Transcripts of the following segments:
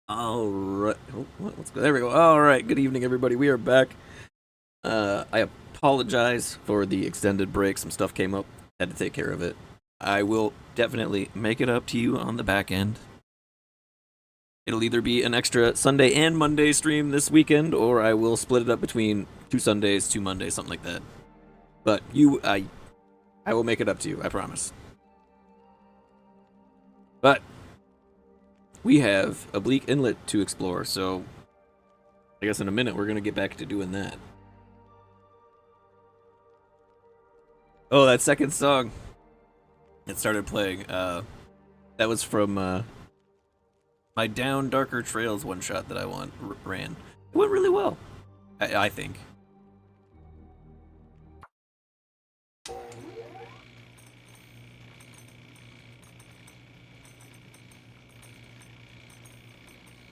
All right. Oh, let's go. There we go. All right. Good evening, everybody. We are back. I apologize for the extended break. Some stuff came up. Had to take care of it. I will definitely make it up to you on the back end. It'll either be an extra Sunday and Monday stream this weekend, or I will split it up between 2 Sundays, 2 Mondays, something like that. But I will make it up to you. I promise. But we have a Bleak Inlet to explore, so I guess in a minute we're gonna get back to doing that. Oh, that second song that started playing, that was from my Down Darker Trails one shot that I ran. It went really well, I think.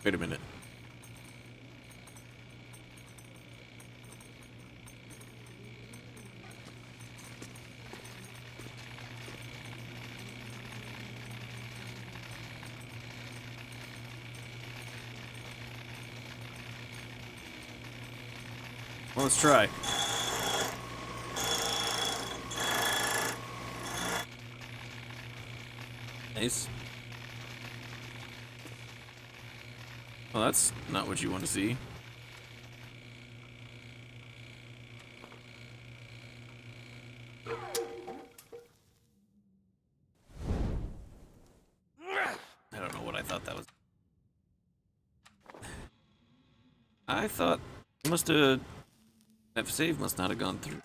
Wait a minute. Well, let's try. Nice. Well, that's not what you want to see. I don't know what I thought that was. I thought it must have... That save must not have gone through.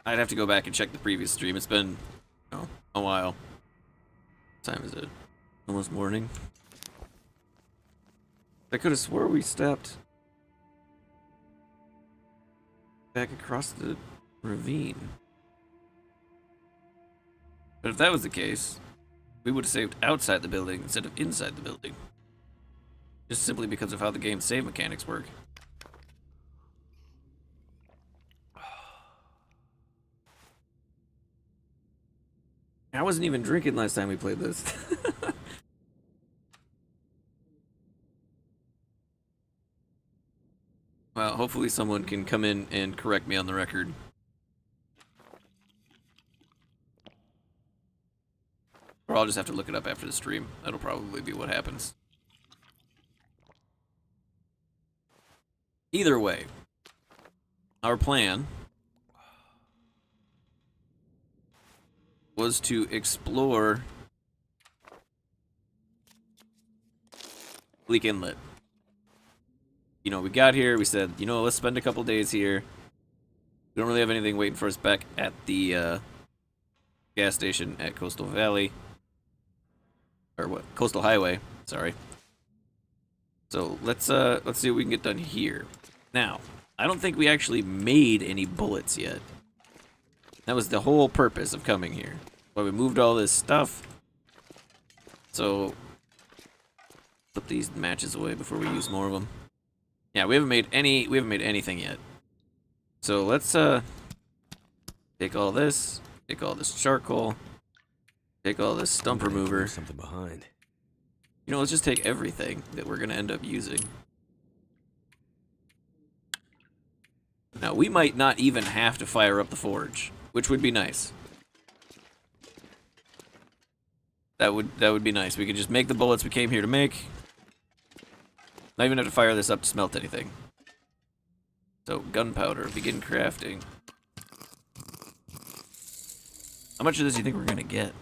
I'd have to go back and check the previous stream. It's been, a while. What time is it? Almost morning. I could have swore we stepped back across the ravine. But if that was the case, we would have saved outside the building instead of inside the building. Just simply because of how the game's save mechanics work. I wasn't even drinking last time we played this. Well, hopefully someone can come in and correct me on the record. Or I'll just have to look it up after the stream. That'll probably be what happens. Either way, our plan was to explore Bleak Inlet. You know, we got here, we said, let's spend a couple days here. We don't really have anything waiting for us back at the gas station at Coastal Valley. Or what? Coastal Highway, sorry. So let's see what we can get done here. Now, I don't think we actually made any bullets yet. That was the whole purpose of coming here. Why we moved all this stuff. So put these matches away before we use more of them. Yeah, we haven't made anything yet. So let's take all this charcoal, take all this stump remover. Something behind. Let's just take everything that we're gonna end up using. Now, we might not even have to fire up the forge, which would be nice. That would be nice. We could just make the bullets we came here to make. Not even have to fire this up to smelt anything. So, gunpowder, begin crafting. How much of this do you think we're gonna get?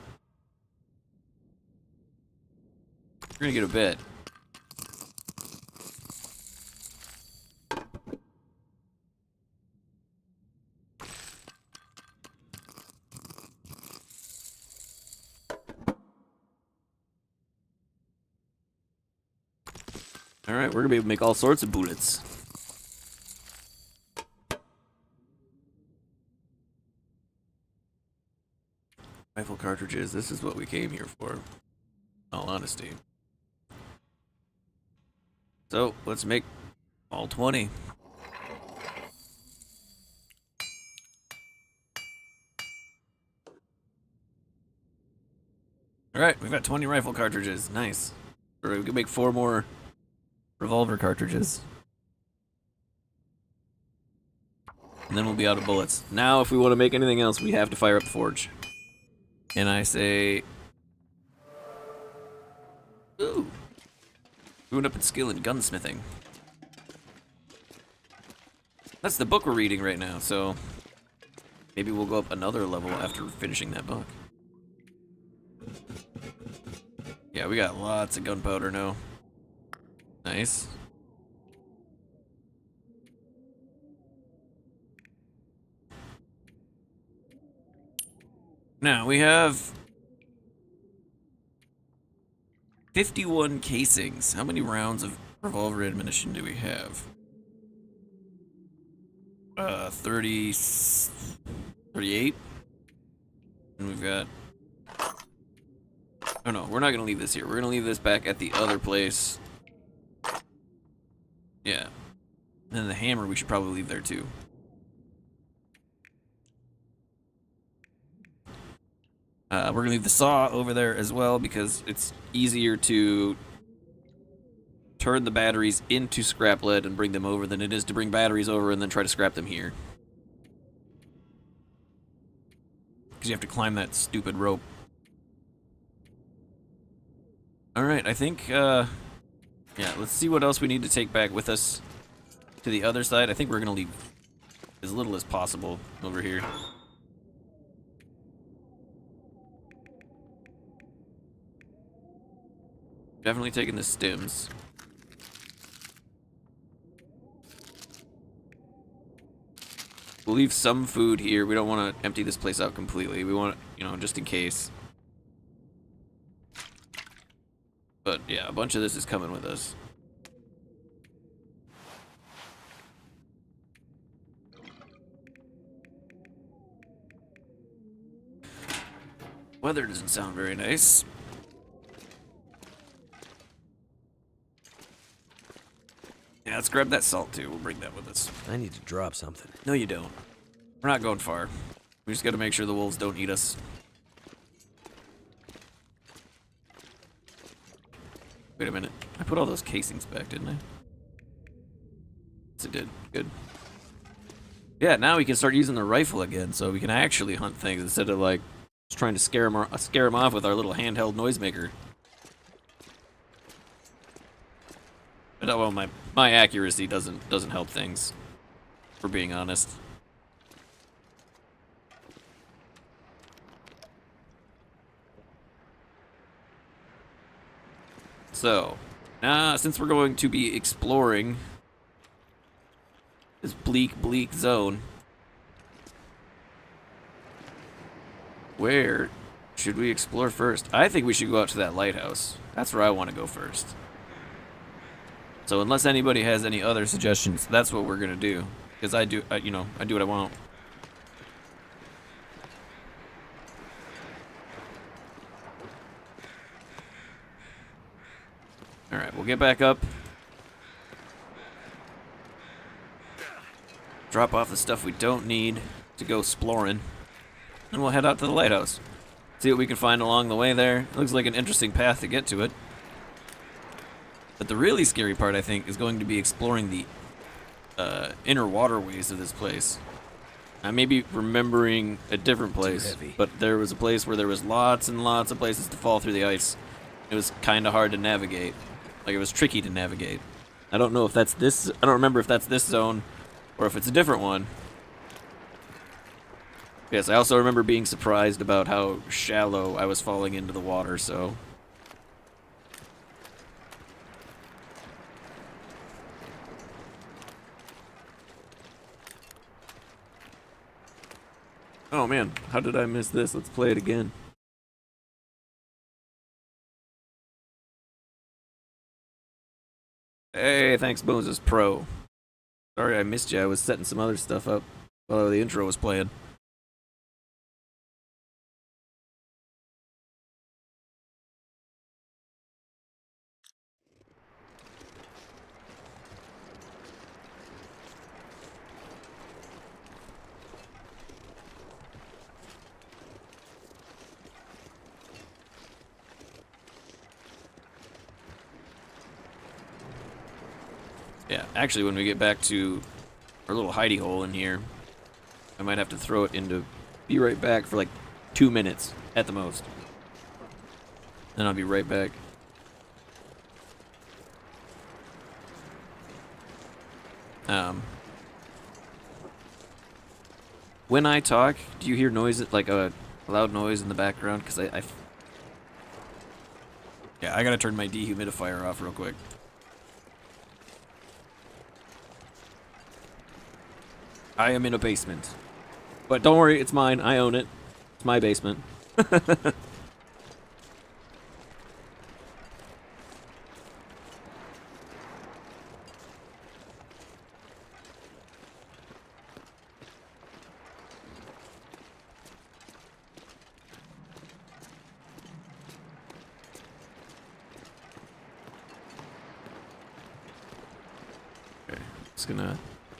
We're gonna get a bit. Alright, we're gonna be able to make all sorts of bullets. Rifle cartridges, this is what we came here for, in all honesty. So, let's make all 20. Alright, we've got 20 rifle cartridges. Nice. Or we can make 4 more revolver cartridges. And then we'll be out of bullets. Now, if we want to make anything else, we have to fire up the forge. And I say... Ooh. We went up in skill in gunsmithing. That's the book we're reading right now, so... Maybe we'll go up another level after finishing that book. Yeah, we got lots of gunpowder now. Nice. Now, we have 51 casings. How many rounds of revolver ammunition do we have? 38. And we've got... Oh no, we're not gonna leave this here. We're gonna leave this back at the other place. Yeah. And then the hammer we should probably leave there too. We're gonna leave the saw over there as well because it's easier to turn the batteries into scrap lead and bring them over than it is to bring batteries over and then try to scrap them here. Because you have to climb that stupid rope. Alright, I think, yeah, let's see what else we need to take back with us to the other side. I think we're gonna leave as little as possible over here. Definitely taking the stims. We'll leave some food here. We don't want to empty this place out completely. We want, you know, just in case. But yeah, a bunch of this is coming with us. Weather doesn't sound very nice. Yeah, let's grab that salt too. We'll bring that with us. I need to drop something. No, you don't. We're not going far. We just gotta make sure the wolves don't eat us. Wait a minute. I put all those casings back, didn't I? Yes, it did. Good. Yeah, now we can start using the rifle again, so we can actually hunt things instead of like just trying to scare them off with our little handheld noisemaker. But well, my accuracy doesn't help things, for being honest. So, since we're going to be exploring this bleak zone, where should we explore first? I think we should go out to that lighthouse. That's where I want to go first. So unless anybody has any other suggestions, that's what we're gonna do. Because I do what I want. Alright, we'll get back up. Drop off the stuff we don't need to go exploring. And we'll head out to the lighthouse. See what we can find along the way there. It looks like an interesting path to get to it. But the really scary part, I think, is going to be exploring the inner waterways of this place. I may be remembering a different place, but there was a place where there was lots and lots of places to fall through the ice. It was kind of hard to navigate. Like, it was tricky to navigate. I don't know if that's this... I don't remember if that's this zone or if it's a different one. Yes, I also remember being surprised about how shallow I was falling into the water, so... Oh man, how did I miss this? Let's play it again. Hey, thanks Moses Pro. Sorry I missed you, I was setting some other stuff up while the intro was playing. Yeah, actually, when we get back to our little hidey hole in here, I might have to throw it into be right back for like 2 minutes at the most. Then I'll be right back. When I talk, do you hear noise, like a loud noise in the background? Because yeah, I gotta turn my dehumidifier off real quick. I am in a basement. But don't worry, it's mine. I own it. It's my basement.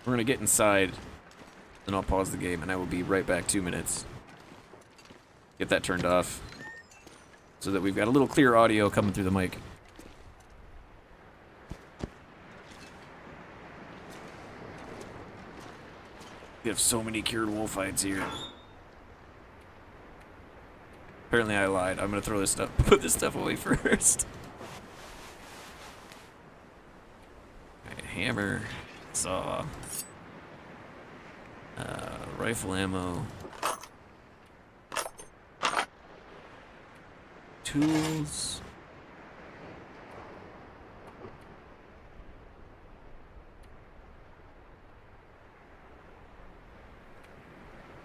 We're gonna get inside, then I'll pause the game, and I will be right back. 2 minutes. Get that turned off, so that we've got a little clear audio coming through the mic. We have so many cured wolf hides here. Apparently I lied. I'm gonna throw this stuff, put this stuff away first. Right, hammer, saw. Rifle ammo. Tools.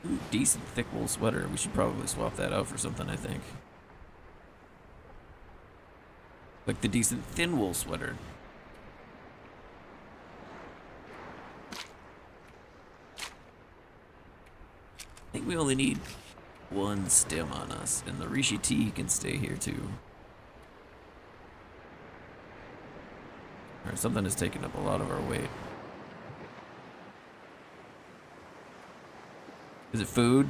Ooh, decent thick wool sweater. We should probably swap that out for something, I think. Like the decent thin wool sweater. I think we only need one stem on us, and the Rishi tea can stay here too. Alright, something is taking up a lot of our weight. Is it food?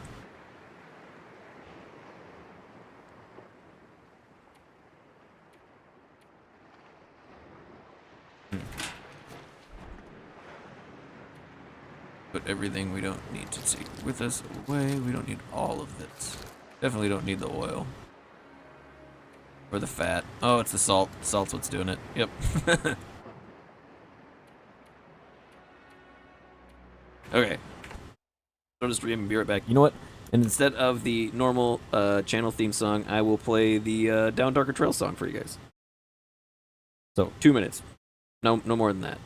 Put everything we don't need to take with us away. We don't need all of it. Definitely don't need the oil. Or the fat. Oh, it's the salt. Salt's what's doing it. Yep. Okay. I'll just be right back. You know what? And instead of the normal channel theme song, I will play the Down Darker Trail song for you guys. So, 2 minutes. No more than that.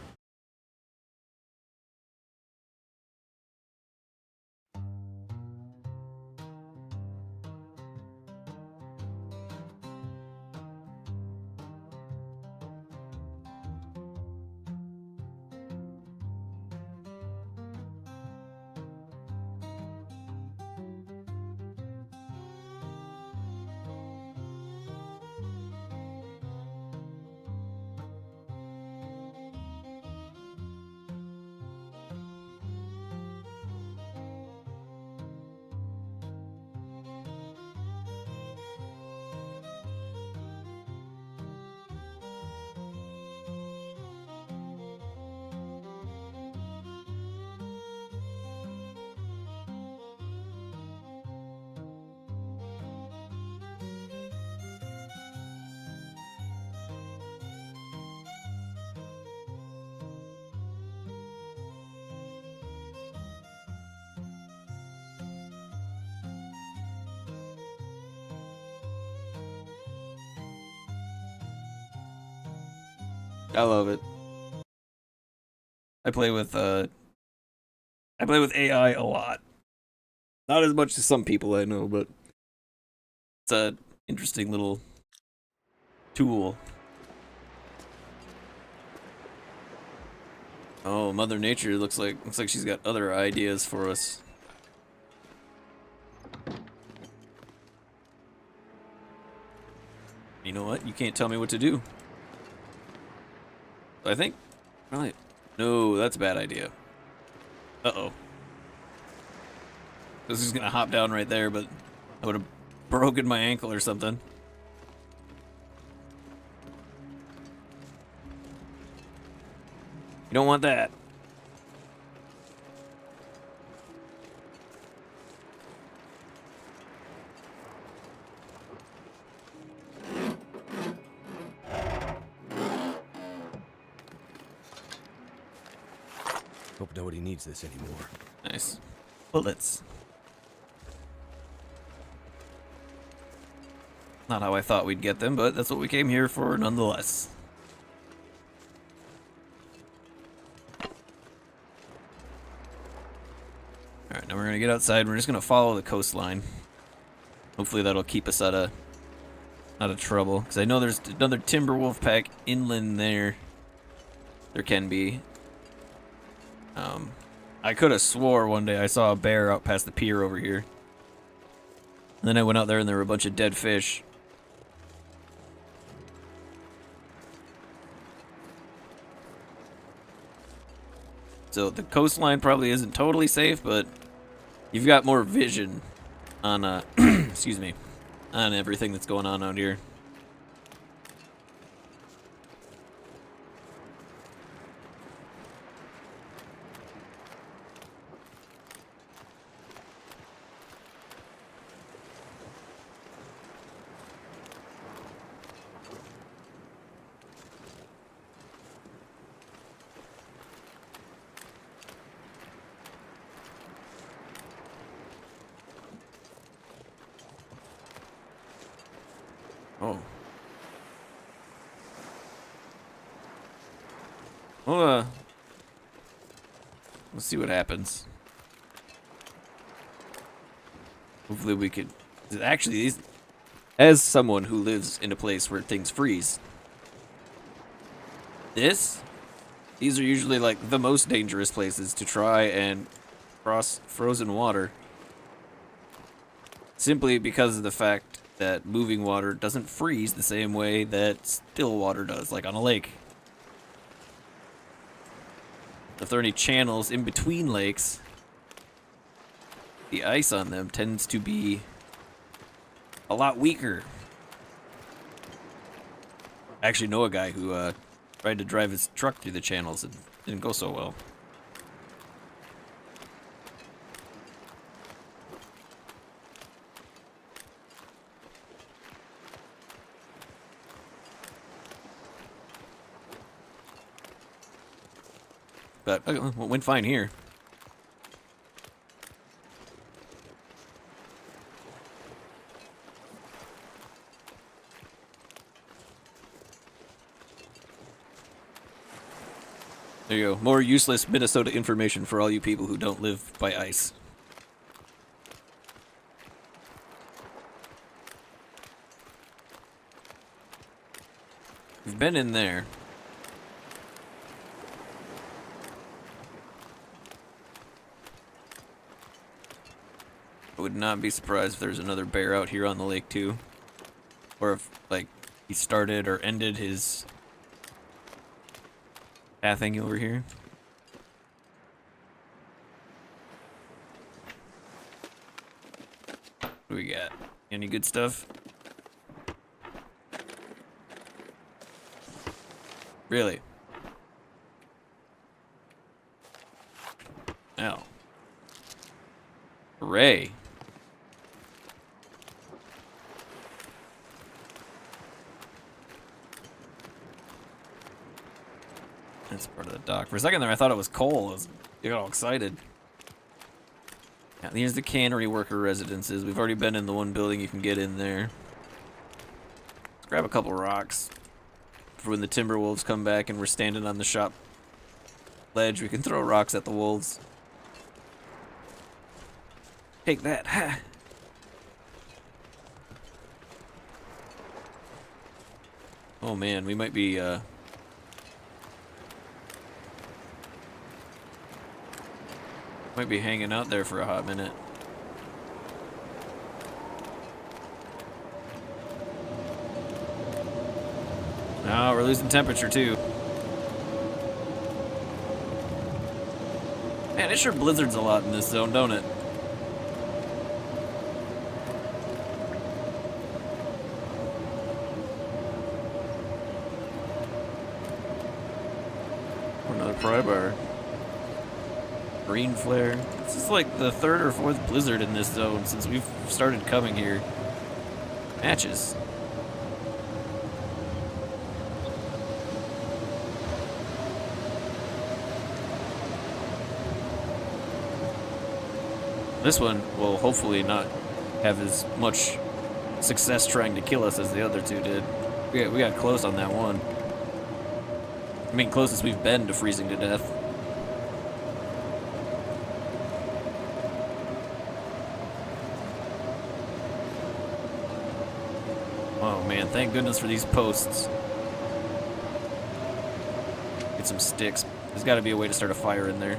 I love it. I play with AI a lot. Not as much as some people I know, but it's a interesting little tool. Oh, Mother Nature looks like she's got other ideas for us. You know what? You can't tell me what to do. I think, probably, no, that's a bad idea. Uh-oh. This is gonna hop down right there, but I would have broken my ankle or something. You don't want that. Hope nobody needs this anymore. Nice. Bullets. Not how I thought we'd get them, but that's what we came here for nonetheless. Alright, now we're gonna get outside. We're just gonna follow the coastline. Hopefully that'll keep us out of trouble. Because I know there's another timber wolf pack inland there. There can be. I could have swore one day I saw a bear out past the pier over here. And then I went out there and there were a bunch of dead fish. So the coastline probably isn't totally safe, but you've got more vision on, excuse me, on everything that's going on out here. Oh. Well, let's see what happens. Hopefully we could... Actually, as someone who lives in a place where things freeze, these are usually like the most dangerous places to try and cross frozen water. Simply because of the fact that moving water doesn't freeze the same way that still water does, like on a lake. If there are any channels in between lakes, the ice on them tends to be a lot weaker. I actually know a guy who tried to drive his truck through the channels and didn't go so well. But it went fine here. There you go. More useless Minnesota information for all you people who don't live by ice. We've been in there. I would not be surprised if there's another bear out here on the lake too. Or if, like, he started or ended his pathing over here. What do we got? Any good stuff? Really? Oh. Hooray. That's part of the dock. For a second there, I thought it was coal. I got all excited. Yeah, here's the cannery worker residences. We've already been in the one building you can get in there. Let's grab a couple rocks. For when the timber wolves come back and we're standing on the shop ledge, we can throw rocks at the wolves. Take that. Ha! Oh man, we might be, hanging out there for a hot minute. No, we're losing temperature too. Man, it sure blizzards a lot in this zone, don't it? Another pry bar. Green flare. This is like the third or fourth blizzard in this zone since we've started coming here. Matches. This one will hopefully not have as much success trying to kill us as the other two did. We got close on that one. I mean, closest we've been to freezing to death. Oh man, thank goodness for these posts. Get some sticks. There's got to be a way to start a fire in there.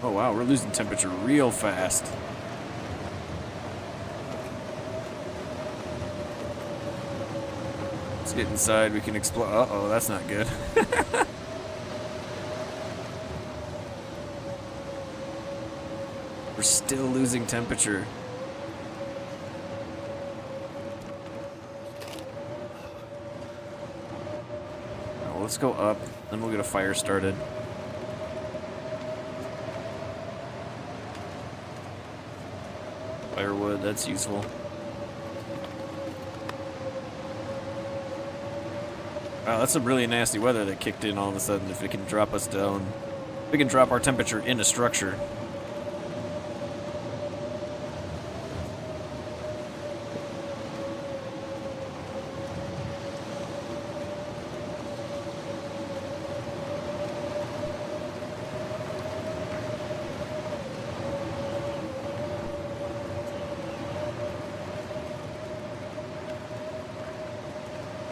Oh wow, we're losing temperature real fast. Let's get inside, we can explore. Uh-oh, that's not good. We're still losing temperature. Oh, let's go up, then we'll get a fire started. Firewood, that's useful. Wow, that's some really nasty weather that kicked in all of a sudden. If it can drop us down, we can drop our temperature in a structure.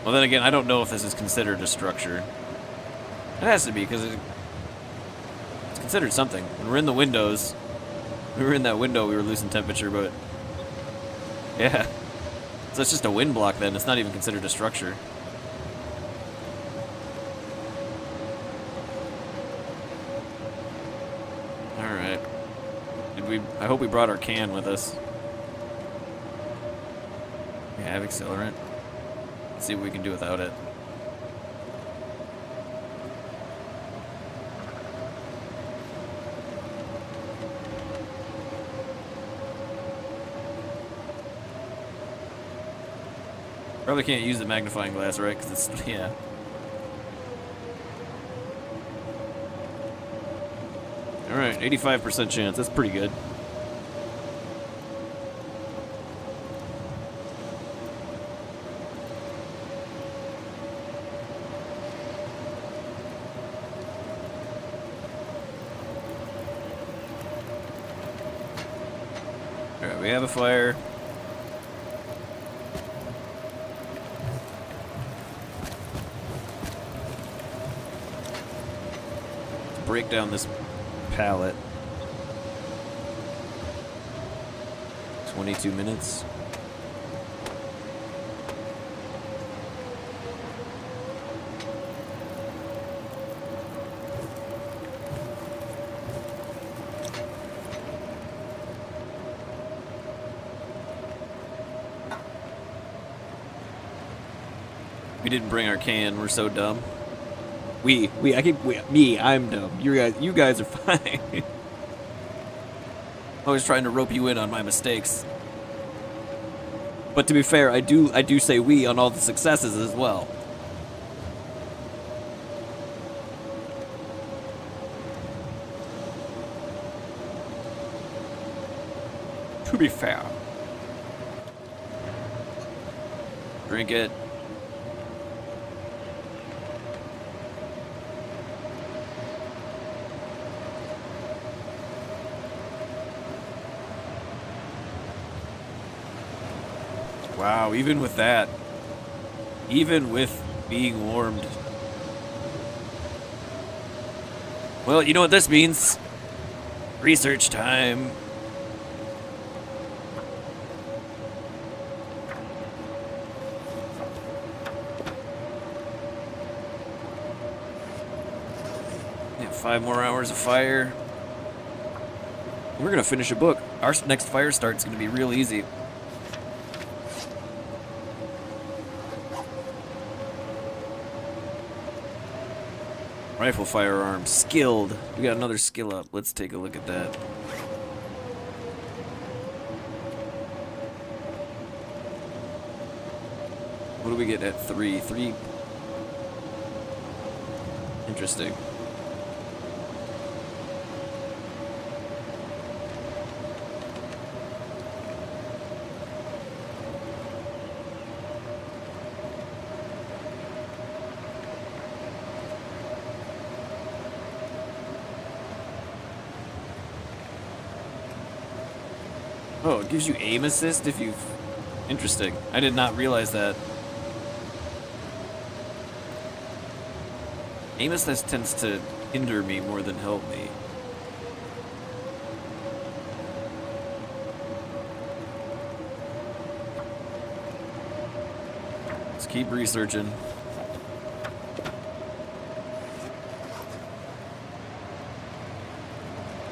Well, then again, I don't know if this is considered a structure. It has to be, because it's considered something. When we're in the windows, we were in that window, we were losing temperature, but... yeah. So it's just a wind block then, it's not even considered a structure. Alright. I hope we brought our can with us. We have accelerant. Let's see what we can do without it. Probably can't use the magnifying glass, right? Because it's, yeah. Alright, 85% chance. That's pretty good. Alright, we have a fire. Let's break down this pallet. 22 minutes. We didn't bring our can. We're so dumb. I'm dumb. You guys are fine. I was trying to rope you in on my mistakes. But to be fair, I do say we on all the successes as well. To be fair. Drink it. Wow, even with that, even with being warmed. Well, you know what this means? Research time. Yeah, 5 more hours of fire. We're gonna finish a book. Our next fire start's gonna be real easy. Rifle firearm, skilled. We got another skill up. Let's take a look at that. What do we get at 3? 3. Interesting. Oh, it gives you aim assist if you've... Interesting. I did not realize that. Aim assist tends to hinder me more than help me. Let's keep researching.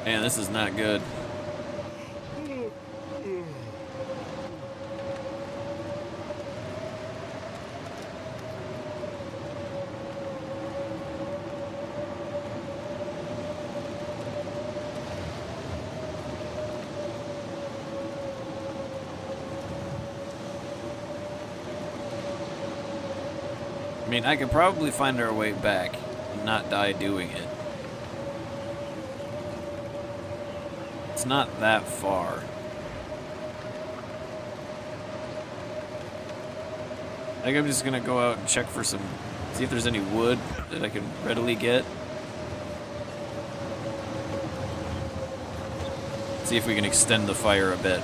Man, this is not good. I mean, I could probably find our way back and not die doing it. It's not that far. I think I'm just gonna go out and check for some, see if there's any wood that I can readily get. See if we can extend the fire a bit.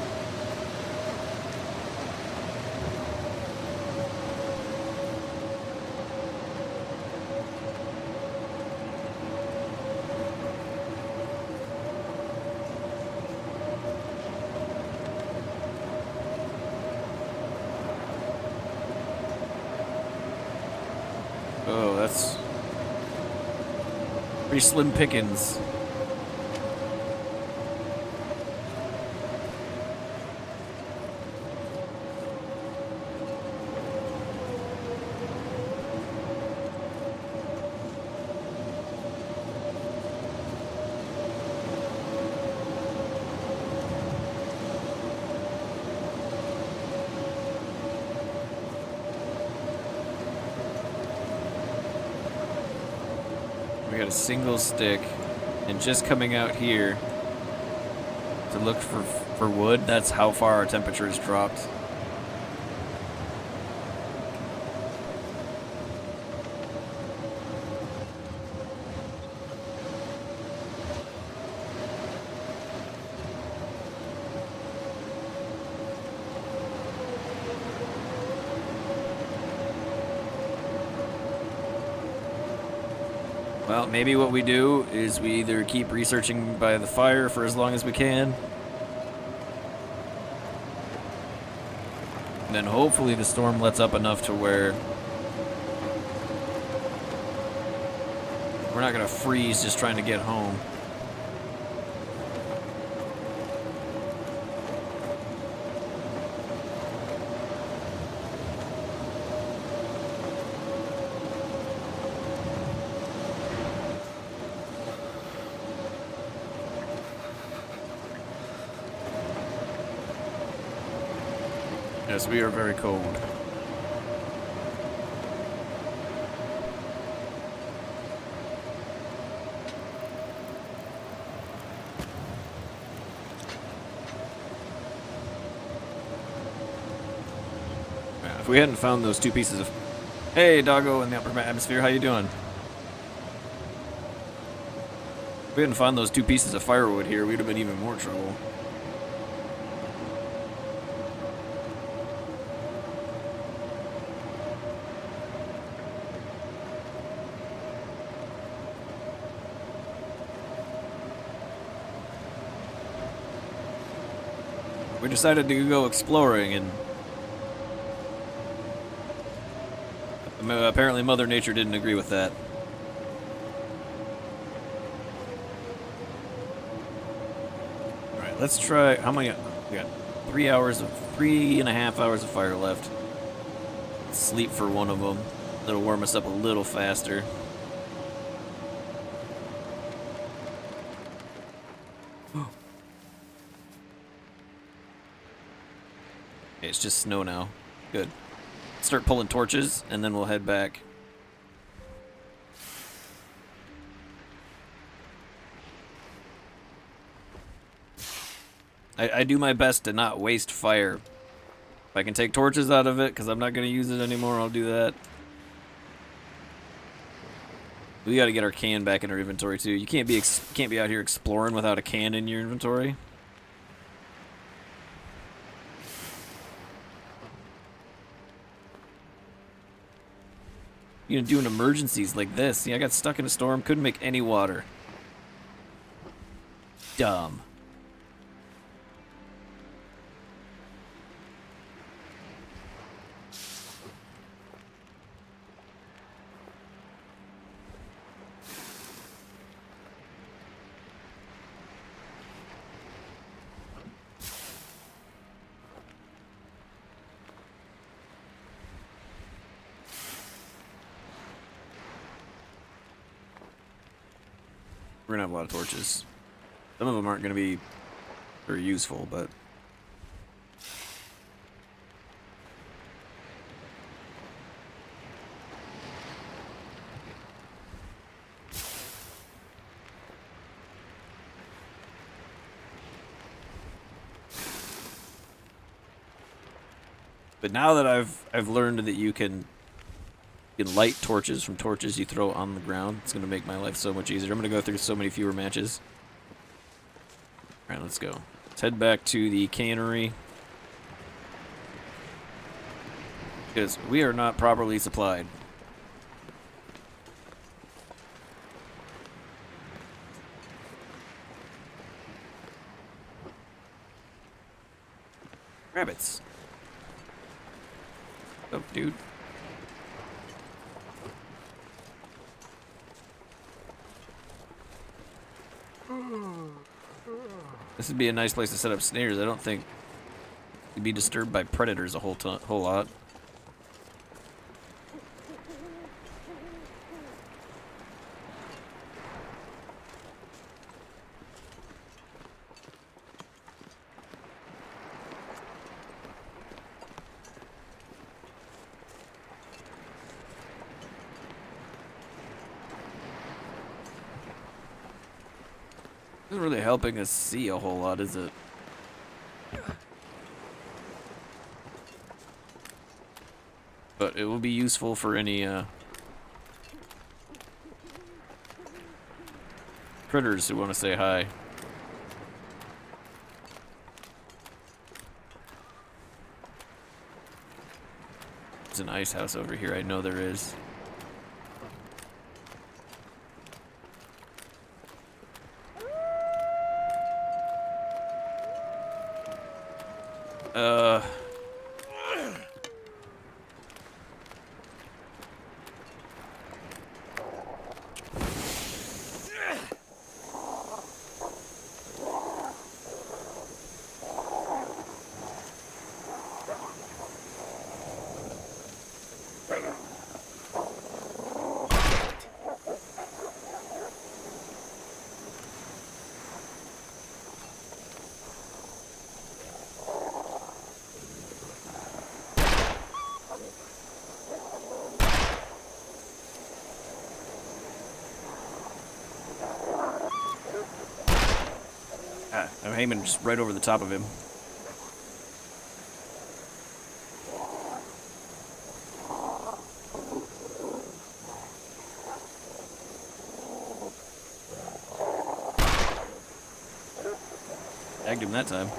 Oh, that's pretty slim pickings. We got a single stick, and just coming out here to look for wood, that's how far our temperature has dropped. Well, maybe what we do is we either keep researching by the fire for as long as we can, and then hopefully the storm lets up enough to where we're not gonna freeze just trying to get home. Yes, we are very cold. Yeah, if we hadn't found those 2 pieces of... Hey, doggo in the upper atmosphere, how you doing? If we hadn't found those 2 pieces of firewood here, we'd have been even more trouble. We decided to go exploring, and apparently Mother Nature didn't agree with that. Alright, let's try... How many... We got 3.5 hours of fire left. Let's sleep for one of them. That'll warm us up a little faster. Okay, it's just snow now. Good. Start pulling torches, and then we'll head back. I do my best to not waste fire. If I can take torches out of it, because I'm not going to use it anymore, I'll do that. We got to get our can back in our inventory too. You can't be out here exploring without a can in your inventory. You know, doing emergencies like this. See, I got stuck in a storm, couldn't make any water. Dumb. We're gonna have a lot of torches. Some of them aren't gonna be very useful, but now that I've learned that you can light torches from torches you throw on the ground, it's gonna make my life so much easier. I'm gonna go through so many fewer matches. All right, let's go. Let's head back to the cannery because we are not properly supplied. Rabbits. Oh, dude. This would be a nice place to set up snares. I don't think you'd be disturbed by predators a whole lot. Isn't really helping us see a whole lot, is it? But it will be useful for any critters who want to say hi. There's an ice house over here, I know there is. I'm aiming just right over the top of him. Tagged him that time.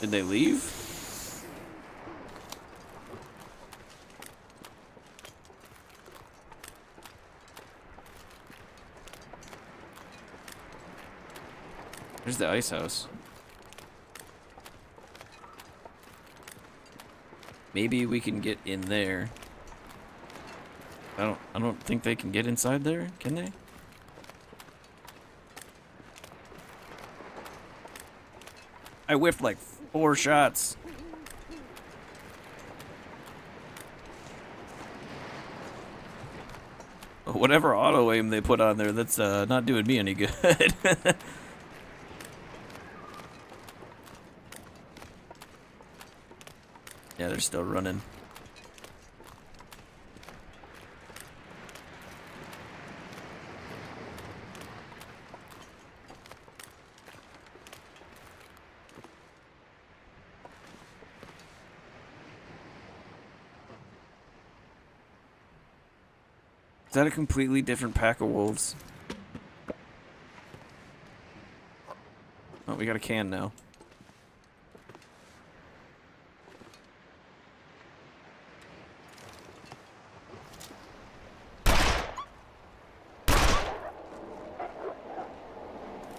Did they leave? There's the ice house. Maybe we can get in there. I don't think they can get inside there, can they? I whiffed like 4 shots. Whatever auto aim they put on there, that's not doing me any good. Yeah, they're still running. Is that a completely different pack of wolves? Oh, we got a can now.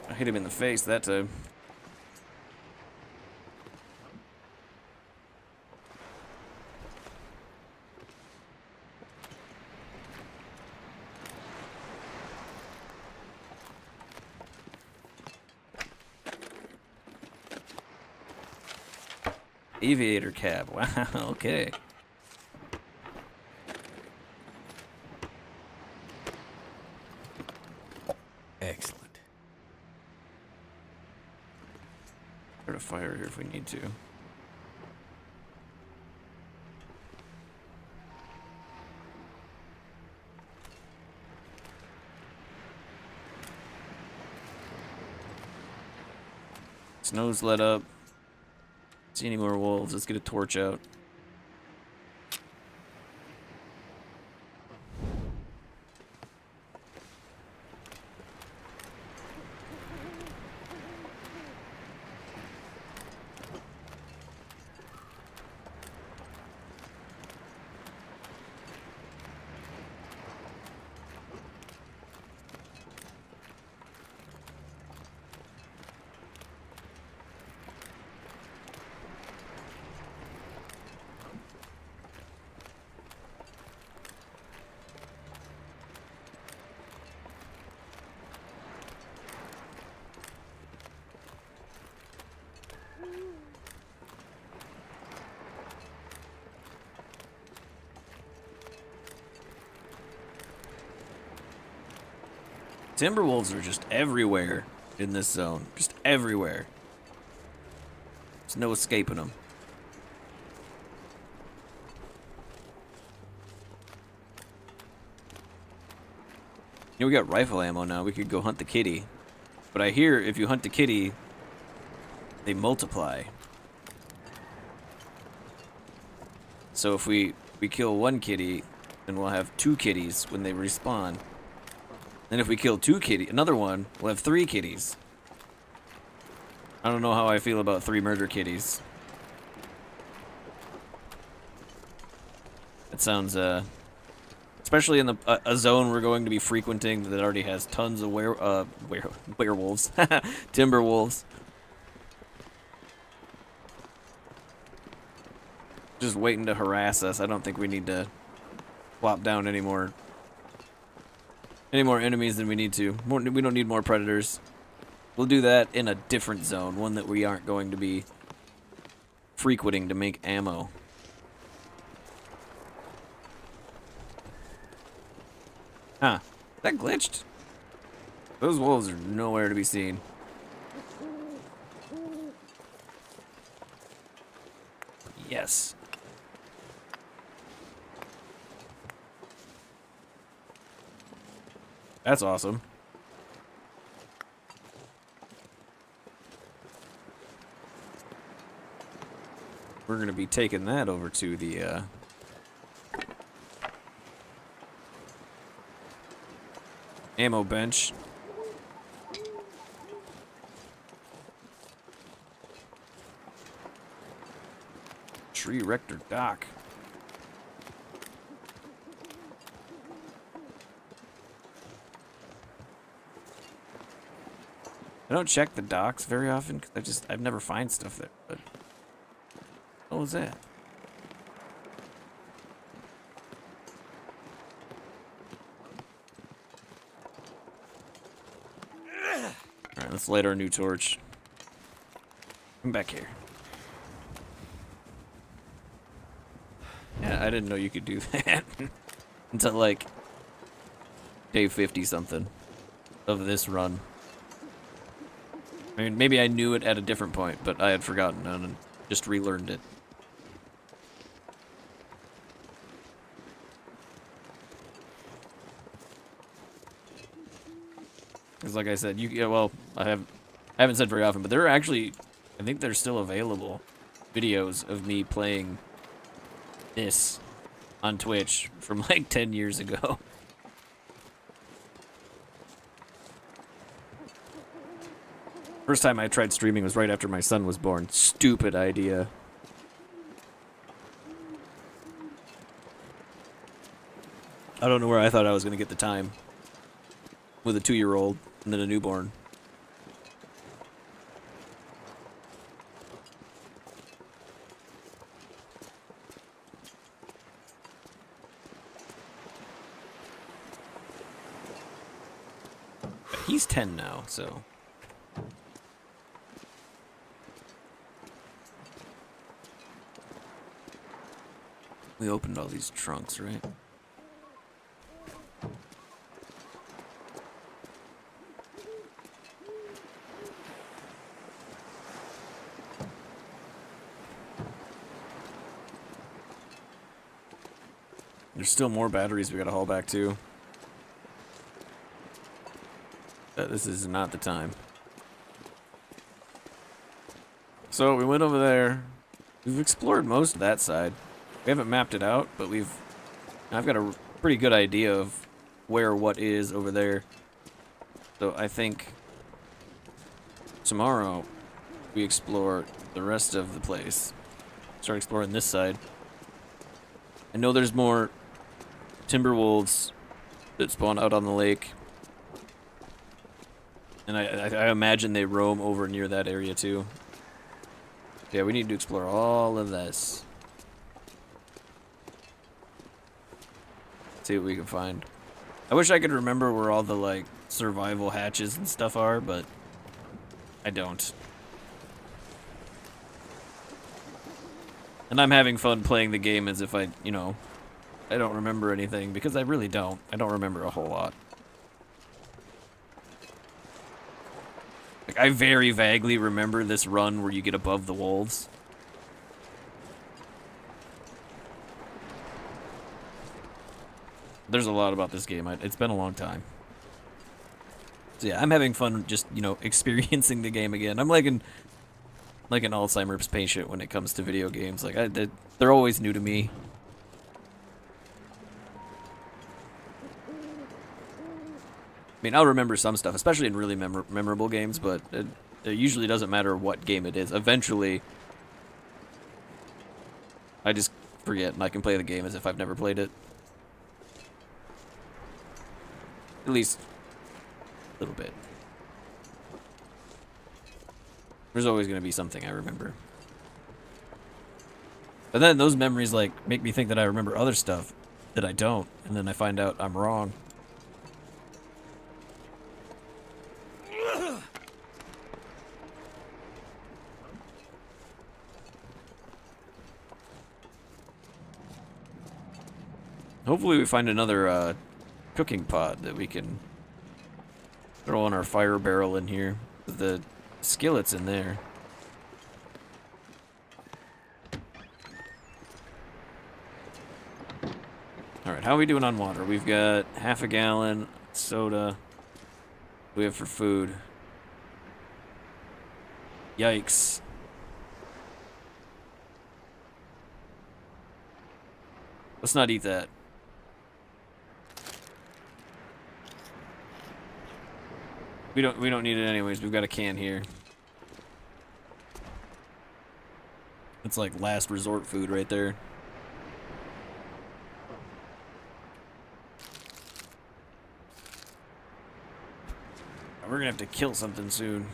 I hit him in the face that time. Aviator cab. Wow, okay. Excellent. Start a fire here if we need to. Snow's let up. See any more wolves? Let's get a torch out. Timberwolves are just everywhere in this zone. Just everywhere. There's no escaping them. You know, we got rifle ammo now. We could go hunt the kitty. But I hear if you hunt the kitty, they multiply. So if we kill one kitty, then we'll have 2 kitties when they respawn. Then if we kill another one, we'll have 3 kitties. I don't know how I feel about 3 murder kitties. It sounds, especially in a zone we're going to be frequenting that already has tons of werewolves, timberwolves. Just waiting to harass us. I don't think we need to plop down any more enemies than we need to. We don't need more predators. We'll do that in a different zone, one that we aren't going to be frequenting to make ammo. Huh. That glitched? Those wolves are nowhere to be seen. Yes. That's awesome. We're going to be taking that over to the ammo bench. Rector dock. I don't check the docks very often because I've never find stuff there. But what was that? All right, let's light our new torch. Come back here. Yeah, I didn't know you could do that until like day 50 something of this run. I mean, maybe I knew it at a different point, but I had forgotten and just relearned it. Because like I said, I haven't said very often, but there are actually, I think there's still available videos of me playing this on Twitch from like 10 years ago. First time I tried streaming was right after my son was born. Stupid idea. I don't know where I thought I was going to get the time with a 2-year-old and then a newborn. He's 10 now, so... We opened all these trunks, right? There's still more batteries we gotta haul back too. This is not the time. So we went over there. We've explored most of that side. We haven't mapped it out, but I've got a pretty good idea of where what is over there. So I think tomorrow we explore the rest of the place. Start exploring this side. I know there's more timber wolves that spawn out on the lake. And I imagine they roam over near that area too. Yeah, we need to explore all of this. See what we can find. I wish I could remember where all the like survival hatches and stuff are, but I don't. And I'm having fun playing the game as if I don't remember anything, because I really don't. I don't remember a whole lot. Like, I very vaguely remember this run where you get above the wolves. There's a lot about this game. It's been a long time. So yeah, I'm having fun just, experiencing the game again. I'm like an Alzheimer's patient when it comes to video games. Like, they're always new to me. I mean, I'll remember some stuff, especially in really memorable games, but it usually doesn't matter what game it is. Eventually, I just forget, and I can play the game as if I've never played it. At least a little bit. There's always going to be something I remember. But then those memories, like, make me think that I remember other stuff that I don't, and then I find out I'm wrong. Hopefully we find another cooking pot that we can throw on our fire barrel in here. The skillet's in there. Alright, how are we doing on water? We've got half a gallon soda. We have for food. Yikes. Let's not eat that. We don't need it anyways. We've got a can here. It's like last resort food right there. We're gonna have to kill something soon.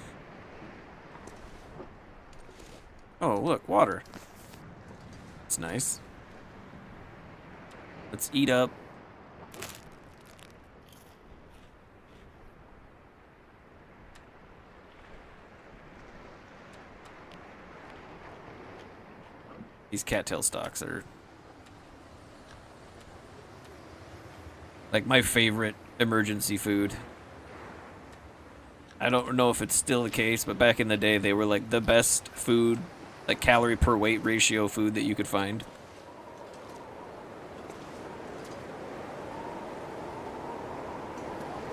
Oh, look, water. It's nice. Let's eat up. These cattail stalks are like my favorite emergency food. I don't know if it's still the case, but back in the day they were like the best food, like calorie per weight ratio food that you could find.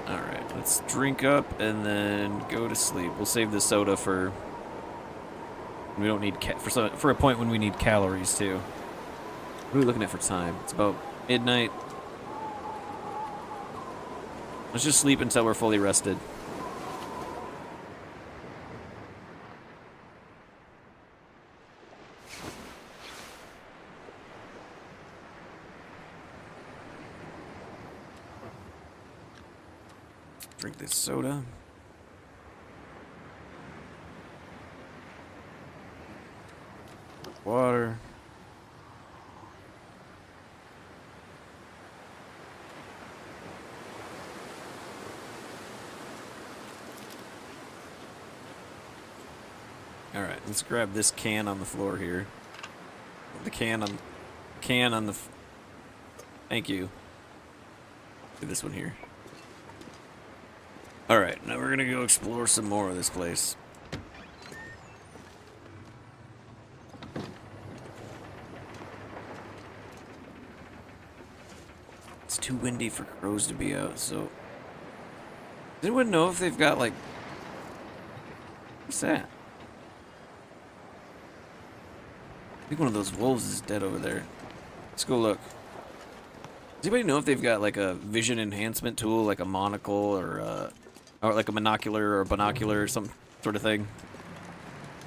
Alright, let's drink up and then go to sleep. We'll save the soda for... We don't need... for a point when we need calories, too. What are we looking at for time? It's about midnight. Let's just sleep until we're fully rested. Drink this soda. Water. Alright, let's grab this can on the floor here. The can on the... Thank you. Do this one here. Alright, now we're gonna go explore some more of this place. It's too windy for crows to be out, so... Does anyone know if they've got, like... What's that? I think one of those wolves is dead over there. Let's go look. Does anybody know if they've got, like, a vision enhancement tool, like a monocle, or like a monocular or a binocular or some sort of thing?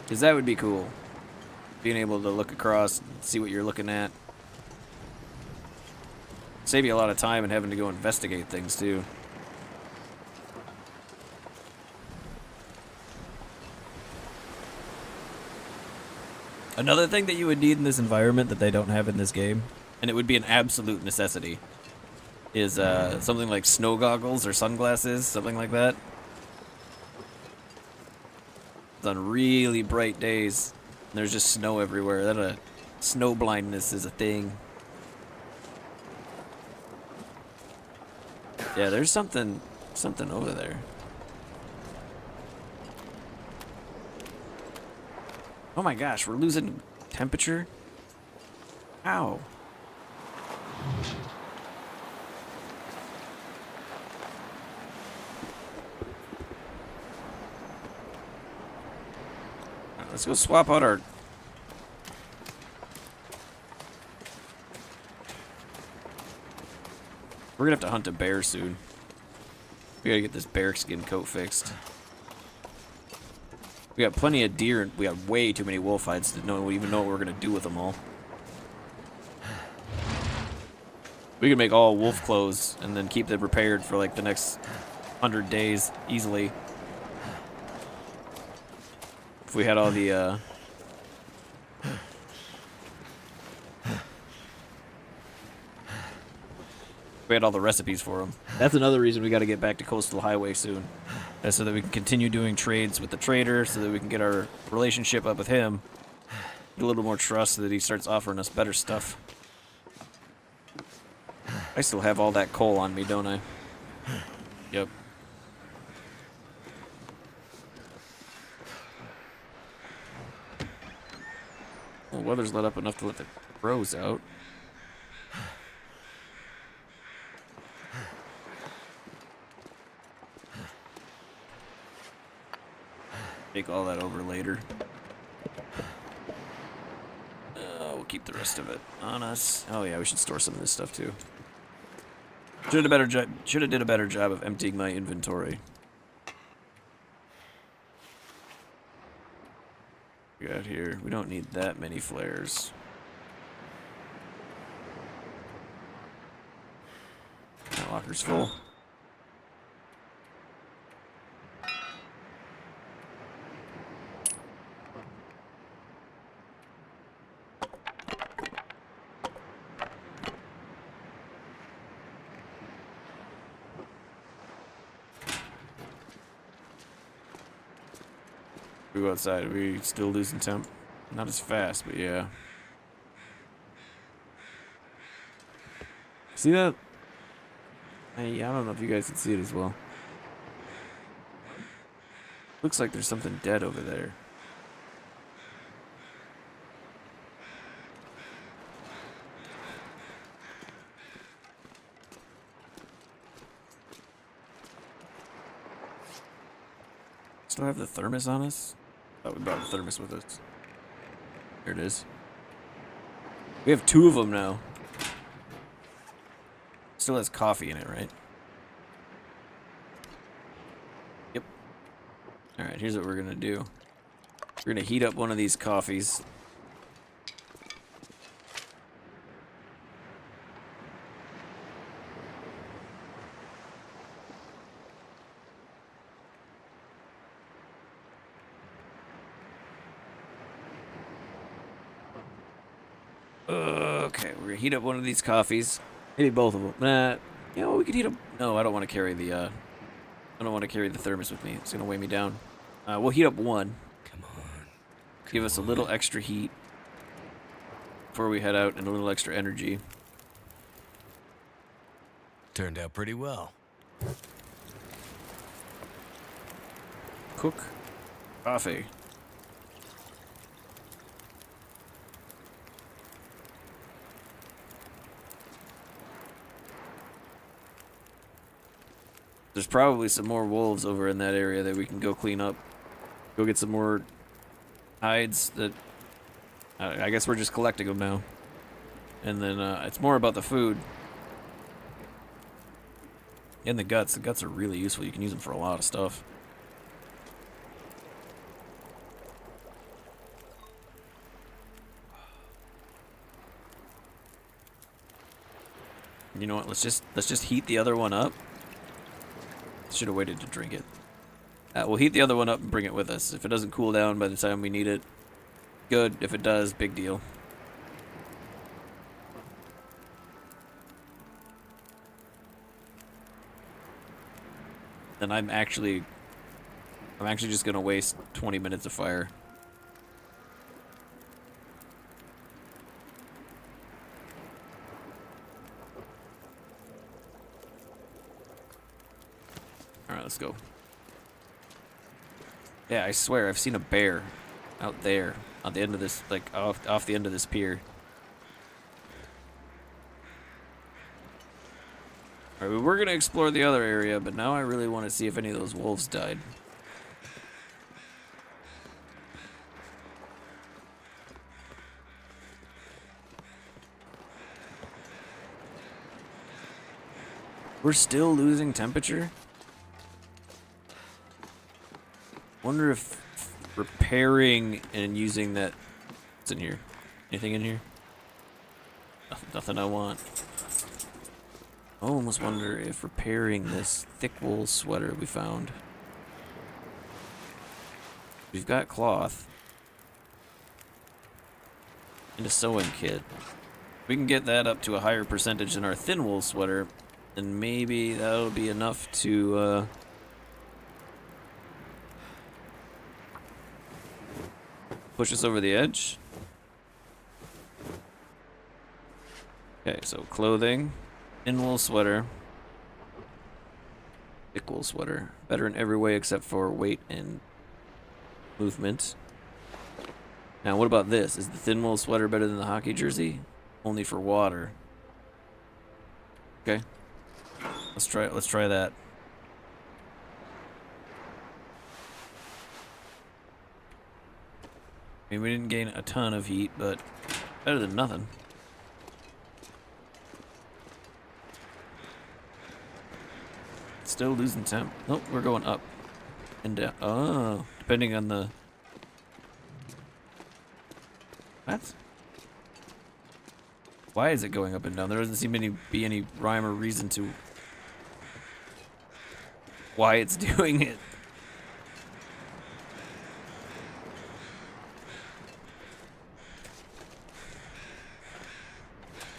Because that would be cool. Being able to look across and see what you're looking at. Save you a lot of time and having to go investigate things, too. Another thing that you would need in this environment that they don't have in this game, and it would be an absolute necessity, is something like snow goggles or sunglasses, something like that. It's on really bright days, and there's just snow everywhere. That snow blindness is a thing. Yeah, there's something over there. Oh my gosh, we're losing temperature? Ow. Alright, let's go swap out our... We're gonna have to hunt a bear soon. We gotta get this bear skin coat fixed. We got plenty of deer, and we got way too many wolf hides to even know what we're gonna do with them all. We could make all wolf clothes and then keep them prepared for like the next 100 days easily. If we had all the we had all the recipes for them. That's another reason we got to get back to Coastal Highway soon. That's so that we can continue doing trades with the trader, so that we can get our relationship up with him. Get a little more trust so that he starts offering us better stuff. I still have all that coal on me, don't I? Yep. Well, weather's let up enough to let the crows out. Take all that over later. We'll keep the rest of it on us. Oh yeah, we should store some of this stuff too. Should have did a better job of emptying my inventory. We got got here? We don't need that many flares. That locker's full. We go outside. Are we still losing temp? Not as fast, but yeah. See that? Hey, I don't know if you guys can see it as well. Looks like there's something dead over there. Still have the thermos on us? Oh, we brought the thermos with us. Here it is. We have 2 of them now. Still has coffee in it, right? Yep. Alright, here's what we're gonna do. We're gonna heat up one of these coffees. Okay, we're gonna heat up one of these coffees. Maybe both of them. Yeah, well, we could heat up. No, I don't want to carry the. I don't want to carry the thermos with me. It's gonna weigh me down. We'll heat up one. Come on. Give us a little extra heat before we head out, and a little extra energy. Turned out pretty well. Cook coffee. There's probably some more wolves over in that area that we can go clean up. Go get some more hides that... I guess we're just collecting them now. And then it's more about the food. And the guts. The guts are really useful. You can use them for a lot of stuff. You know what? Let's just heat the other one up. Should have waited to drink it. We'll heat the other one up and bring it with us. If it doesn't cool down by the time we need it, good. If it does, big deal. Then I'm actually just gonna waste 20 minutes of fire. Alright, let's go. Yeah, I swear, I've seen a bear out there on the end of this, like, off the end of this pier. Alright, we were gonna explore the other area, but now I really want to see if any of those wolves died. We're still losing temperature? Wonder if repairing and using that... What's in here? Anything in here? Nothing I want. I almost wonder if repairing this thick wool sweater we found. We've got cloth. And a sewing kit. We can get that up to a higher percentage than our thin wool sweater, and maybe that'll be enough to, push us over the edge. Okay, so clothing, thin wool sweater, thick wool sweater. Better in every way except for weight and movement. Now, what about this? Is the thin wool sweater better than the hockey jersey? Only for water. Okay. Let's try that. I mean, we didn't gain a ton of heat, but better than nothing. Still losing temp. Nope, we're going up and down. Oh, depending on the... Why is it going up and down? There doesn't seem to be any rhyme or reason to why it's doing it.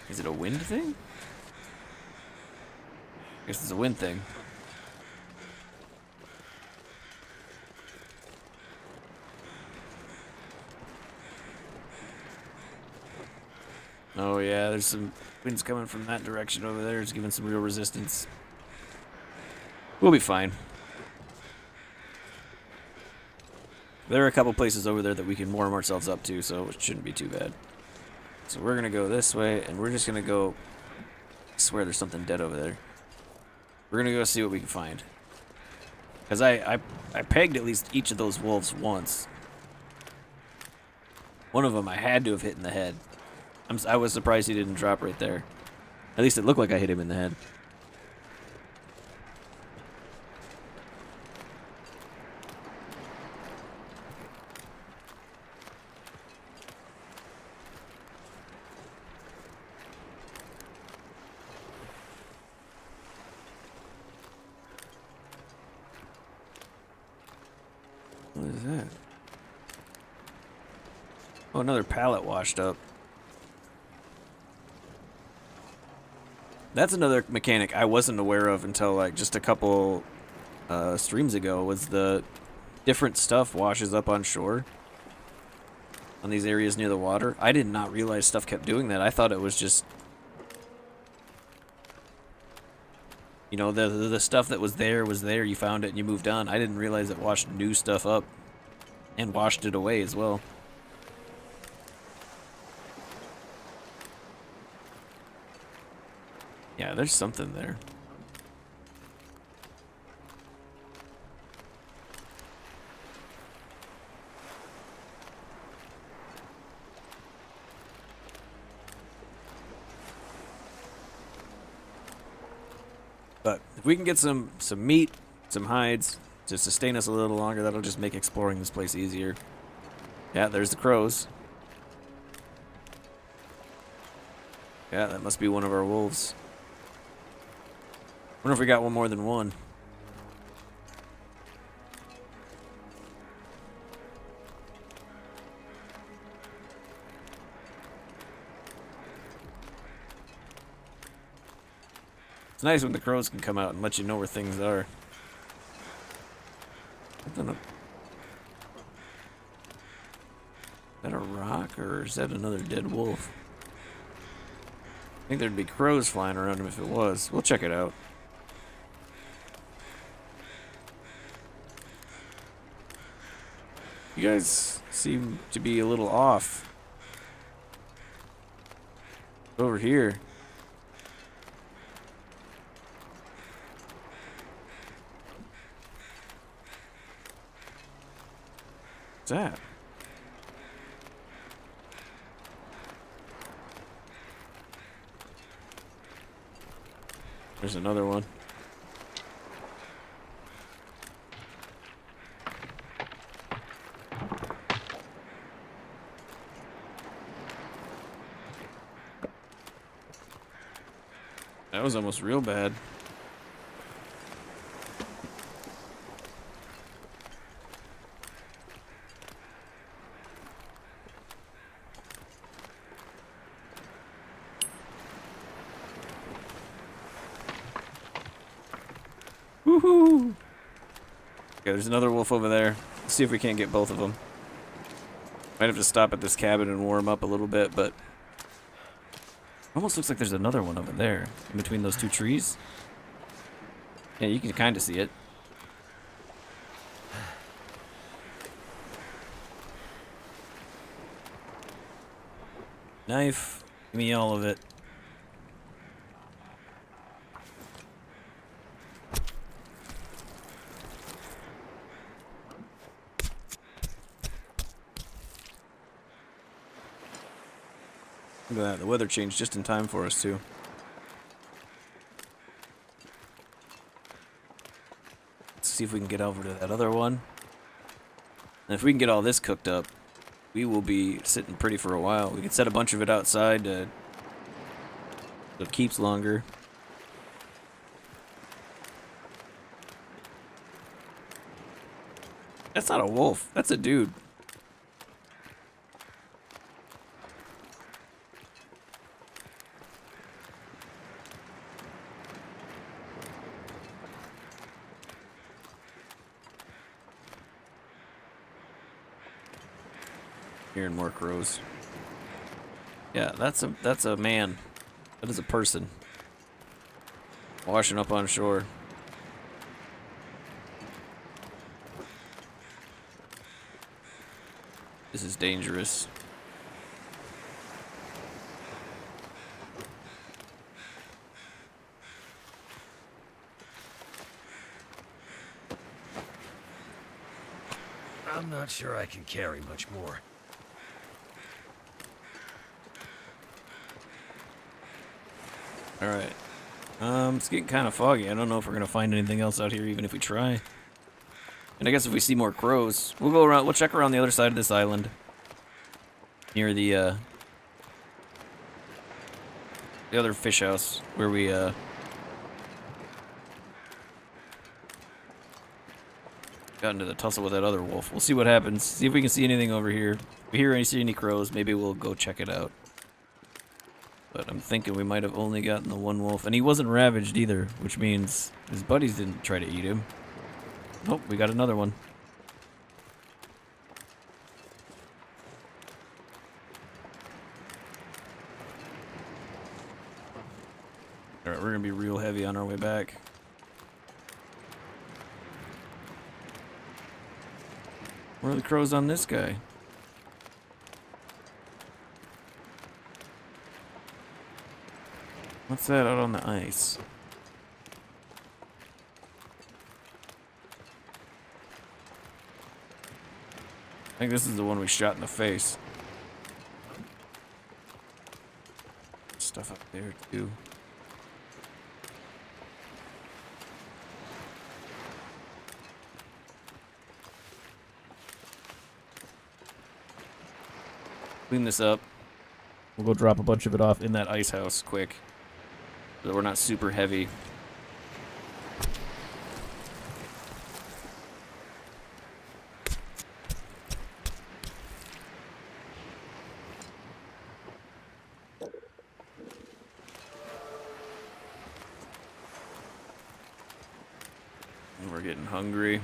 Is it a wind thing? I guess it's a wind thing. Oh yeah, there's some winds coming from that direction over there. It's giving some real resistance. We'll be fine. There are a couple places over there that we can warm ourselves up to, so it shouldn't be too bad. So we're gonna go this way, and we're just gonna go... I swear there's something dead over there. We're gonna go see what we can find. Because I pegged at least each of those wolves once. One of them I had to have hit in the head. I was surprised he didn't drop right there. At least it looked like I hit him in the head. What is that? Oh, another pallet washed up. That's another mechanic I wasn't aware of until like just a couple streams ago, was the different stuff washes up on shore on these areas near the water. I did not realize stuff kept doing that. I thought it was just, you know, the stuff that was there, you found it and you moved on. I didn't realize it washed new stuff up and washed it away as well. Yeah, there's something there. But if we can get some meat, some hides to sustain us a little longer, that'll just make exploring this place easier. Yeah, there's the crows. Yeah, that must be one of our wolves. Wonder if we got one more than one. It's nice when the crows can come out and let you know where things are. I don't know. Is that a rock or is that another dead wolf? I think there'd be crows flying around him if it was. We'll check it out. You guys seem to be a little off. Over here. What's that? There's another one. That was almost real bad. Woohoo! Okay, there's another wolf over there. Let's see if we can't get both of them. Might have to stop at this cabin and warm up a little bit, but almost looks like there's another one over there in between those two trees. Yeah, you can kind of see it. Knife. Give me all of it. Look at that, the weather changed just in time for us, too. Let's see if we can get over to that other one. And if we can get all this cooked up, we will be sitting pretty for a while. We can set a bunch of it outside to So it keeps longer. That's not a wolf. That's a dude. Hearing more crows. Yeah, that's a man. That is a person. Washing up on shore. This is dangerous. I'm not sure I can carry much more. Alright. It's getting kind of foggy. I don't know if we're going to find anything else out here, even if we try. And I guess if we see more crows, we'll go around, we'll check around the other side of this island. Near the other fish house, where we, got into the tussle with that other wolf. We'll see what happens. See if we can see anything over here. If we hear any, see any crows, maybe we'll go check it out. But I'm thinking we might have only gotten the one wolf. And he wasn't ravaged either, which means his buddies didn't try to eat him. Nope, we got another one. Alright, we're gonna be real heavy on our way back. Where are the crows on this guy? What's that out on the ice? I think this is the one we shot in the face. Stuff up there too. Clean this up. We'll go drop a bunch of it off in that ice house quick. So that we're not super heavy. And we're getting hungry.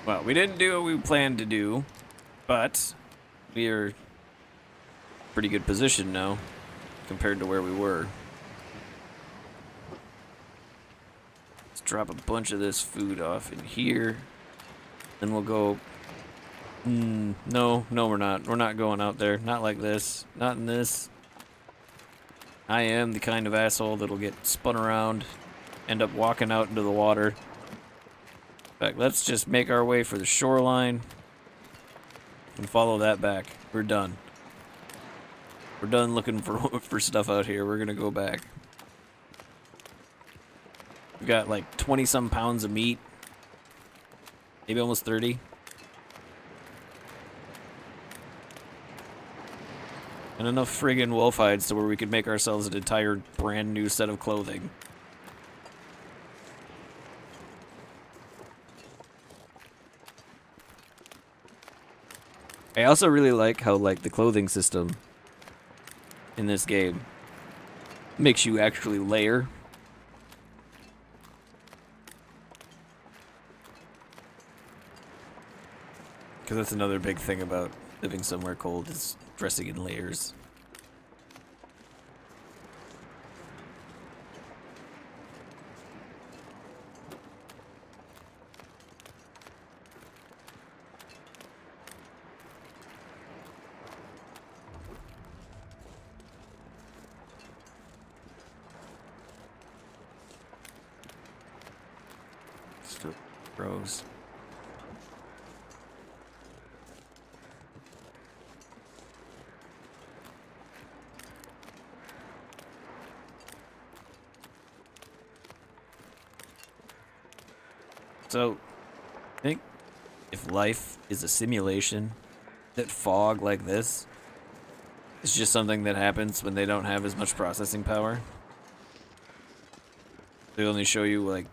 Well, we didn't do what we planned to do, but we are in pretty good position now compared to where we were. Let's drop a bunch of this food off in here. Then we'll go... no, we're not. We're not going out there. Not like this. Not in this. I am the kind of asshole that'll get spun around, end up walking out into the water. In fact, let's just make our way for the shoreline and follow that back. We're done. We're done looking for stuff out here. We're gonna go back. We've got like 20-some pounds of meat. Maybe almost 30. And enough friggin' wolf hides to where we could make ourselves an entire brand new set of clothing. I also really like how, like, the clothing system in this game makes you actually layer. Because that's another big thing about living somewhere cold, is dressing in layers. Still gross. So, if life is a simulation, that fog like this is just something that happens when they don't have as much processing power. They only show you like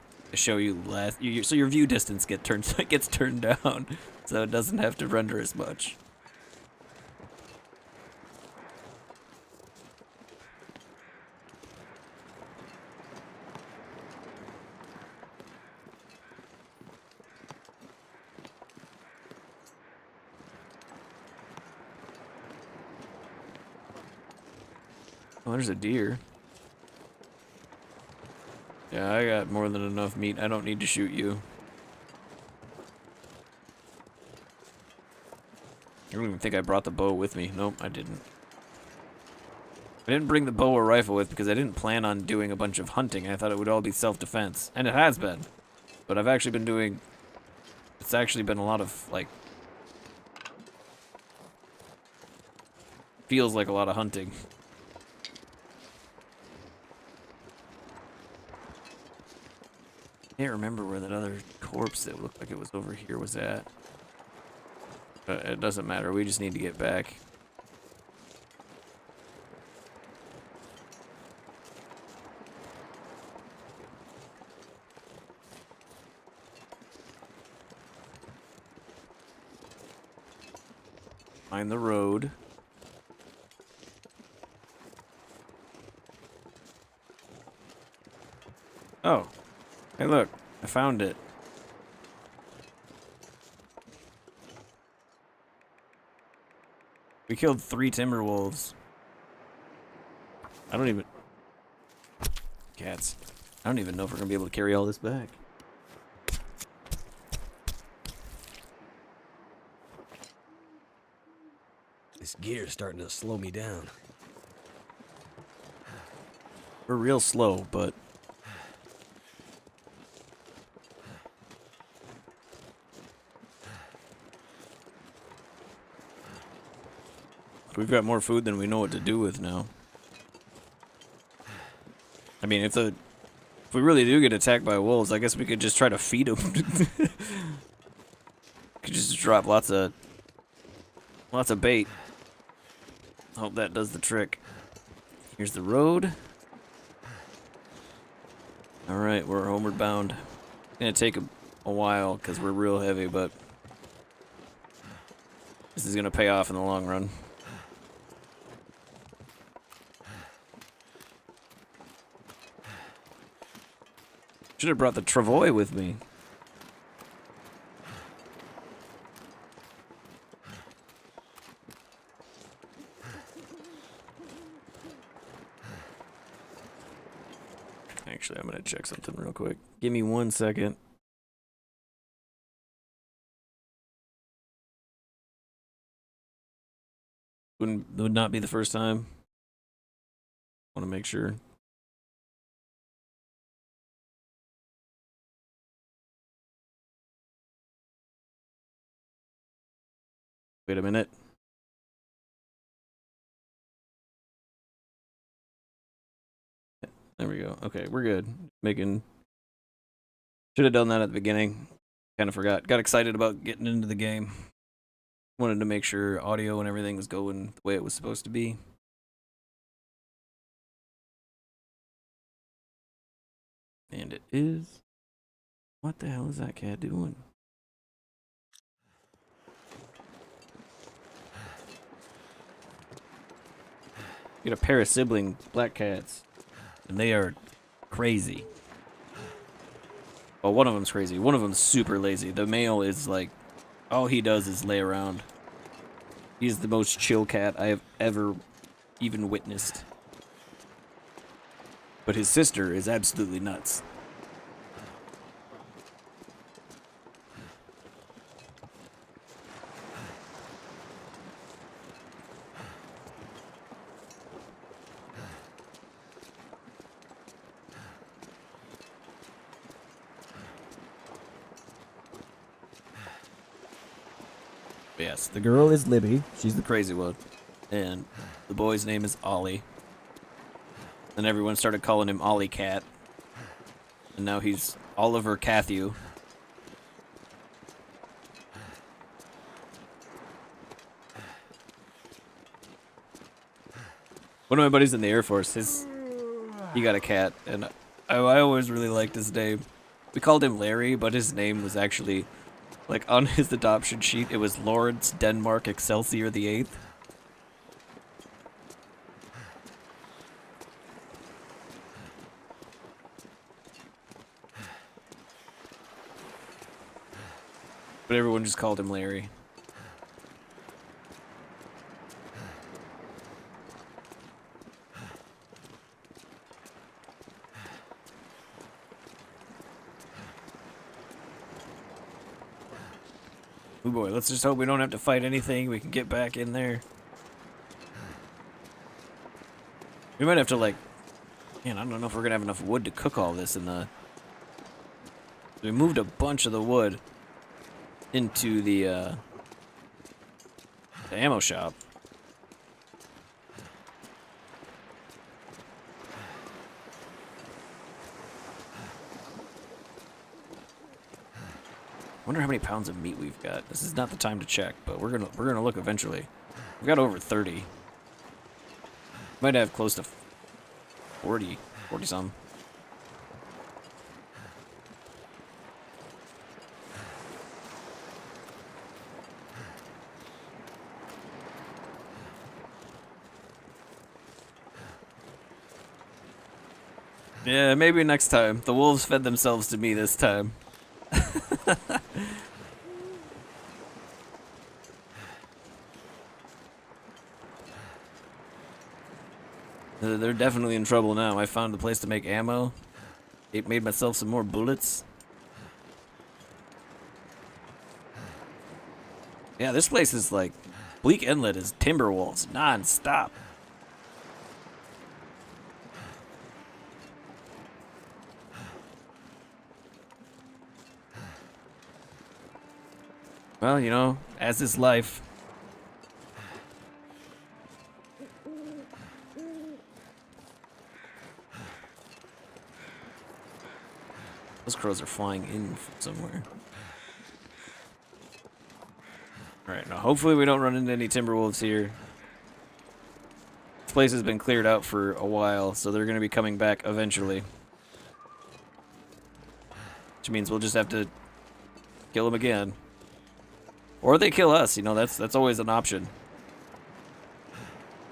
less, so your view distance gets turned down, so it doesn't have to render as much. Oh, there's a deer. Yeah, I got more than enough meat. I don't need to shoot you. I don't even think I brought the bow with me. Nope, I didn't. I didn't bring the bow or rifle with because I didn't plan on doing a bunch of hunting. I thought it would all be self-defense. And it has been. But I've actually been doing... It's actually been a lot of, like... Feels like a lot of hunting. I can't remember where that other corpse that looked like it was over here was at. But it doesn't matter, we just need to get back. Find the road. Oh. Hey look, I found it. We killed 3 timber wolves. I don't even... Cats. I don't even know if we're gonna be able to carry all this back. This gear's starting to slow me down. We're real slow, but... We've got more food than we know what to do with now. I mean, if we really do get attacked by wolves, I guess we could just try to feed them. Could just drop lots of bait. Hope that does the trick. Here's the road. All right, we're homeward bound. It's gonna take a while because we're real heavy, but this is gonna pay off in the long run. Should have brought the travois with me. Actually, I'm gonna check something real quick. Give me 1 second. Would not be the first time. Want to make sure. Wait a minute. There we go. Okay, we're good. Should have done that at the beginning. Kind of forgot. Got excited about getting into the game. Wanted to make sure audio and everything was going the way it was supposed to be. And it is. What the hell is that cat doing? Get a pair of sibling black cats, and they are crazy. Well, one of them's crazy. One of them's super lazy. The male is like, all he does is lay around. He's the most chill cat I have ever even witnessed. But his sister is absolutely nuts. Yes, the girl is Libby. She's the crazy one. And the boy's name is Ollie. And everyone started calling him Ollie Cat. And now he's Oliver Cathew. One of my buddies in the Air Force, he got a cat, and I always really liked his name. We called him Larry, but his name was actually, like, on his adoption sheet, it was Lawrence Denmark Excelsior the 8th. But everyone just called him Larry. Oh boy, let's just hope we don't have to fight anything. We can get back in there. We might have to, like... Man, I don't know if we're gonna have enough wood to cook all this in the... We moved a bunch of the wood into the ammo shop. Wonder how many pounds of meat we've got. This is not the time to check, but we're gonna look eventually. We've got over 30. Might have close to 40 some. Yeah, maybe next time. The wolves fed themselves to me this time. They're definitely in trouble now. I found a place to make ammo. It made myself some more bullets. Yeah, this place is like... Bleak Inlet is timber walls non-stop. Well, you know, as is life. Those crows are flying in from somewhere. Alright, now hopefully we don't run into any timber wolves here. This place has been cleared out for a while, so they're going to be coming back eventually. Which means we'll just have to kill them again. Or they kill us, you know, that's always an option.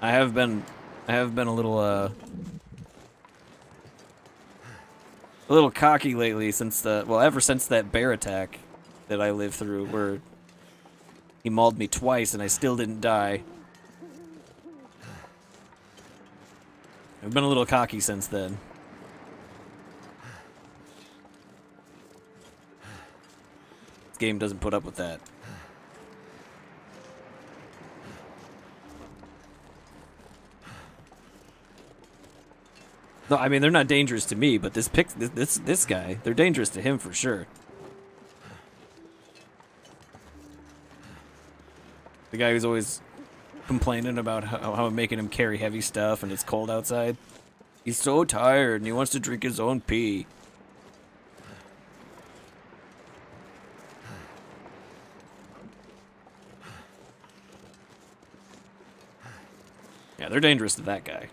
I have been a little cocky lately since ever since that bear attack that I lived through where he mauled me twice and I still didn't die. I've been a little cocky since then. This game doesn't put up with that. No, I mean they're not dangerous to me, but this guy, they're dangerous to him for sure. The guy who's always complaining about how I'm making him carry heavy stuff and it's cold outside. He's so tired and he wants to drink his own pee. Yeah, they're dangerous to that guy.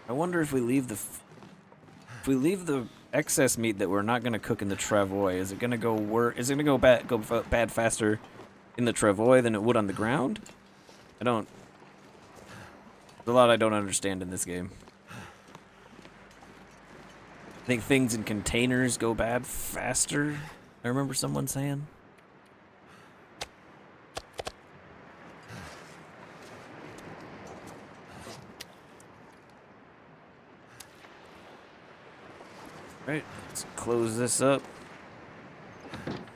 I wonder if we leave the excess meat that we're not gonna cook in the travois, is it gonna go bad faster in the travois than it would on the ground? There's a lot I don't understand in this game. I think things in containers go bad faster. I remember someone saying. Right, let's close this up.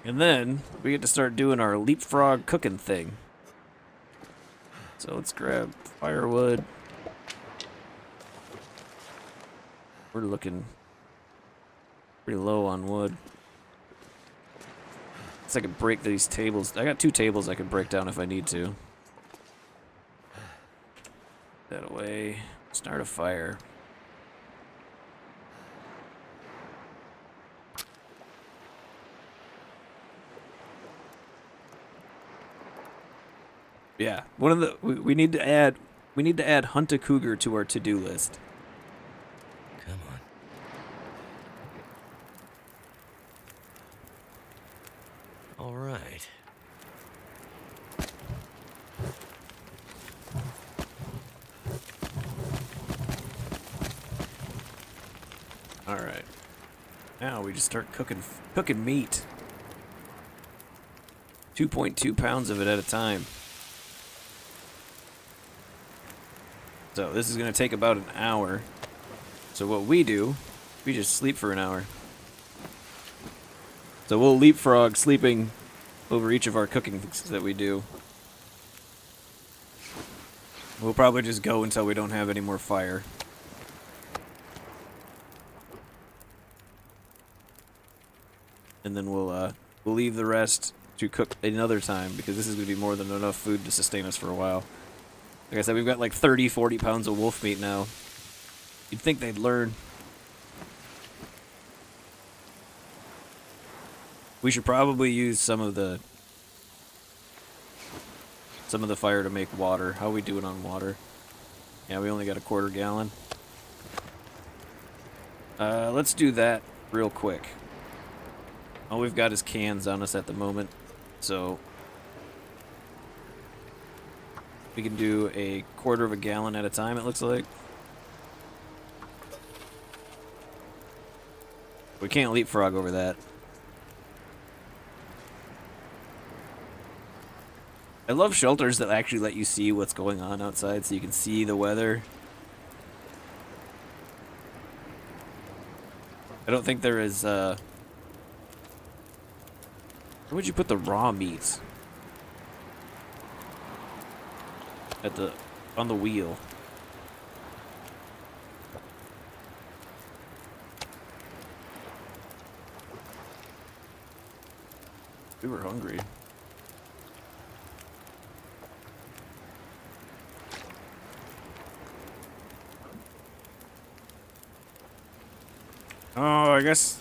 And then we get to start doing our leapfrog cooking thing. So let's grab firewood. We're looking pretty low on wood. Guess I could break these tables. I got 2 tables I could break down if I need to. That away. Start a fire. Yeah, one of the we need to add hunt a cougar to our to-do list. Come on. All right. All right. Now we just start cooking meat. 2.2 pounds of it at a time. So this is going to take about an hour. So what we do, we just sleep for an hour. So we'll leapfrog sleeping over each of our cooking that we do. We'll probably just go until we don't have any more fire. And then we'll leave the rest to cook another time, because this is going to be more than enough food to sustain us for a while. Like I said, we've got like 30, 40 pounds of wolf meat now. You'd think they'd learn. We should probably use some of the fire to make water. How are we doing on water? Yeah, we only got a quarter gallon. Let's do that real quick. All we've got is cans on us at the moment, so we can do a quarter of a gallon at a time, it looks like. We can't leapfrog over that. I love shelters that actually let you see what's going on outside, so you can see the weather. I don't think there is, where would you put the raw meats? On the wheel. We were hungry. Oh, I guess.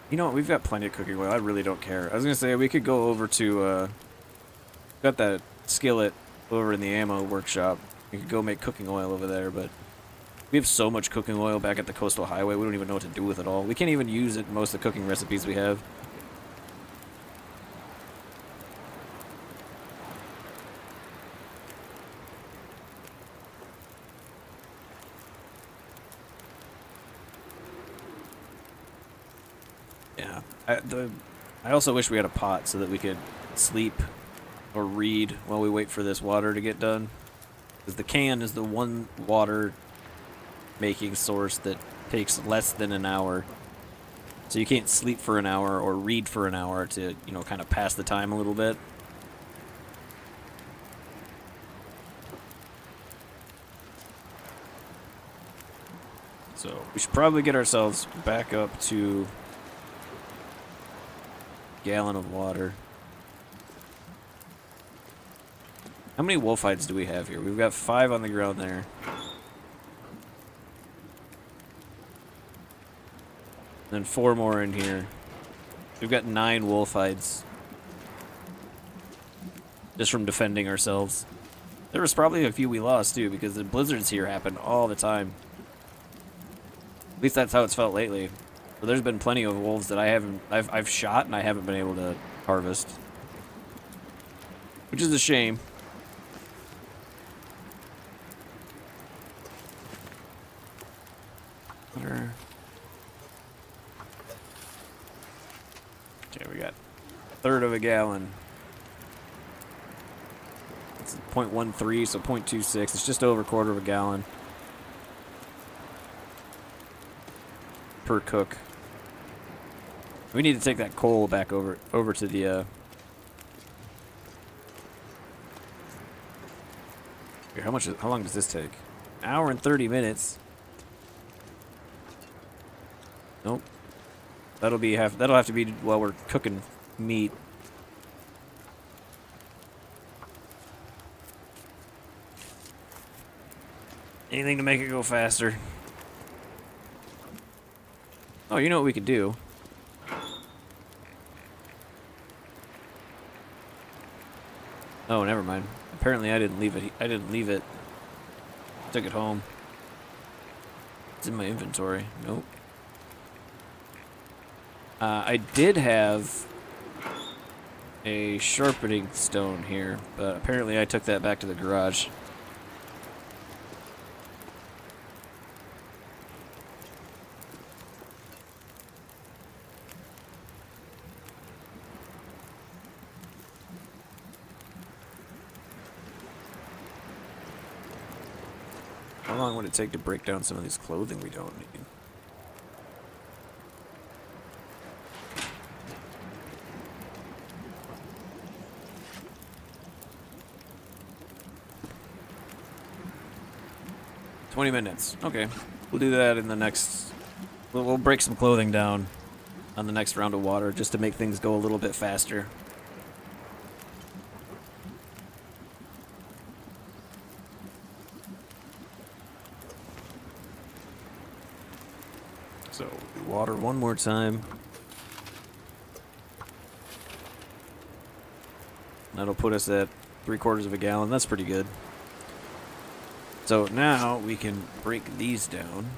You know what? We've got plenty of cooking oil. I really don't care. I was gonna say we could go over to. Got that skillet over in the ammo workshop. We could go make cooking oil over there, but we have so much cooking oil back at the coastal highway. We don't even know what to do with it all. We can't even use it in most of the cooking recipes we have. Yeah. I also wish we had a pot so that we could sleep or read while we wait for this water to get done. Because the can is the one water making source that takes less than an hour. So you can't sleep for an hour or read for an hour to, you know, kind of pass the time a little bit. So we should probably get ourselves back up to a gallon of water. How many wolf hides do we have here? We've got 5 on the ground there. And then 4 more in here. We've got 9 wolf hides. Just from defending ourselves. There was probably a few we lost too, because the blizzards here happen all the time. At least that's how it's felt lately. So there's been plenty of wolves that I've shot and I haven't been able to harvest. Which is a shame. Okay, we got a third of a gallon. It's 0.13, so 0.26. It's just over a quarter of a gallon per cook. We need to take that coal back over to the here, how long does this take? An hour and 30 minutes. Nope. That'll have to be while we're cooking meat. Anything to make it go faster. Oh, you know what we could do? Oh, never mind. Apparently I didn't leave it. I didn't leave it. Took it home. It's in my inventory. Nope. I did have a sharpening stone here, but apparently I took that back to the garage. How long would it take to break down some of these clothing we don't need? $20 minutes. Okay. We'll do that in the next... We'll break some clothing down on the next round of water just to make things go a little bit faster. So, water one more time. That'll put us at 3/4 of a gallon. That's pretty good. So now we can break these down.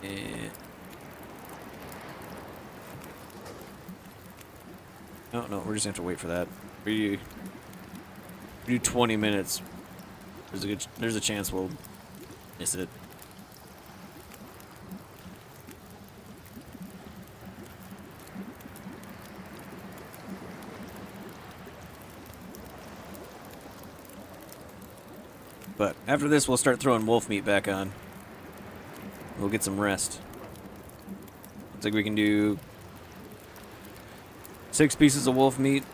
And... Oh, no, we're just gonna have to wait for that. We do 20 minutes. There's a chance we'll miss it. But after this, we'll start throwing wolf meat back on. We'll get some rest. Looks like we can do 6 pieces of wolf meat.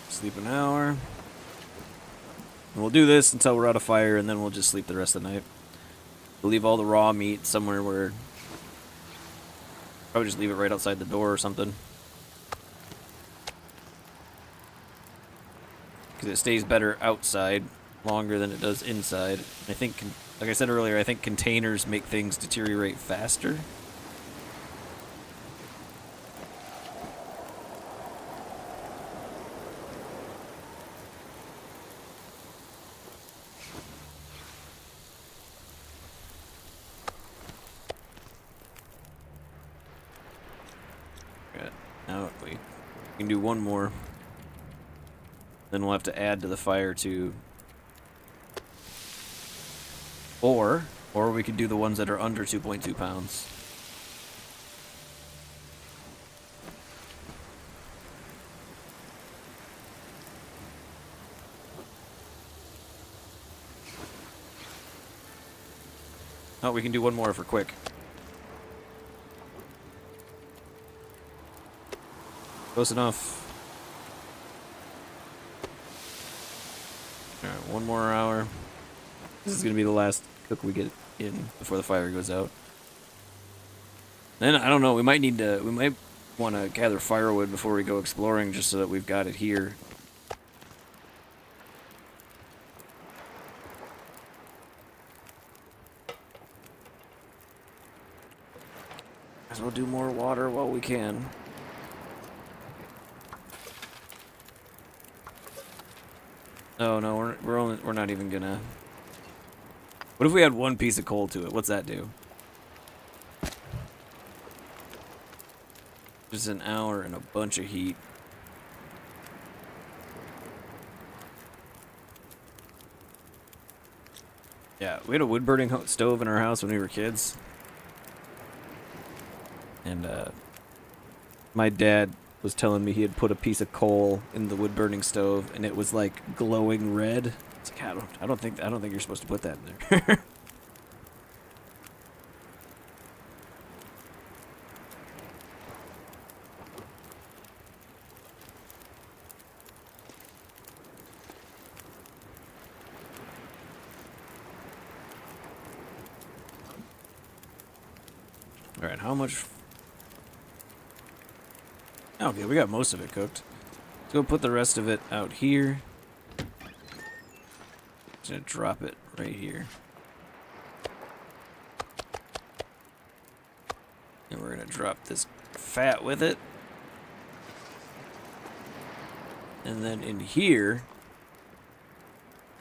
Sleep an hour. And we'll do this until we're out of fire, and then we'll just sleep the rest of the night. We'll leave all the raw meat somewhere where... Probably just leave it right outside the door or something. Because it stays better outside longer than it does inside. I think, like I said earlier, I think containers make things deteriorate faster. Now we can do one more. Then we'll have to add to the fire to... Or we could do the ones that are under 2.2 pounds. Oh, we can do one more if we're quick. Close enough. Alright, one more hour. This is gonna be the last cook we get in before the fire goes out. Then, I don't know, we might want to gather firewood before we go exploring just so that we've got it here. Might as well do more water while we can. Oh no, we're not even gonna. What if we had one piece of coal to it? What's that do? Just an hour and a bunch of heat. Yeah, we had a wood burning stove in our house when we were kids. And my dad was telling me he had put a piece of coal in the wood burning stove and it was like glowing red. It's like, I don't think you're supposed to put that in there. Alright, how much... Okay, we got most of it cooked. Let's go put the rest of it out here. Just gonna drop it right here. And we're gonna drop this fat with it. And then in here...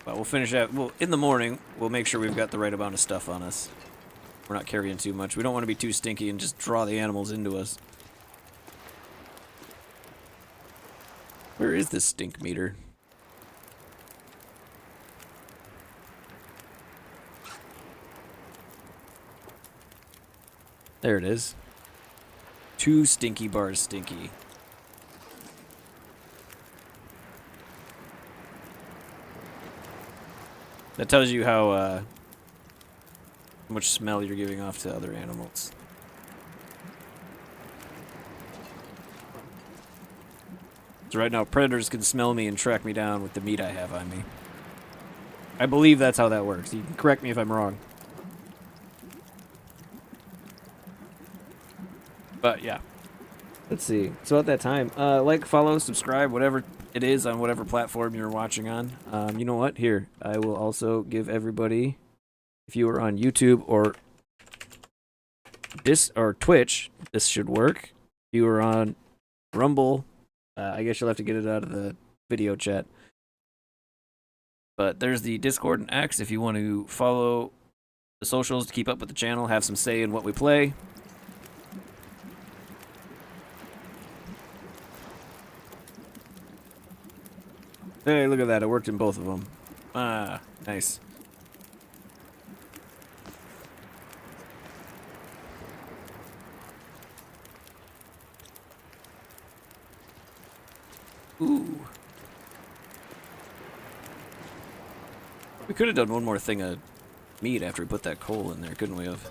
Well, we'll finish that. Well, in the morning, we'll make sure we've got the right amount of stuff on us. We're not carrying too much. We don't want to be too stinky and just draw the animals into us. Where is this stink meter? There it is. 2 stinky bars stinky. That tells you how much smell you're giving off to other animals. So right now, predators can smell me and track me down with the meat I have on me. I believe that's how that works. You can correct me if I'm wrong. But yeah. Let's see. So at that time, like, follow, subscribe, whatever it is on whatever platform you're watching on. You know what? Here, I will also give everybody, if you are on YouTube or Twitch, this should work. If you are on Rumble, I guess you'll have to get it out of the video chat. But there's the Discord and X if you want to follow the socials to keep up with the channel, have some say in what we play. Hey, look at that. It worked in both of them. Ah, nice. Ooh. We could have done one more thing of meat after we put that coal in there, couldn't we have?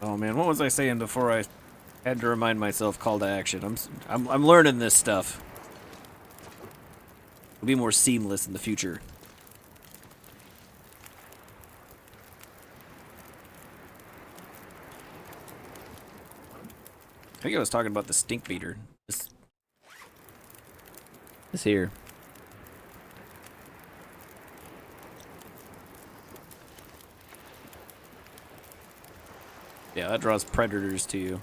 Oh man, what was I saying before I had to remind myself call to action? I'm learning this stuff. It'll be more seamless in the future. I think I was talking about the stink meter. This here. Yeah, that draws predators to you.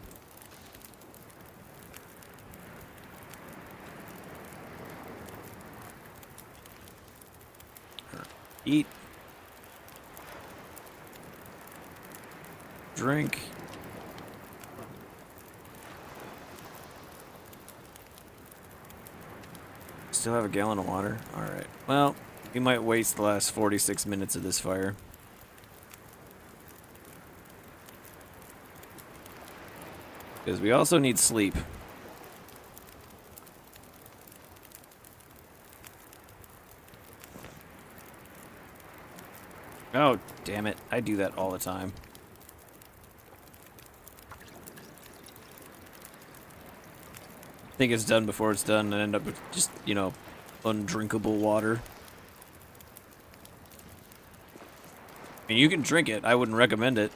Eat. Drink. Still have a gallon of water? Alright. Well, we might waste the last 46 minutes of this fire. Because we also need sleep. Oh, damn it. I do that all the time. Think it's done before it's done and end up with just, you know, undrinkable water. I mean, you can drink it. I wouldn't recommend it.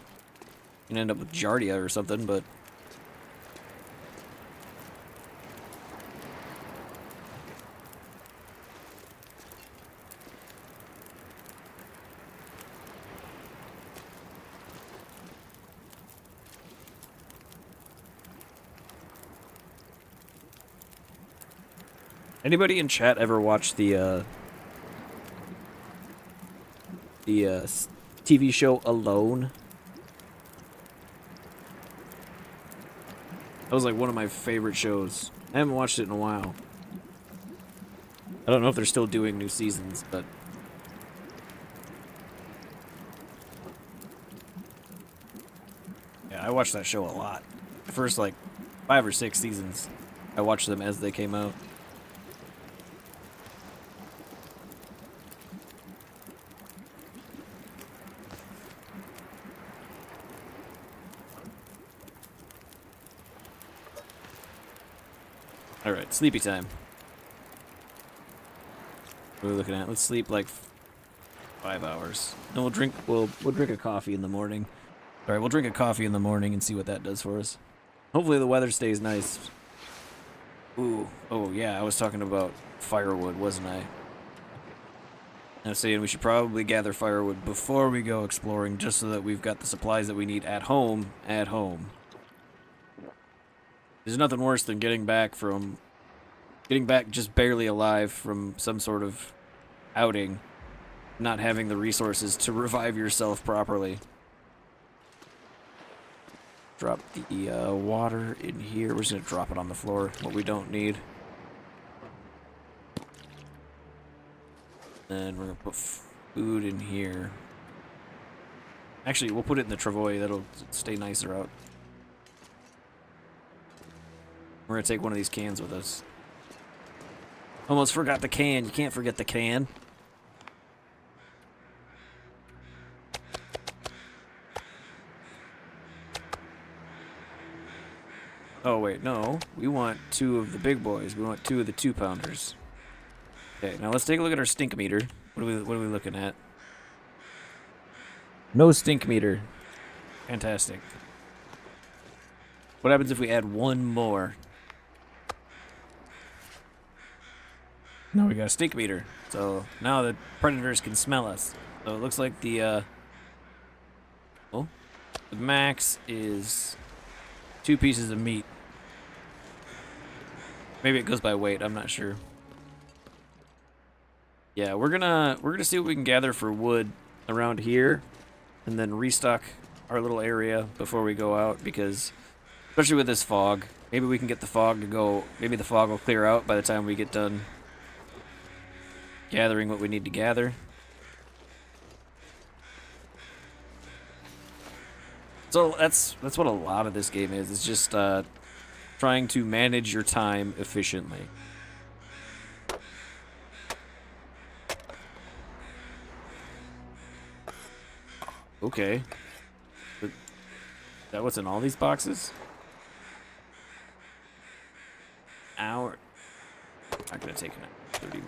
You can end up with giardia or something, but... Anybody in chat ever watch the TV show Alone? That was like one of my favorite shows. I haven't watched it in a while. I don't know if they're still doing new seasons, but... Yeah, I watched that show a lot. The first, like, 5 or 6 seasons. I watched them as they came out. Alright, sleepy time. What are we looking at? Let's sleep like 5 hours. And we'll drink a coffee in the morning. All right, we'll drink a coffee in the morning and see what that does for us. Hopefully the weather stays nice. Ooh, oh yeah, I was talking about firewood, wasn't I? I was saying we should probably gather firewood before we go exploring, just so that we've got the supplies that we need at home. There's nothing worse than getting back just barely alive from some sort of outing, not having the resources to revive yourself properly. Drop the water in here. We're just gonna drop it on the floor, what we don't need. And we're gonna put food in here. Actually, we'll put it in the travois. That'll stay nicer out. We're gonna take one of these cans with us. Almost forgot the can. You can't forget the can. Oh wait, no. We want 2 of the big boys. We want 2 of the 2-pounders. Okay, now let's take a look at our stink meter. What are we looking at? No stink meter. Fantastic. What happens if we add 1 more? No, we got a stink meter. So now the predators can smell us. So it looks like the max is 2 pieces of meat. Maybe it goes by weight, I'm not sure. Yeah, we're gonna see what we can gather for wood around here, and then restock our little area before we go out, because especially with this fog, maybe we can get the fog to go. Maybe the fog will clear out by the time we get done gathering what we need to gather. So that's what a lot of this game is. It's just trying to manage your time efficiently. Okay. Is that what's in all these boxes? Hour. Not gonna take 30.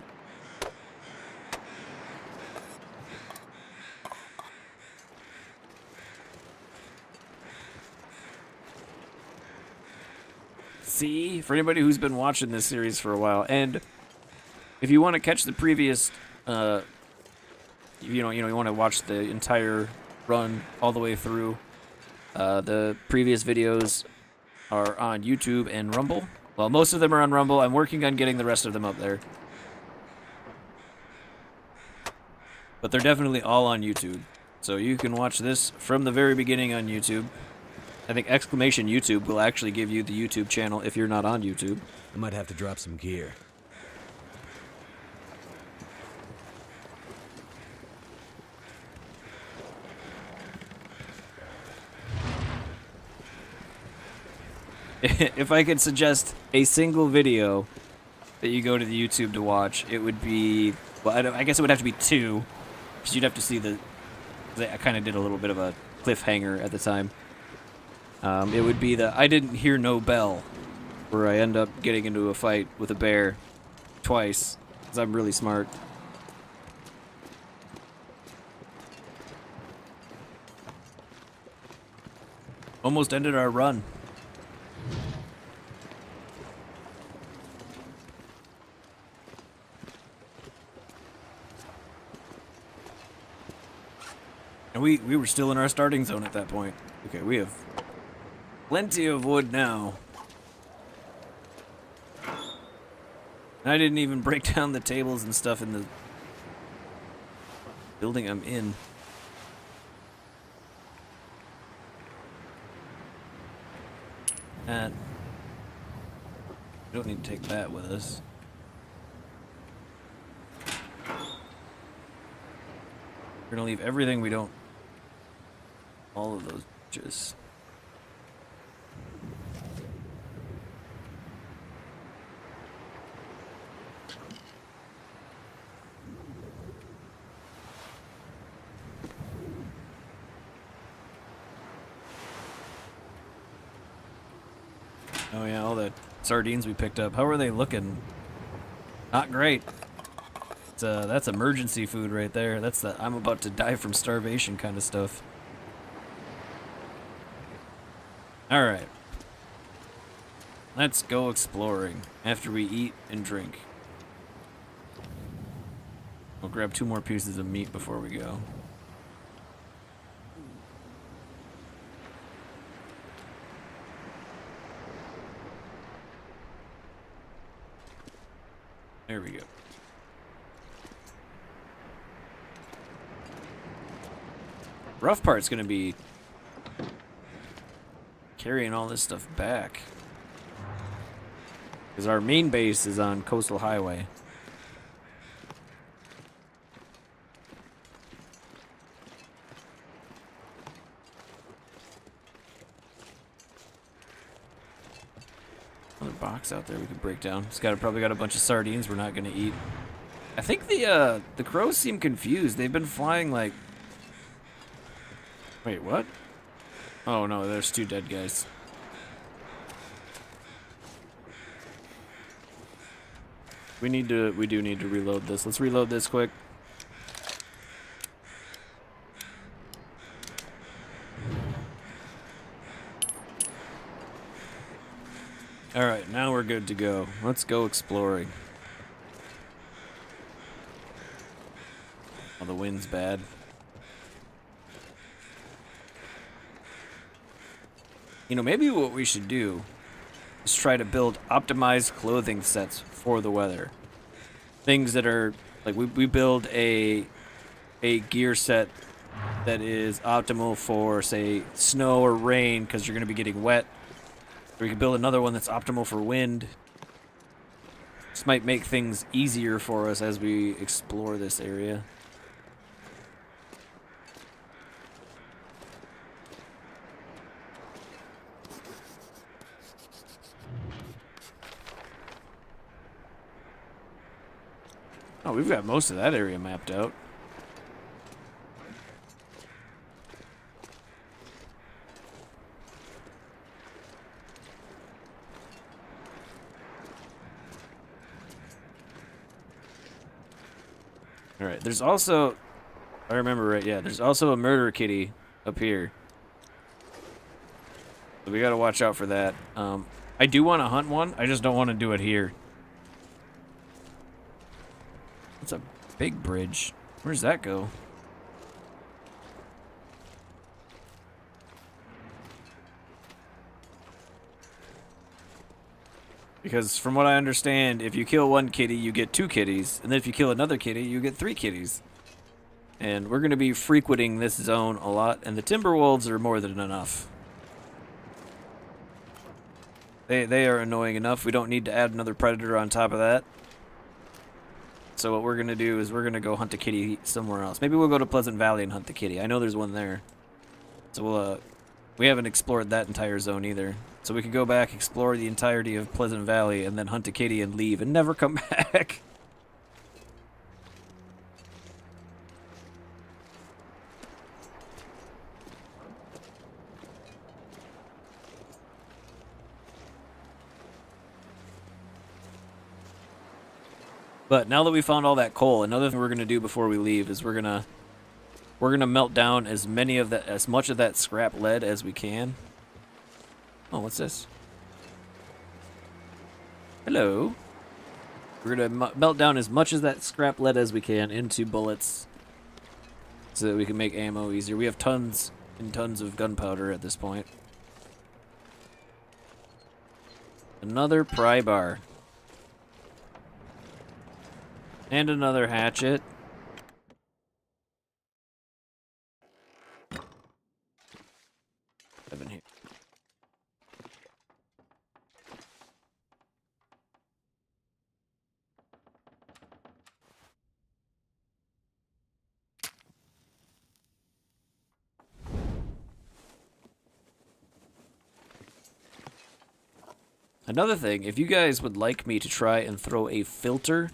See, for anybody who's been watching this series for a while, and if you want to catch the previous, you want to watch the entire run all the way through, the previous videos are on YouTube and Rumble. Well, most of them are on Rumble. I'm working on getting the rest of them up there, but they're definitely all on YouTube. So you can watch this from the very beginning on YouTube. I think exclamation YouTube will actually give you the YouTube channel if you're not on YouTube. I might have to drop some gear. If I could suggest a single video that you go to the YouTube to watch, it would be, well, I guess it would have to be 2, because you'd have to see I kind of did a little bit of a cliffhanger at the time. It would be the I didn't hear no bell, where I end up getting into a fight with a bear twice, because I'm really smart. Almost ended our run. And we were still in our starting zone at that point. Okay, we have plenty of wood now. And I didn't even break down the tables and stuff in the building I'm in. We don't need to take that with us. We're gonna leave everything we don't. All of those just. Oh yeah, all the sardines we picked up. How are they looking? Not great. That's emergency food right there. That's the I'm about to die from starvation kind of stuff. All right. Let's go exploring after we eat and drink. We'll grab 2 more pieces of meat before we go. There we go. Rough part's gonna be carrying all this stuff back. Because our main base is on Coastal Highway. Another box out there we could break down. It's probably got a bunch of sardines we're not gonna eat. I think the crows seem confused. They've been flying like... Wait, what? Oh no, there's 2 dead guys. We do need to reload this. Let's reload this quick. Alright, now we're good to go. Let's go exploring. Oh, the wind's bad. You know, maybe what we should do is try to build optimized clothing sets for the weather. Things that are, like, we build a gear set that is optimal for, say, snow or rain, because you're going to be getting wet. Or we could build another one that's optimal for wind. This might make things easier for us as we explore this area. Oh, we've got most of that area mapped out. Alright, there's also... If I remember right, yeah, there's also a murder kitty up here. So we gotta watch out for that. I do want to hunt one, I just don't want to do it here. That's a big bridge. Where does that go? Because from what I understand, if you kill 1 kitty, you get 2 kitties. And then if you kill another kitty, you get 3 kitties. And we're going to be frequenting this zone a lot. And the Timberwolves are more than enough. They are annoying enough. We don't need to add another predator on top of that. So what we're going to do is we're going to go hunt a kitty somewhere else. Maybe we'll go to Pleasant Valley and hunt the kitty. I know there's one there. So we'll, we haven't explored that entire zone either. So we can go back, explore the entirety of Pleasant Valley, and then hunt a kitty and leave and never come back. But now that we found all that coal, another thing we're gonna do before we leave is we're gonna melt down as much of that scrap lead as we can. Oh, what's this? Hello. We're gonna melt down as much of that scrap lead as we can into bullets, so that we can make ammo easier. We have tons and tons of gunpowder at this point. Another pry bar. And another hatchet. Seven here. Another thing, if you guys would like me to try and throw a filter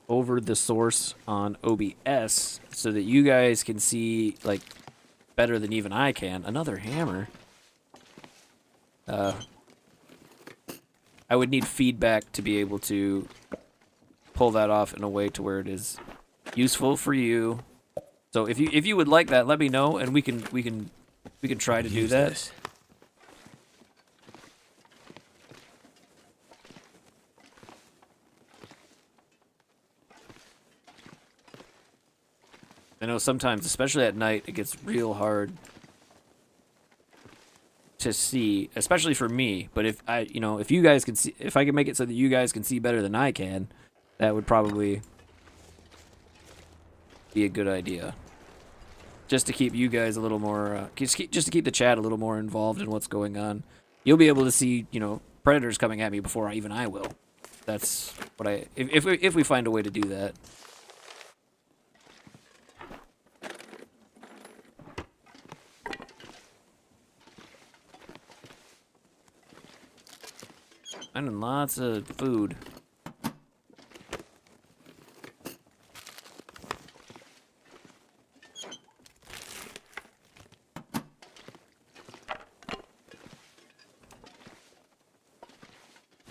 over the source on OBS so that you guys can see, like, better than even I can. Another hammer. I would need feedback to be able to pull that off in a way to where it is useful for you. So if you would like that, let me know, and we can try to do Use that. this. I know sometimes, especially at night, it gets real hard to see, especially for me. But if you guys can see, if I can make it so that you guys can see better than I can, that would probably be a good idea. Just to keep you guys a little more, just to keep the chat a little more involved in what's going on. You'll be able to see, predators coming at me before even I will. That's what if we find a way to do that. Finding lots of food.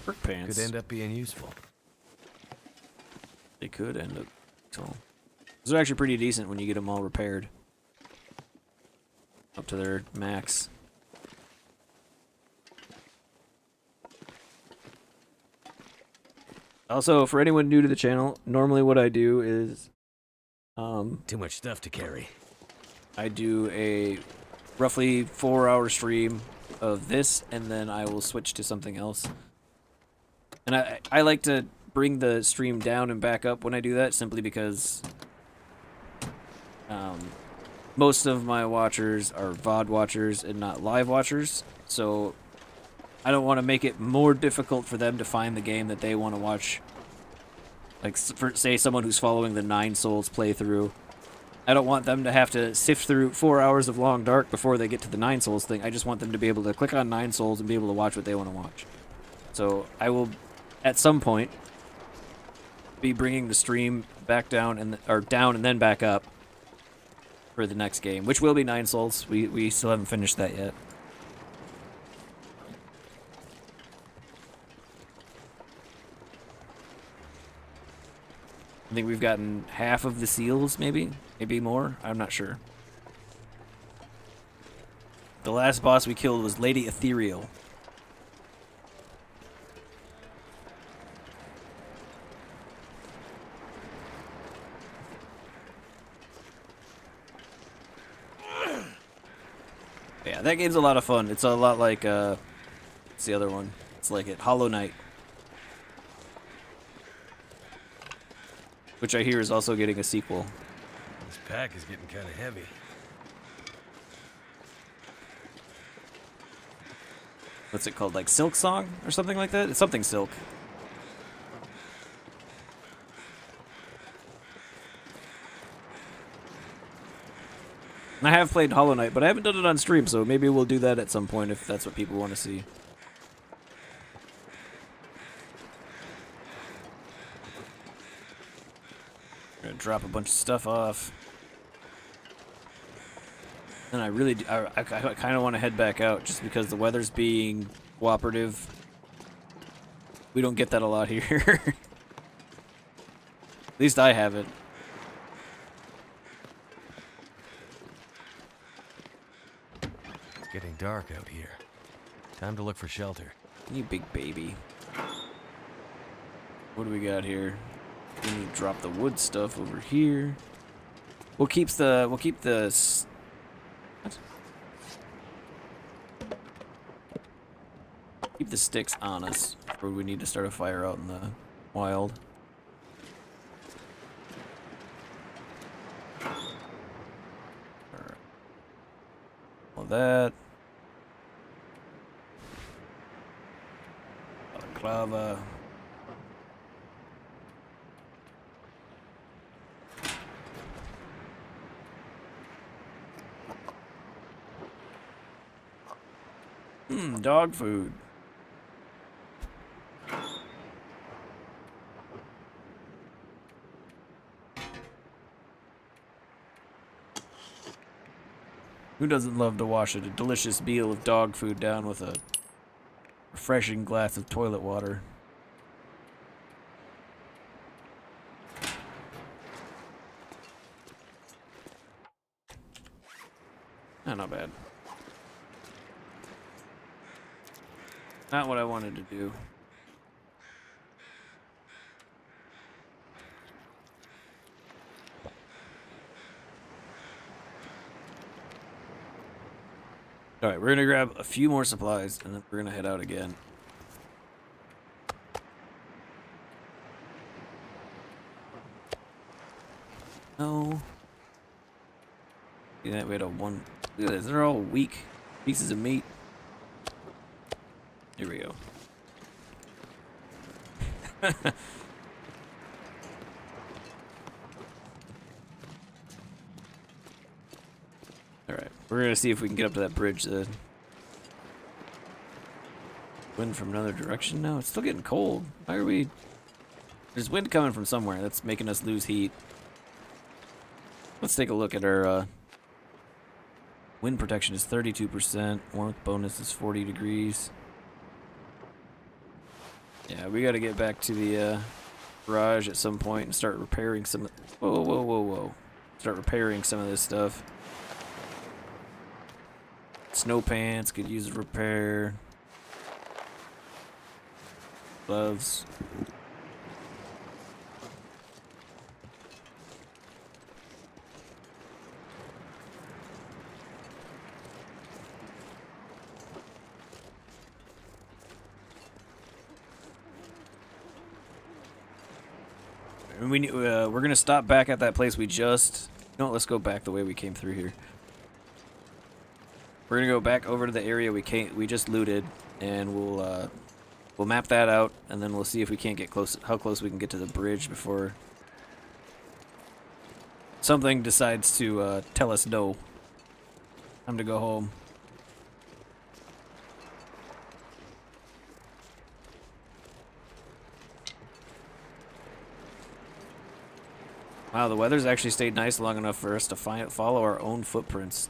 Work pants. Could end up being useful. They could end up. So, those are actually pretty decent when you get them all repaired up to their max. Also, for anyone new to the channel, normally what I do is Too much stuff to carry. I do a roughly 4-hour stream of this, and then I will switch to something else. And I like to bring the stream down and back up when I do that, simply because most of my watchers are VOD watchers and not live watchers, so I don't want to make it more difficult for them to find the game that they want to watch. Like, for, say, someone who's following the Nine Souls playthrough. I don't want them to have to sift through 4 hours of Long Dark before they get to the Nine Souls thing. I just want them to be able to click on Nine Souls and be able to watch what they want to watch. So I will, at some point, be bringing the stream back down or down and then back up for the next game, which will be Nine Souls. We still haven't finished that yet. I think we've gotten half of the seals, maybe more. I'm not sure. The last boss we killed was Lady Ethereal. Yeah, that game's a lot of fun. It's a lot like, what's the other one? It's like Hollow Knight. Which I hear is also getting a sequel. This pack is getting kind of heavy. What's it called? Like Silk Song or something like that? It's something Silk. And I have played Hollow Knight, but I haven't done it on stream, so maybe we'll do that at some point if that's what people want to see. Gonna drop a bunch of stuff off. And I really do, I kind of want to head back out just because the weather's being cooperative. We don't get that a lot here. At least I haven't. It's getting dark out here. Time to look for shelter. You big baby. What do we got here? We need to drop the wood stuff over here. We'll keep the what? Keep the sticks on us, or we need to start a fire out in the wild. Alright. Well, that. Balaclava. Dog food. Who doesn't love to wash a delicious meal of dog food down with a refreshing glass of toilet water? Not bad. Not what I wanted to do. Alright, we're gonna grab a few more supplies and then we're gonna head out again. No. See that? We had a one. Look at this. They're all weak pieces of meat. Here we go. Alright, we're gonna see if we can get up to that bridge then. Wind from another direction? No, it's still getting cold. Why are we... There's wind coming from somewhere that's making us lose heat. Let's take a look at our wind protection is 32%. Warmth bonus is 40 degrees. Yeah, we gotta get back to the garage at some point and start repairing some... Whoa, whoa, whoa, whoa. Start repairing some of this stuff. Snow pants could use repair. Gloves. And we're gonna stop back at that place we just... No, let's go back the way we came through here. We're gonna go back over to the area we just looted, and we'll map that out, and then we'll see if we can't get close, how close we can get to the bridge before something decides to tell us no. Time to go home. Wow, the weather's actually stayed nice long enough for us to follow our own footprints.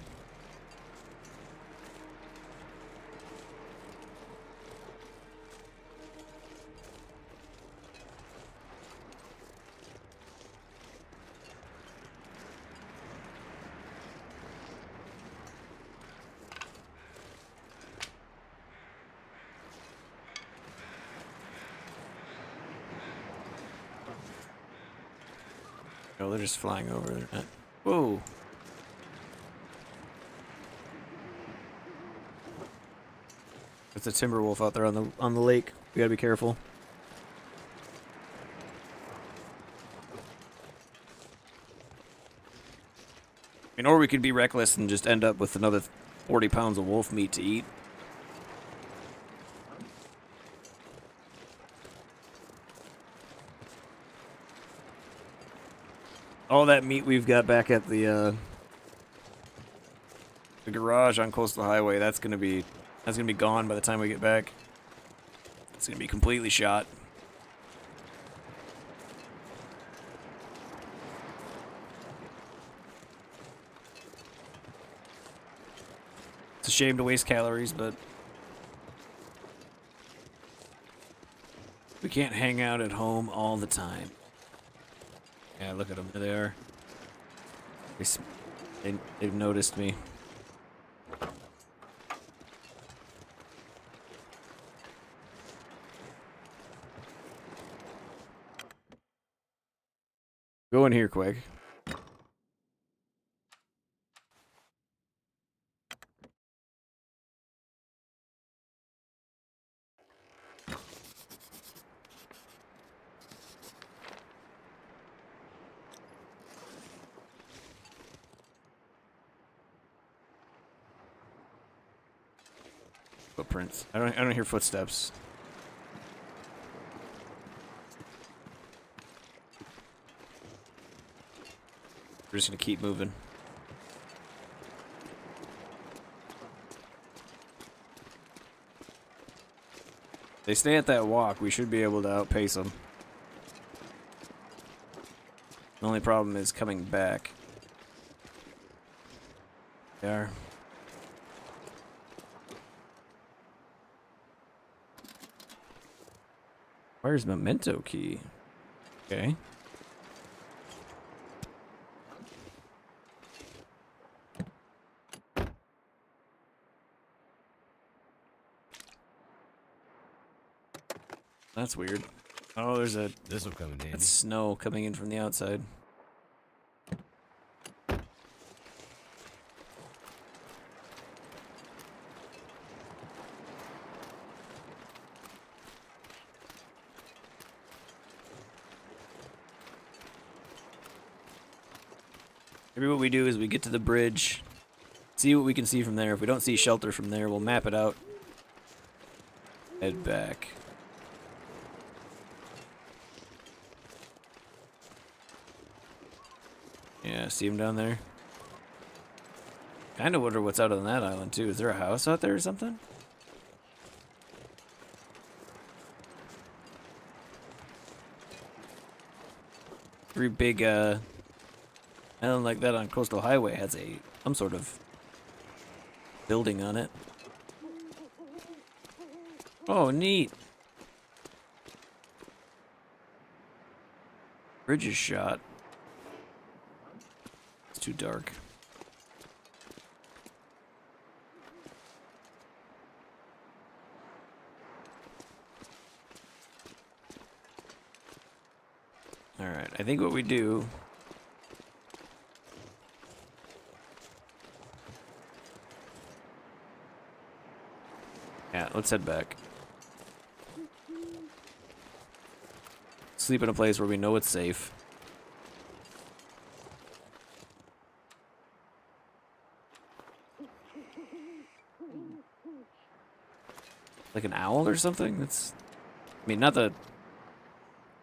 Oh, they're just flying over. They're not... Whoa. There's a timber wolf out there on the lake. We gotta be careful. I mean, or we could be reckless and just end up with another 40 pounds of wolf meat to eat. All that meat we've got back at the garage on Coastal Highway, that's gonna be gone by the time we get back. It's gonna be completely shot. It's a shame to waste calories, but we can't hang out at home all the time. Yeah, look at them. There they are. They've noticed me. Go in here quick. Footprints. I don't hear footsteps. We're just gonna keep moving. They stay at that walk, we should be able to outpace them. The only problem is coming back. They are. Where's memento key? Okay. that's weird. Oh, there's a This'll come in handy. that's snow coming in from the outside. Maybe what we do is we get to the bridge, see what we can see from there. If we don't see shelter from there, we'll map it out. Head back. Yeah, see him down there? Kinda wonder what's out on that island too. Is there a house out there or something? Every big island like that on Coastal Highway has some sort of building on it. Oh, neat. Bridge is shot. It's too dark. Alright, I think what we do... Yeah, let's head back. Sleep in a place where we know it's safe. Like an owl or something? That's... I mean, not the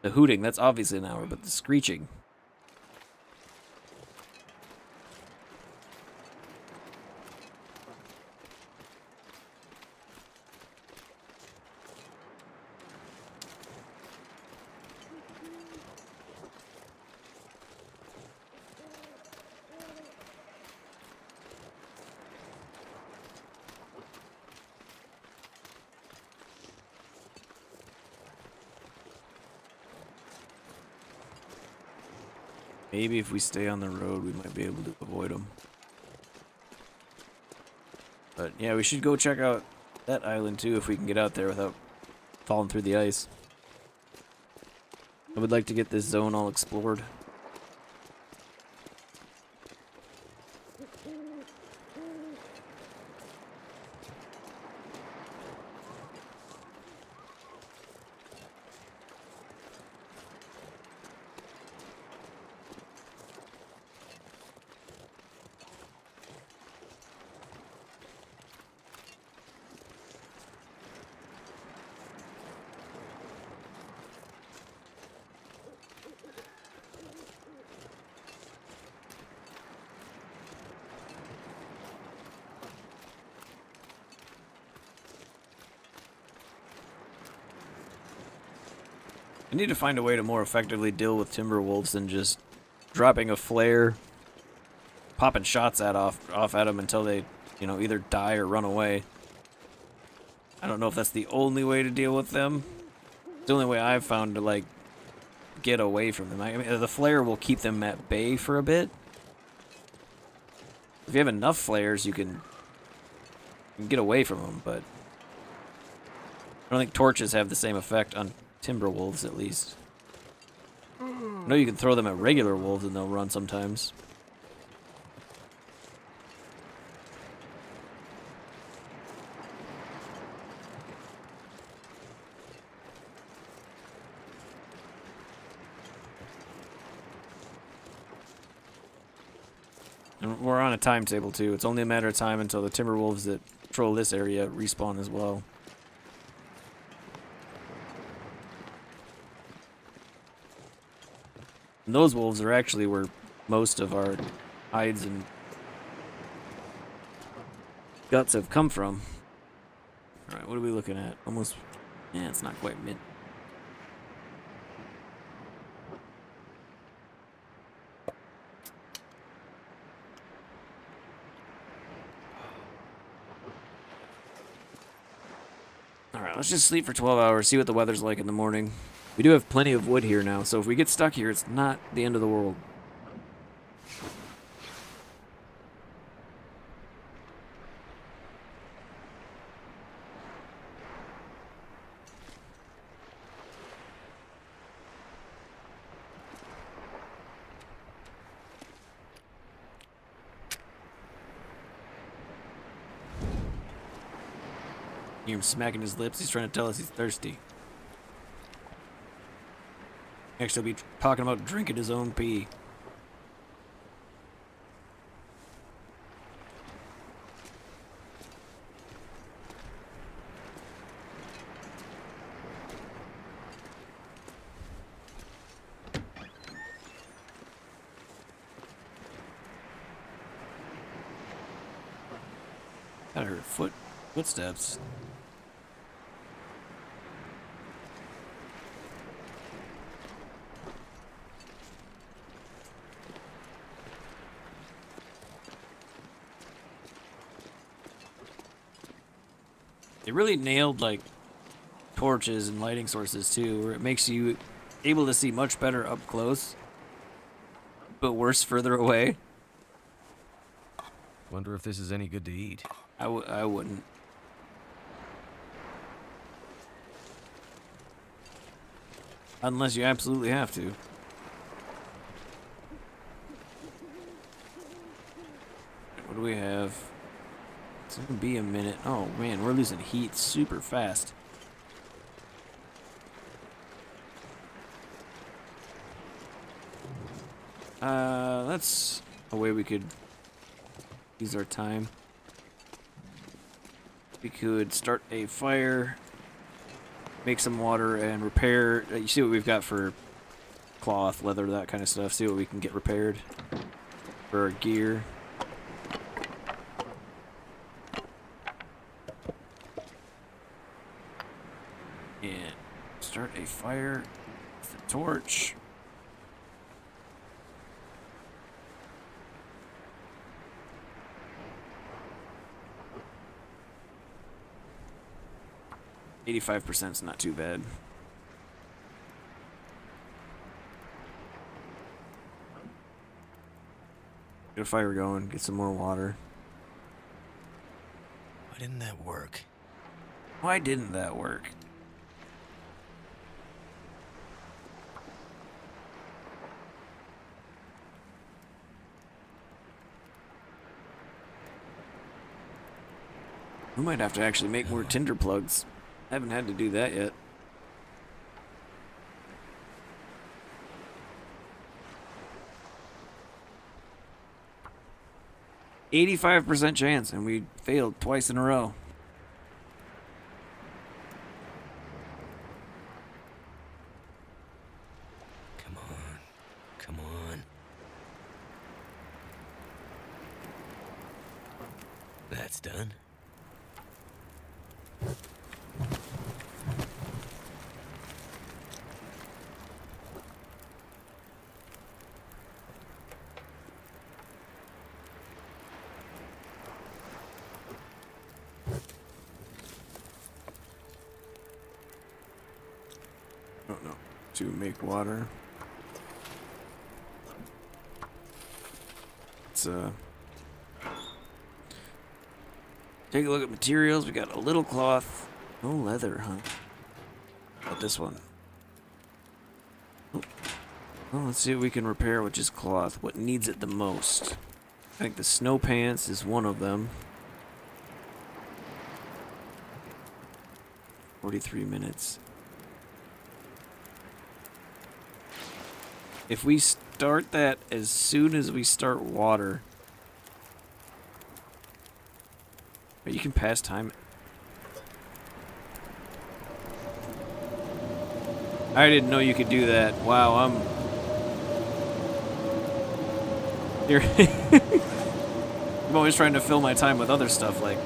hooting, that's obviously an owl, but the screeching. Maybe if we stay on the road, we might be able to avoid them. But yeah, we should go check out that island too if we can get out there without falling through the ice. I would like to get this zone all explored. I need to find a way to more effectively deal with timber wolves than just dropping a flare, popping shots off at them until they, you know, either die or run away. I don't know if that's the only way to deal with them. It's the only way I've found to, like, get away from them. I mean, the flare will keep them at bay for a bit. If you have enough flares, you can get away from them, but I don't think torches have the same effect on timber wolves, at least. I know you can throw them at regular wolves and they'll run sometimes. And we're on a timetable too. It's only a matter of time until the timber wolves that patrol this area respawn as well. And those wolves are actually where most of our hides and guts have come from. Alright, what are we looking at? Almost... yeah, it's not quite mid. Alright, let's just sleep for 12 hours, see what the weather's like in the morning. We do have plenty of wood here now, so if we get stuck here, it's not the end of the world. Hear him smacking his lips. He's trying to tell us he's thirsty. Next, he'll be talking about drinking his own pee. I heard footsteps. They really nailed like torches and lighting sources too, where it makes you able to see much better up close, but worse further away. Wonder if this is any good to eat. I wouldn't. Unless you absolutely have to. What do we have? It's gonna be a minute. Oh man, we're losing heat super fast. That's a way we could use our time. We could start a fire, make some water, and repair. You see what we've got for cloth, leather, that kind of stuff. See what we can get repaired for our gear. And start a fire with a torch. %85 is not too bad. Get a fire going, get some more water. Why didn't that work? Why didn't that work? We might have to actually make more tinder plugs. I haven't had to do that yet. %85 chance, and we failed twice in a row. Come on. Come on. That's done. Oh no, to make water. Let's take a look at materials. We got a little cloth. No leather, huh? How about this one? Oh. Well, let's see what we can repair with just cloth. What needs it the most? I think the snow pants is one of them. 43 minutes. If we start that as soon as we start water, but you can pass time. I didn't know you could do that. Wow, You're I'm always trying to fill my time with other stuff, like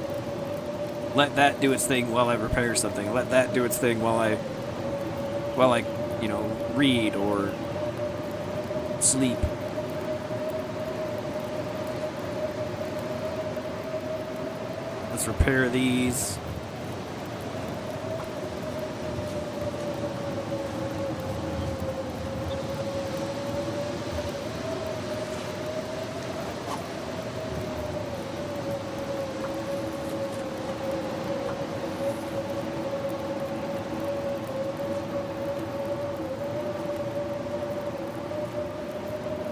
let that do its thing while I repair something. Let that do its thing while I you know, read or sleep. Let's repair these.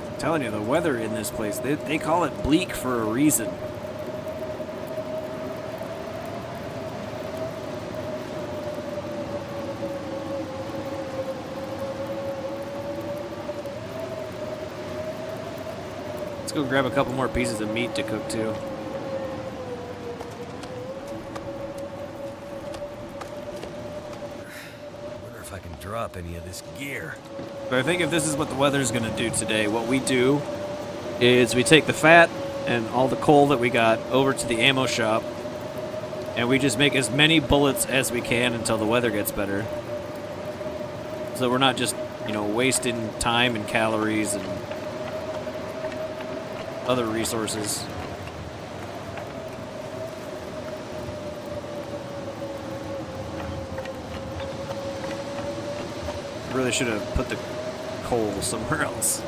I'm telling you, the weather in this place, they call it bleak for a reason. go grab a couple more pieces of meat to cook too. I wonder if I can drop any of this gear. But I think if this is what the weather's gonna do today, what we do is we take the fat and all the coal that we got over to the ammo shop, and we just make as many bullets as we can until the weather gets better. So we're not just, you know, wasting time and calories and other resources. Really should have put the coal somewhere else.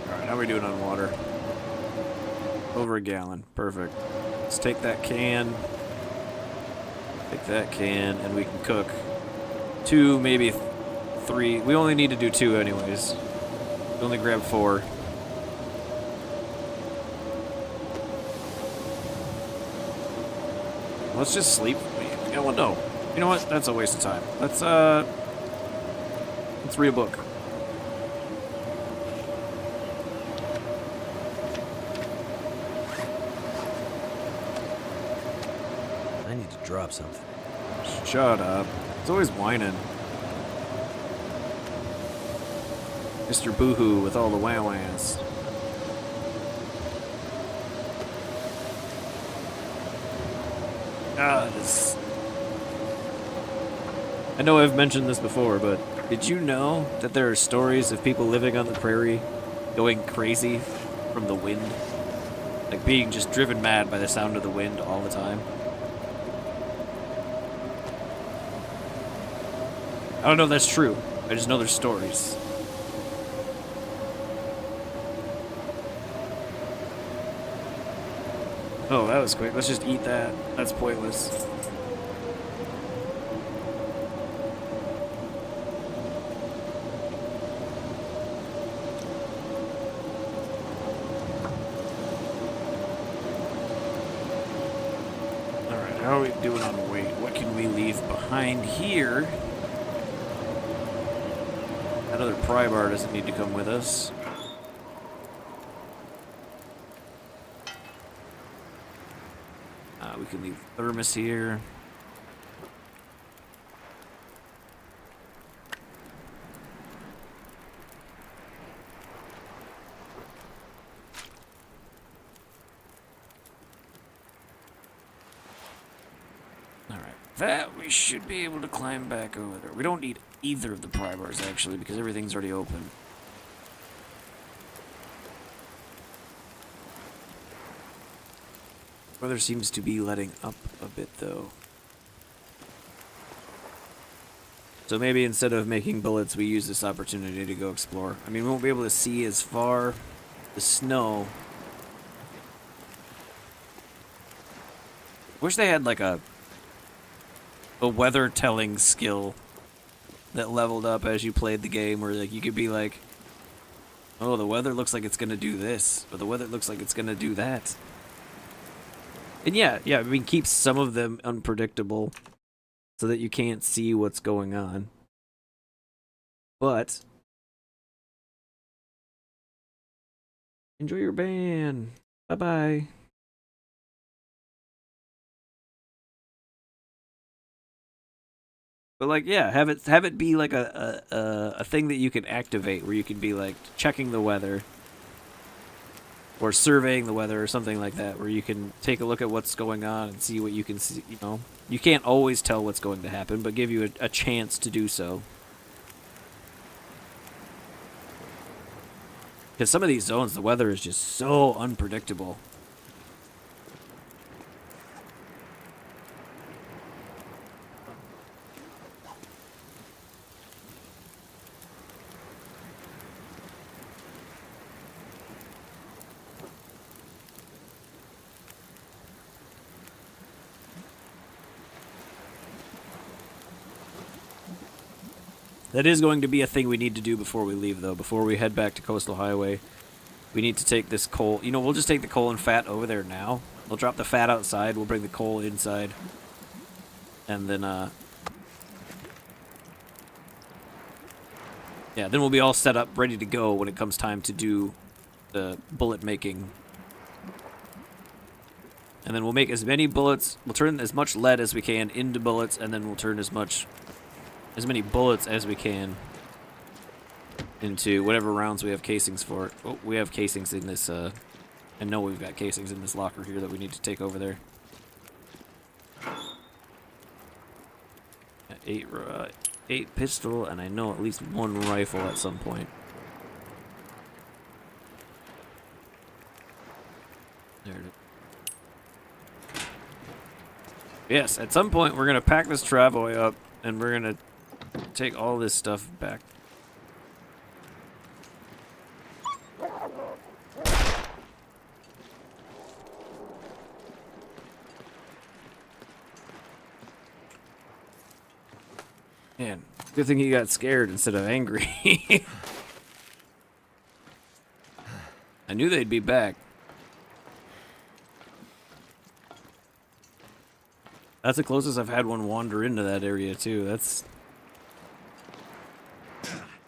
Alright, how are we doing on water? Over a gallon. Perfect. Let's take that can. Take that can, and we can cook 2, maybe 3. We only need to do 2 anyways. We only grab 4. Let's just sleep. You know what? No. You know what? That's a waste of time. Let's read a book. I need to drop something. Shut up. It's always whining. Mr. Boohoo with all the wah-wahs. This... I know I've mentioned this before, but did you know that there are stories of people living on the prairie going crazy from the wind? Like being just driven mad by the sound of the wind all the time? I don't know if that's true. I just know there's stories. Oh, that was quick. Let's just eat that. That's pointless. Alright, how are we doing on weight? What can we leave behind here? Another pry bar doesn't need to come with us. We can leave thermos here. Alright, that we should be able to climb back over there. We don't need either of the pry bars, actually, because everything's already open. Weather seems to be letting up a bit, though. So maybe instead of making bullets, we use this opportunity to go explore. I mean, we won't be able to see as far the snow. Wish they had like a weather telling skill that leveled up as you played the game, where like you could be like, oh, the weather looks like it's gonna do this, or the weather looks like it's gonna do that. And yeah, I mean, keep some of them unpredictable so that you can't see what's going on. But enjoy your band. Bye-bye. But like, yeah, have it be like a thing that you can activate, where you can be like checking the weather or surveying the weather or something like that, where you can take a look at what's going on and see what you can see. You know, you can't always tell what's going to happen, but give you a chance to do so. Because some of these zones, the weather is just so unpredictable. That is going to be a thing we need to do before we leave, though. Before we head back to Coastal Highway, we need to take this coal. You know, we'll just take the coal and fat over there now. We'll drop the fat outside. We'll bring the coal inside. And then, yeah, then we'll be all set up, ready to go when it comes time to do the bullet making. And then we'll make as many bullets. We'll turn as much lead as we can into bullets, and then we'll turn as many bullets as we can into whatever rounds we have casings for. Oh, we have casings in this, I know we've got casings in this locker here that we need to take over there. 8 pistol, and I know at least 1 rifle at some point. There it is. Yes, at some point we're going to pack this travoy up, and we're going to take all this stuff back. Man, good thing he got scared instead of angry. I knew they'd be back. That's the closest I've had one wander into that area, too. That's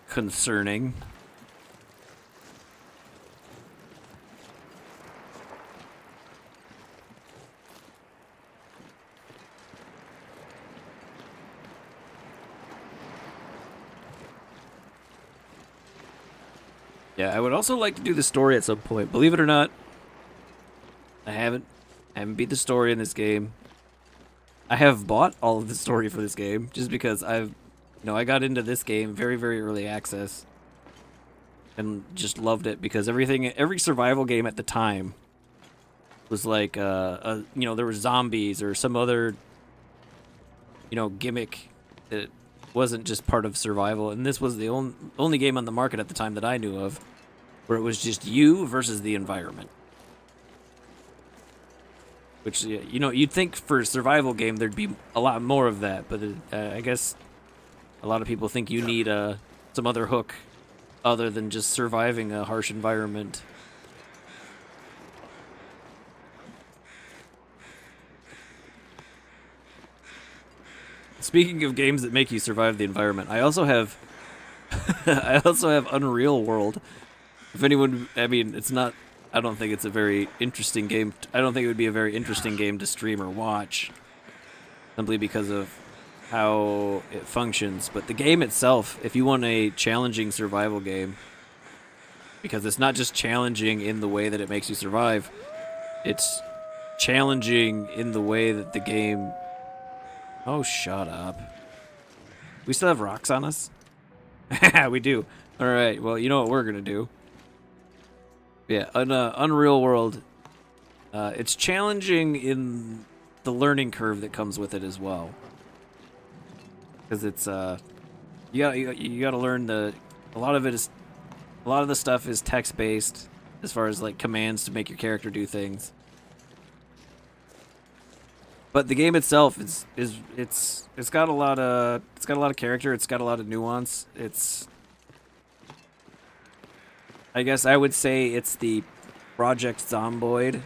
concerning. Yeah, I would also like to do the story at some point. Believe it or not, I haven't beat the story in this game. I have bought all of the story for this game just because I got into this game very, very early access and just loved it because every survival game at the time was like, there were zombies or some other, gimmick that wasn't just part of survival. And this was the only game on the market at the time that I knew of where it was just you versus the environment. Which, you'd think for a survival game there'd be a lot more of that, but I guess a lot of people think you need some other hook other than just surviving a harsh environment. Speaking of games that make you survive the environment, I also have Unreal World. If anyone, it's not. I don't think it's a very interesting game. I don't think it would be a very interesting game to stream or watch, simply because of how it functions. But the game itself, if you want a challenging survival game, because it's not just challenging in the way that it makes you survive, it's challenging in the way that the game... Oh, shut up. We still have rocks on us? We do. Alright, well, you know what we're gonna do. Yeah, Unreal World, it's challenging in the learning curve that comes with it as well. Because it's, you gotta learn a lot of the stuff is text-based, as far as, like, commands to make your character do things. But the game itself it's got a lot of character, it's got a lot of nuance, I guess I would say it's the Project Zomboid,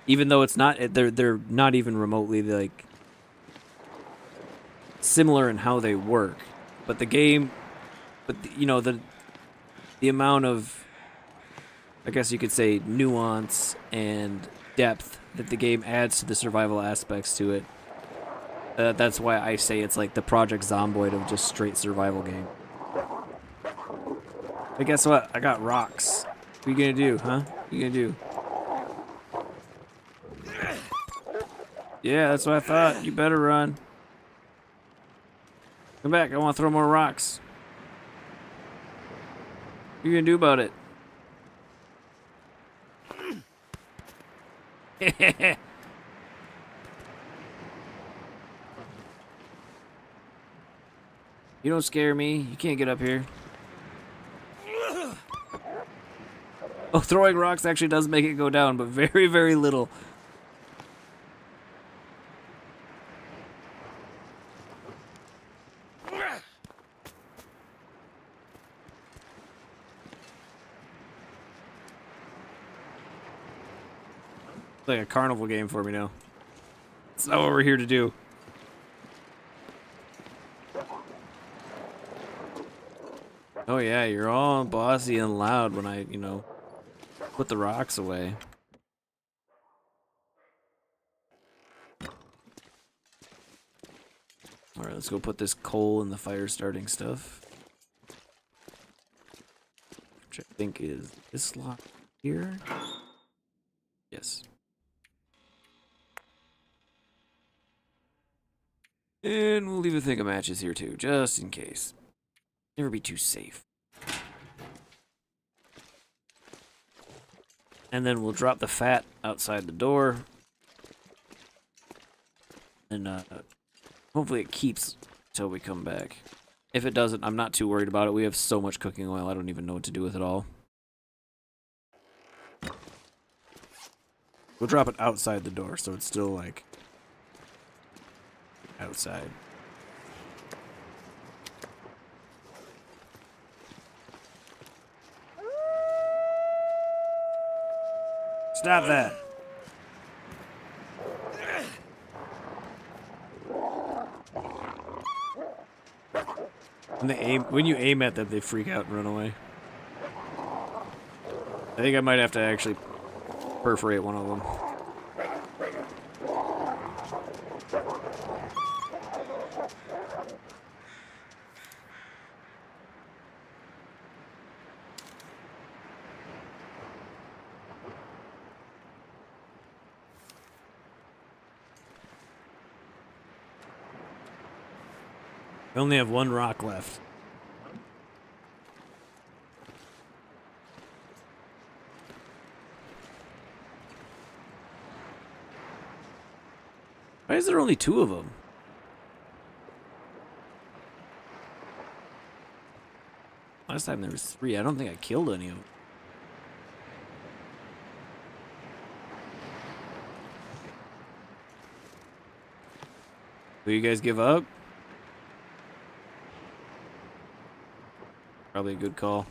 even though it's not. They're not even remotely like similar in how they work. But the game, the amount of, I guess you could say, nuance and depth that the game adds to the survival aspects to it. That's why I say it's like the Project Zomboid of just straight survival game. But guess what? I got rocks. What you gonna do, huh? What you gonna do? Yeah, that's what I thought. You better run. Come back. I want to throw more rocks. What you gonna do about it? You don't scare me. You can't get up here. Oh, throwing rocks actually does make it go down, but very, very little. It's like a carnival game for me now. It's not what we're here to do. Oh yeah, you're all bossy and loud when I, you know, put the rocks away. Alright, let's go put this coal in the fire starting stuff. Which I think is this lock here. Yes. And we'll leave a thing of matches here too, just in case. Never be too safe. And then we'll drop the fat outside the door. And hopefully it keeps until we come back. If it doesn't, I'm not too worried about it. We have so much cooking oil, I don't even know what to do with it all. We'll drop it outside the door, so it's still, like, outside. Stop that! When you aim at them, they freak out and run away. I think I might have to actually perforate one of them. I only have one rock left. Why is there only 2 of them? Last time there was 3. I don't think I killed any of them. Will you guys give up? Probably a good call.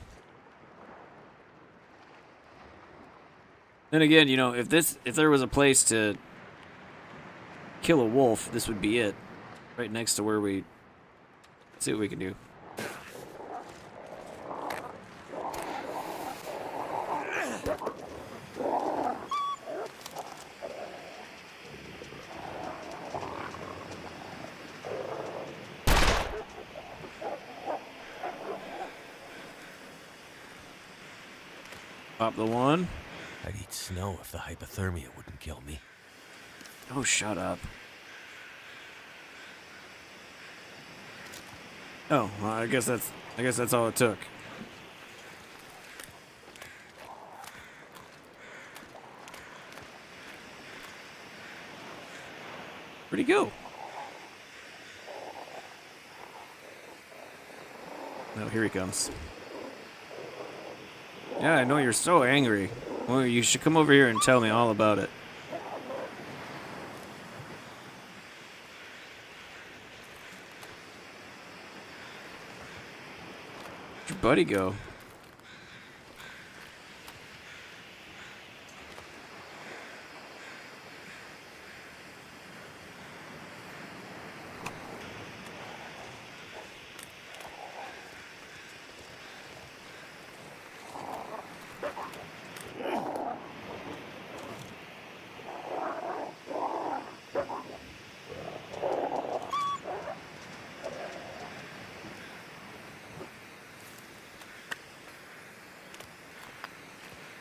Then again, you know, if there was a place to kill a wolf, this would be it. Right next to where we... Let's see what we can do. Pop the one. I'd eat snow if the hypothermia wouldn't kill me. Oh, shut up. Oh, well, I guess that's all it took. Where'd he go? Oh, here he comes. Yeah, I know you're so angry. Well, you should come over here and tell me all about it. Where'd your buddy go?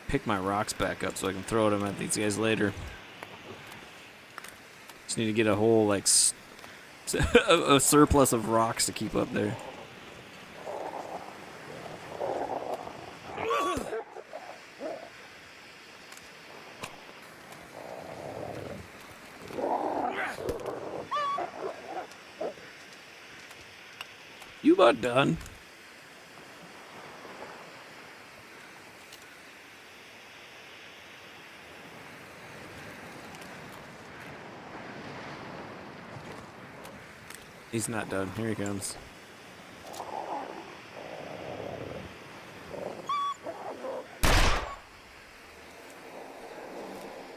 Pick my rocks back up so I can throw them at these guys later. Just need to get a whole, like, a surplus of rocks to keep up there. You about done? He's not done. Here he comes.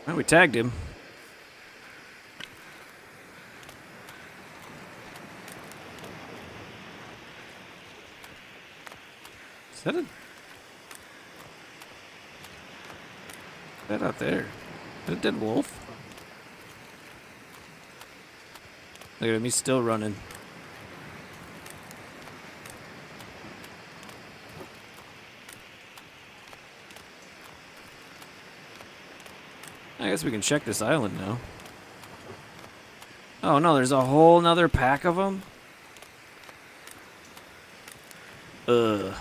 Well, we tagged him. Is that out there? Is that a dead wolf? Look at him, he's still running. I guess we can check this island now. Oh no, there's a whole nother pack of them? Ugh.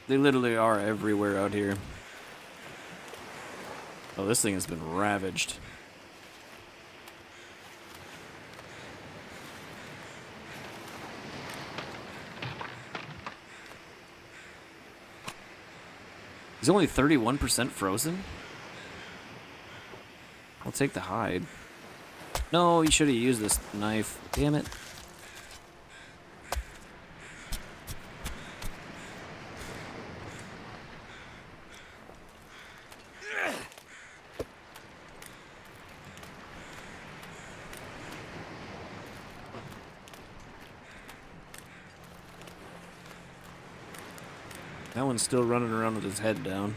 They literally are everywhere out here. Oh, this thing has been ravaged. He's only 31% frozen? I'll take the hide. No, you should have used this knife. Damn it. That one's still running around with his head down.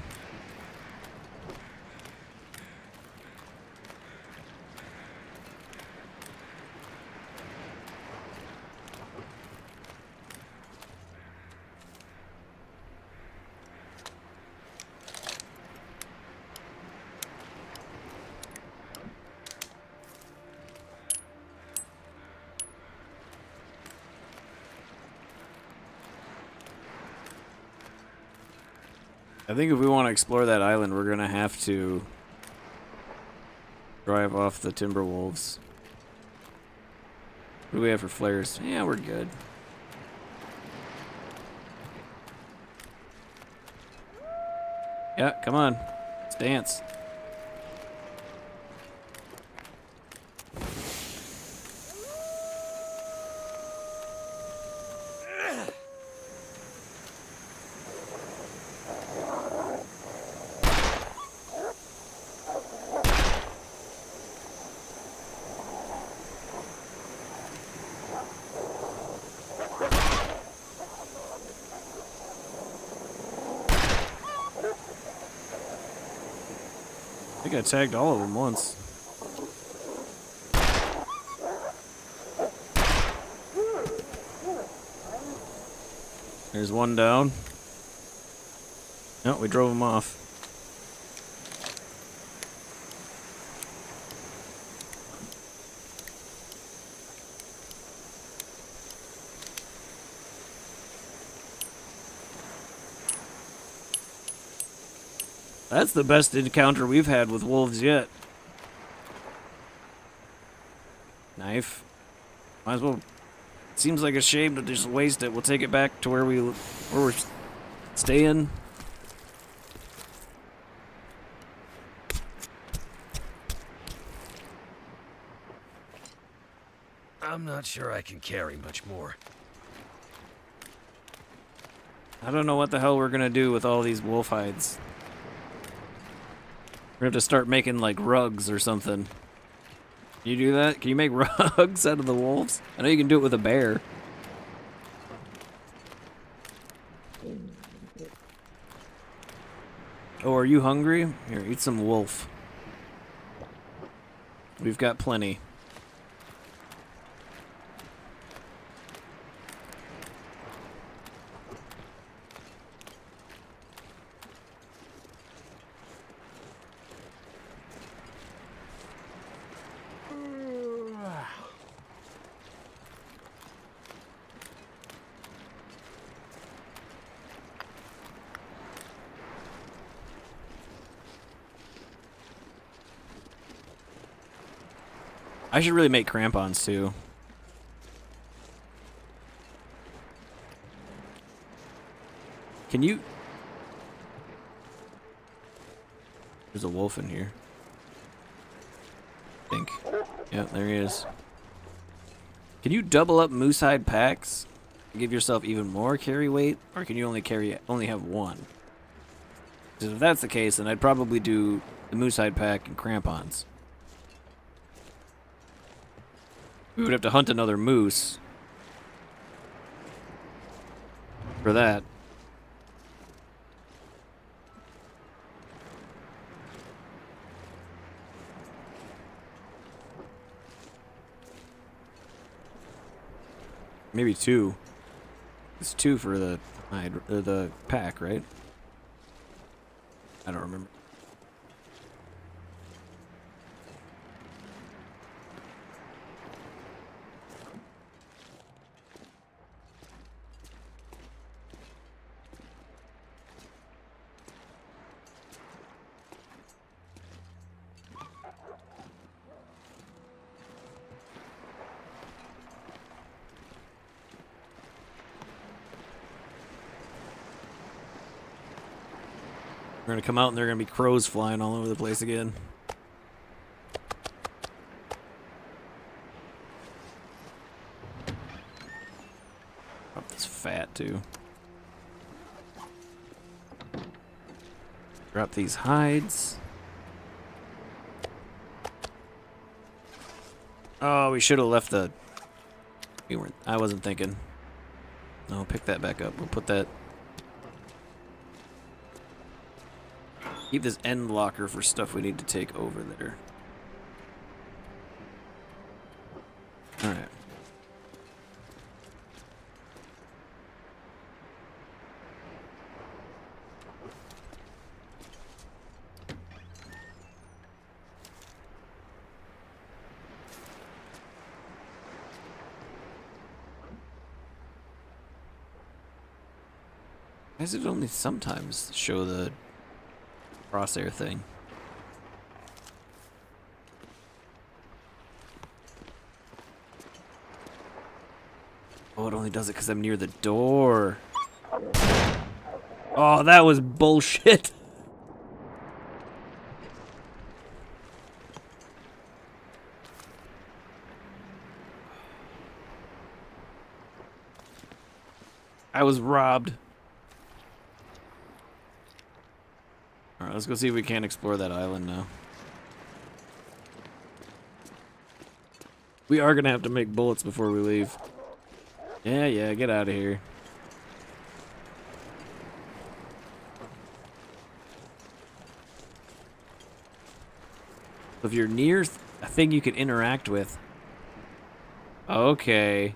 I think if we want to explore that island, we're going to have to drive off the timber wolves. What do we have for flares? Yeah, we're good. Yeah, come on. Let's dance. I think I tagged all of them once. There's one down. No, we drove him off. That's the best encounter we've had with wolves yet. Knife. Might as well. Seems like a shame to just waste it. We'll take it back to where we're staying. I'm not sure I can carry much more. I don't know what the hell we're gonna do with all these wolf hides. We're gonna have to start making like rugs or something. Can you do that? Can you make rugs out of the wolves? I know you can do it with a bear. Oh, are you hungry? Here, eat some wolf. We've got plenty. I should really make crampons too. Can you? There's a wolf in here. think. Yeah, there he is. Can you double up moose hide packs to give yourself even more carry weight, or can you only have one? Because if that's the case, then I'd probably do the moose hide pack and crampons. We would have to hunt another moose for that. Maybe two. It's two for the hide or the pack, right? I don't remember. We're gonna come out and there are gonna be crows flying all over the place again. Drop this fat too. Drop these hides. Oh, we should have left the. We weren't. I wasn't thinking. No, pick that back up. We'll put that. Keep this end locker for stuff we need to take over there. Alright. Why does it only sometimes show the crosshair thing? Oh, it only does it because I'm near the door. Oh, that was bullshit. I was robbed. Alright, let's go see if we can explore that island now. We are gonna have to make bullets before we leave. Yeah, get out of here. If you're near a thing you can interact with. Okay.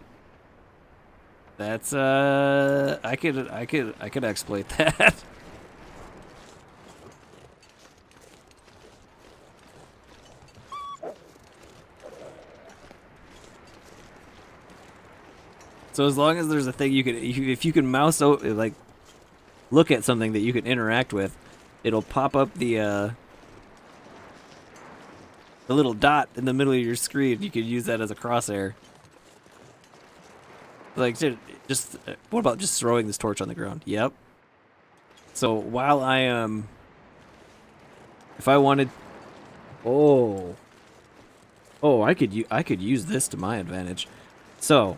That's I could exploit that. So as long as there's a thing you can, if you can mouse over, like, look at something that you can interact with, it'll pop up the little dot in the middle of your screen. You could use that as a crosshair. Like, just what about just throwing this torch on the ground? Yep. So while I am, if I wanted, oh, I could use this to my advantage. So.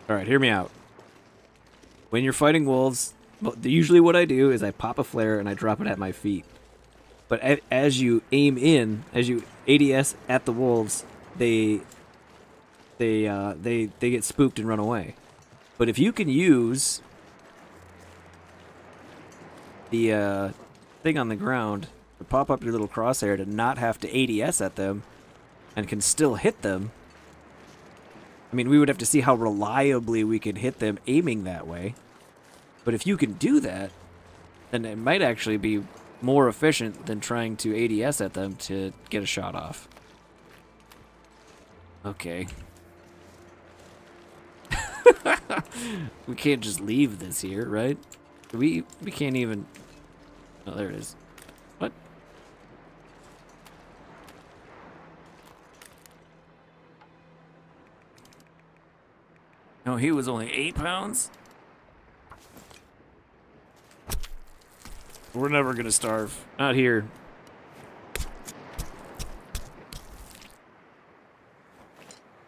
Alright, hear me out. When you're fighting wolves, usually what I do is I pop a flare and I drop it at my feet. But as you aim in, as you ADS at the wolves, they get spooked and run away. But if you can use the thing on the ground to pop up your little crosshair to not have to ADS at them and can still hit them, I mean, we would have to see how reliably we could hit them aiming that way. But if you can do that, then it might actually be more efficient than trying to ADS at them to get a shot off. Okay. We can't just leave this here, right? We can't even... Oh, there it is. What? No, he was only 8 pounds? We're never gonna starve. Not here.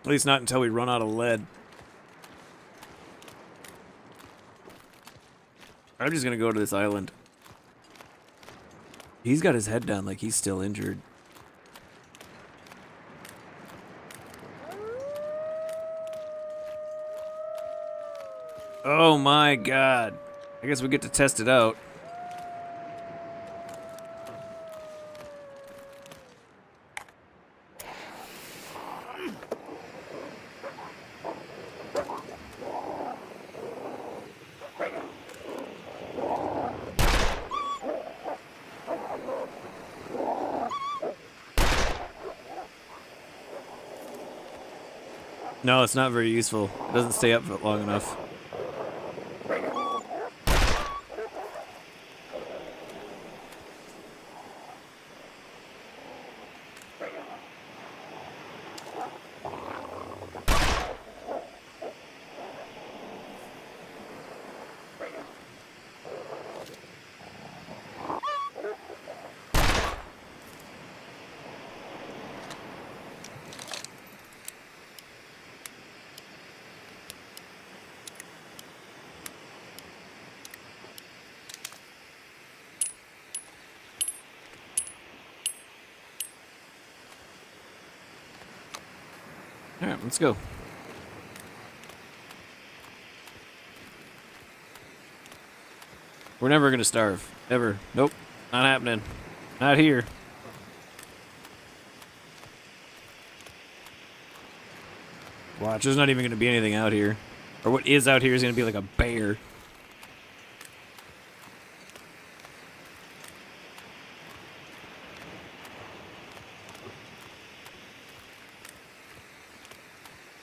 At least not until we run out of lead. I'm just gonna go to this island. He's got his head down like he's still injured. Oh my god. I guess we get to test it out. No, it's not very useful. It doesn't stay up for long enough. Alright, let's go. We're never gonna starve. Ever. Nope. Not happening. Not here. Watch, there's not even gonna be anything out here. Or what is out here is gonna be like a bear.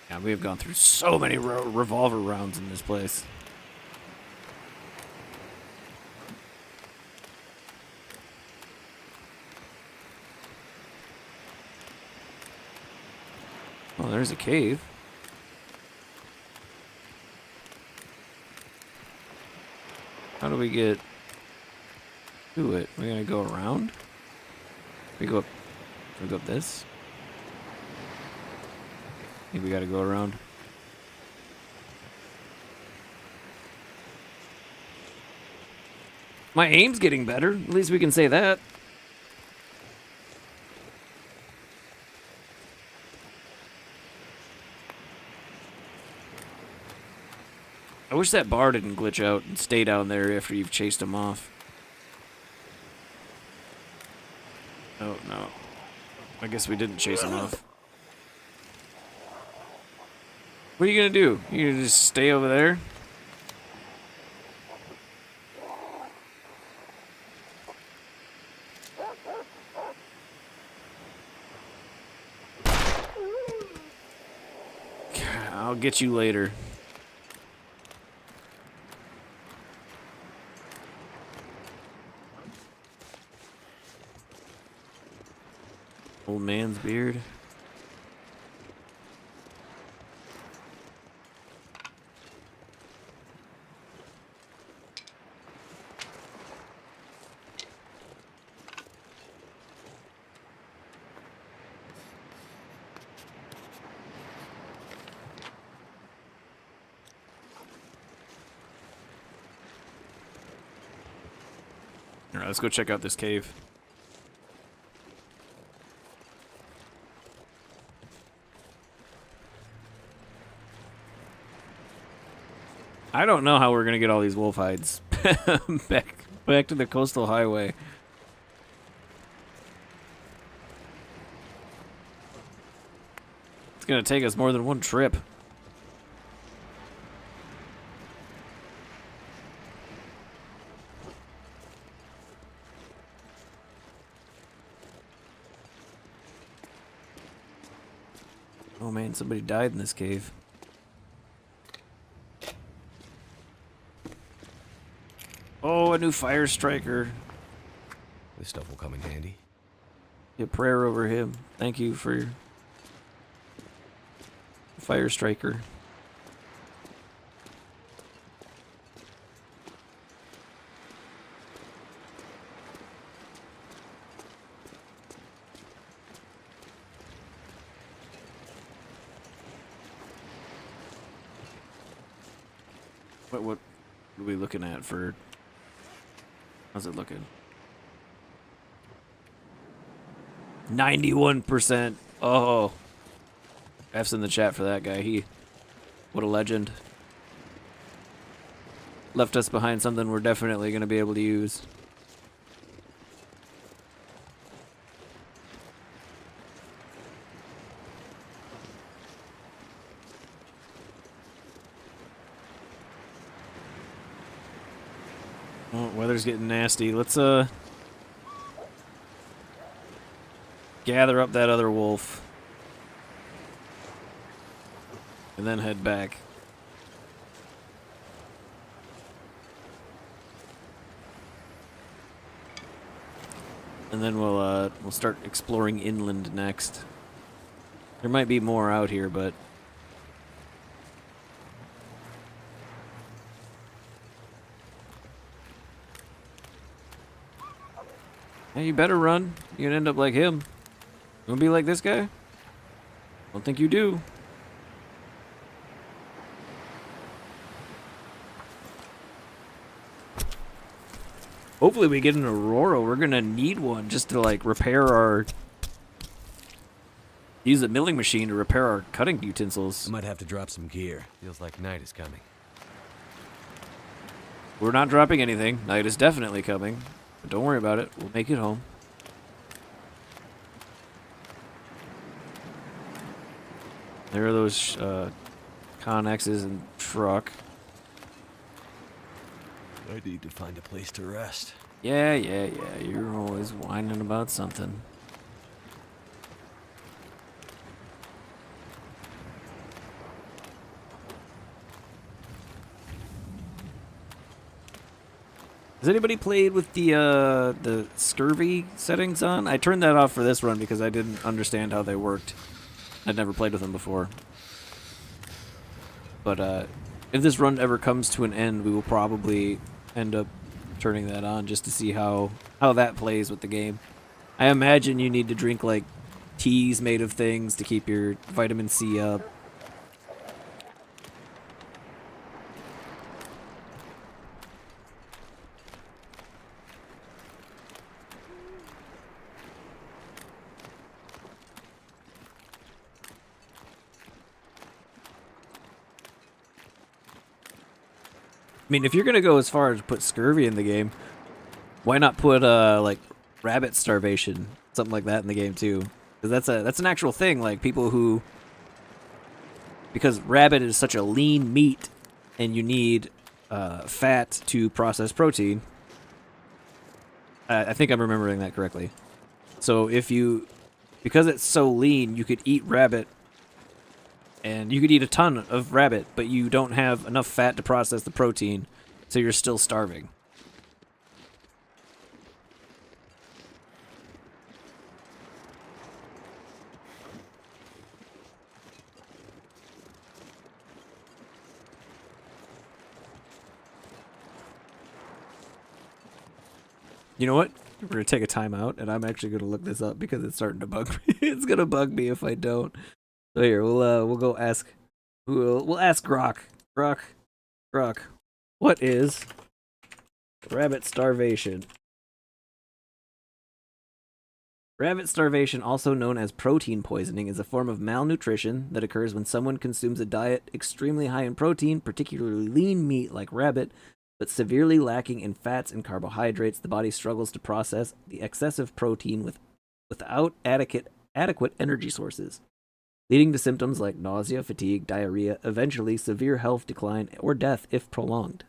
God, we have gone through so many revolver rounds in this place. Oh, there's a cave. How do we get to it? We're gonna go around? We go up. We go up this? I think we gotta go around. My aim's getting better. At least we can say that. I wish that bar didn't glitch out and stay down there after you've chased him off. Oh, no. I guess we didn't chase him off. What are you gonna do? You gonna just stay over there? I'll get you later. Old man's beard. Alright, let's go check out this cave. I don't know how we're gonna get all these wolf hides back to the coastal highway. It's gonna take us more than one trip. Oh man, somebody died in this cave. Oh, a new fire striker. This stuff will come in handy. Get prayer over him. Thank you for your fire striker. What are we looking at for? How's it looking? 91%. Oh, F's in the chat for that guy. What a legend. Left us behind something we're definitely going to be able to use. Oh, weather's getting nasty. Let's gather up that other wolf and then head back. And then we'll start exploring inland next. There might be more out here, but hey, you better run. You're gonna end up like him. You wanna be like this guy? Don't think you do. Hopefully we get an Aurora. We're gonna need one just to like repair our... Use a milling machine to repair our cutting utensils. I might have to drop some gear. Feels like night is coming. We're not dropping anything. Night is definitely coming. But don't worry about it. We'll make it home. There are those Connexes and truck. I need to find a place to rest. Yeah. You're always whining about something. Has anybody played with the scurvy settings on? I turned that off for this run because I didn't understand how they worked. I'd never played with them before. But if this run ever comes to an end, we will probably end up turning that on just to see how that plays with the game. I imagine you need to drink like teas made of things to keep your vitamin C up. I mean, if you're gonna go as far as to put scurvy in the game, why not put like rabbit starvation, something like that in the game too? Because that's an actual thing. Like people who, because rabbit is such a lean meat, and you need fat to process protein. I think I'm remembering that correctly. So because it's so lean, you could eat rabbit. And you could eat a ton of rabbit, but you don't have enough fat to process the protein, so you're still starving. You know what? We're going to take a time out, and I'm actually going to look this up because it's starting to bug me. It's going to bug me if I don't. So here, we'll go ask. We'll ask Grok. Grok. What is rabbit starvation? Rabbit starvation, also known as protein poisoning, is a form of malnutrition that occurs when someone consumes a diet extremely high in protein, particularly lean meat like rabbit, but severely lacking in fats and carbohydrates. The body struggles to process the excessive protein without adequate energy sources, leading to symptoms like nausea, fatigue, diarrhea, eventually severe health decline, or death if prolonged.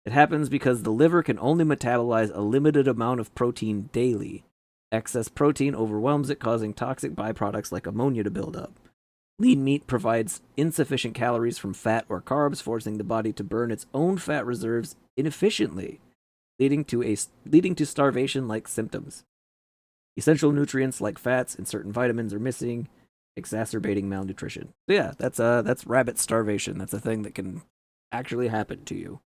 It happens because the liver can only metabolize a limited amount of protein daily. Excess protein overwhelms it, causing toxic byproducts like ammonia to build up. Lean meat provides insufficient calories from fat or carbs, forcing the body to burn its own fat reserves inefficiently, leading to starvation-like symptoms. Essential nutrients like fats and certain vitamins are missing, exacerbating malnutrition. So yeah, that's rabbit starvation. That's a thing that can actually happen to you.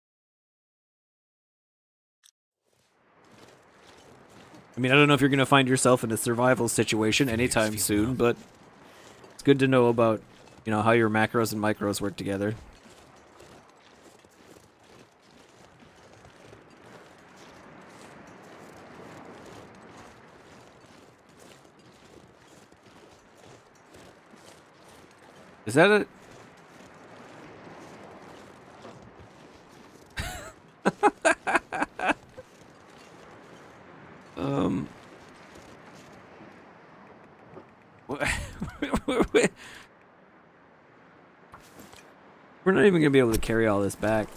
I mean, I don't know if you're going to find yourself in a survival situation anytime soon, but it's good to know about, how your macros and micros work together. Is that a... We're not even gonna be able to carry all this back.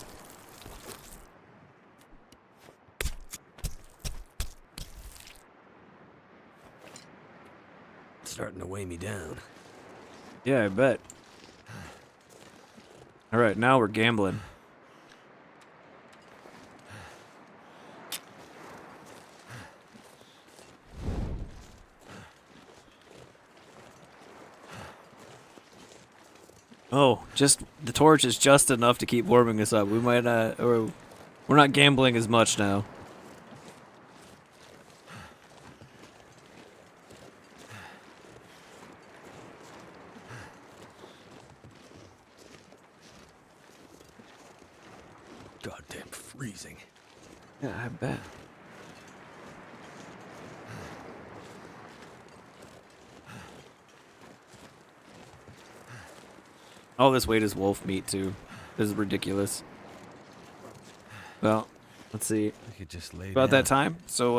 It's starting to weigh me down. Yeah, I bet. Alright, now we're gambling. Oh, just the torch is just enough to keep warming us up. We might or we're not gambling as much now. Goddamn freezing. Yeah, I bet. All this weight is wolf meat too. This is ridiculous. Well, let's see. I could just lay About down, that time. So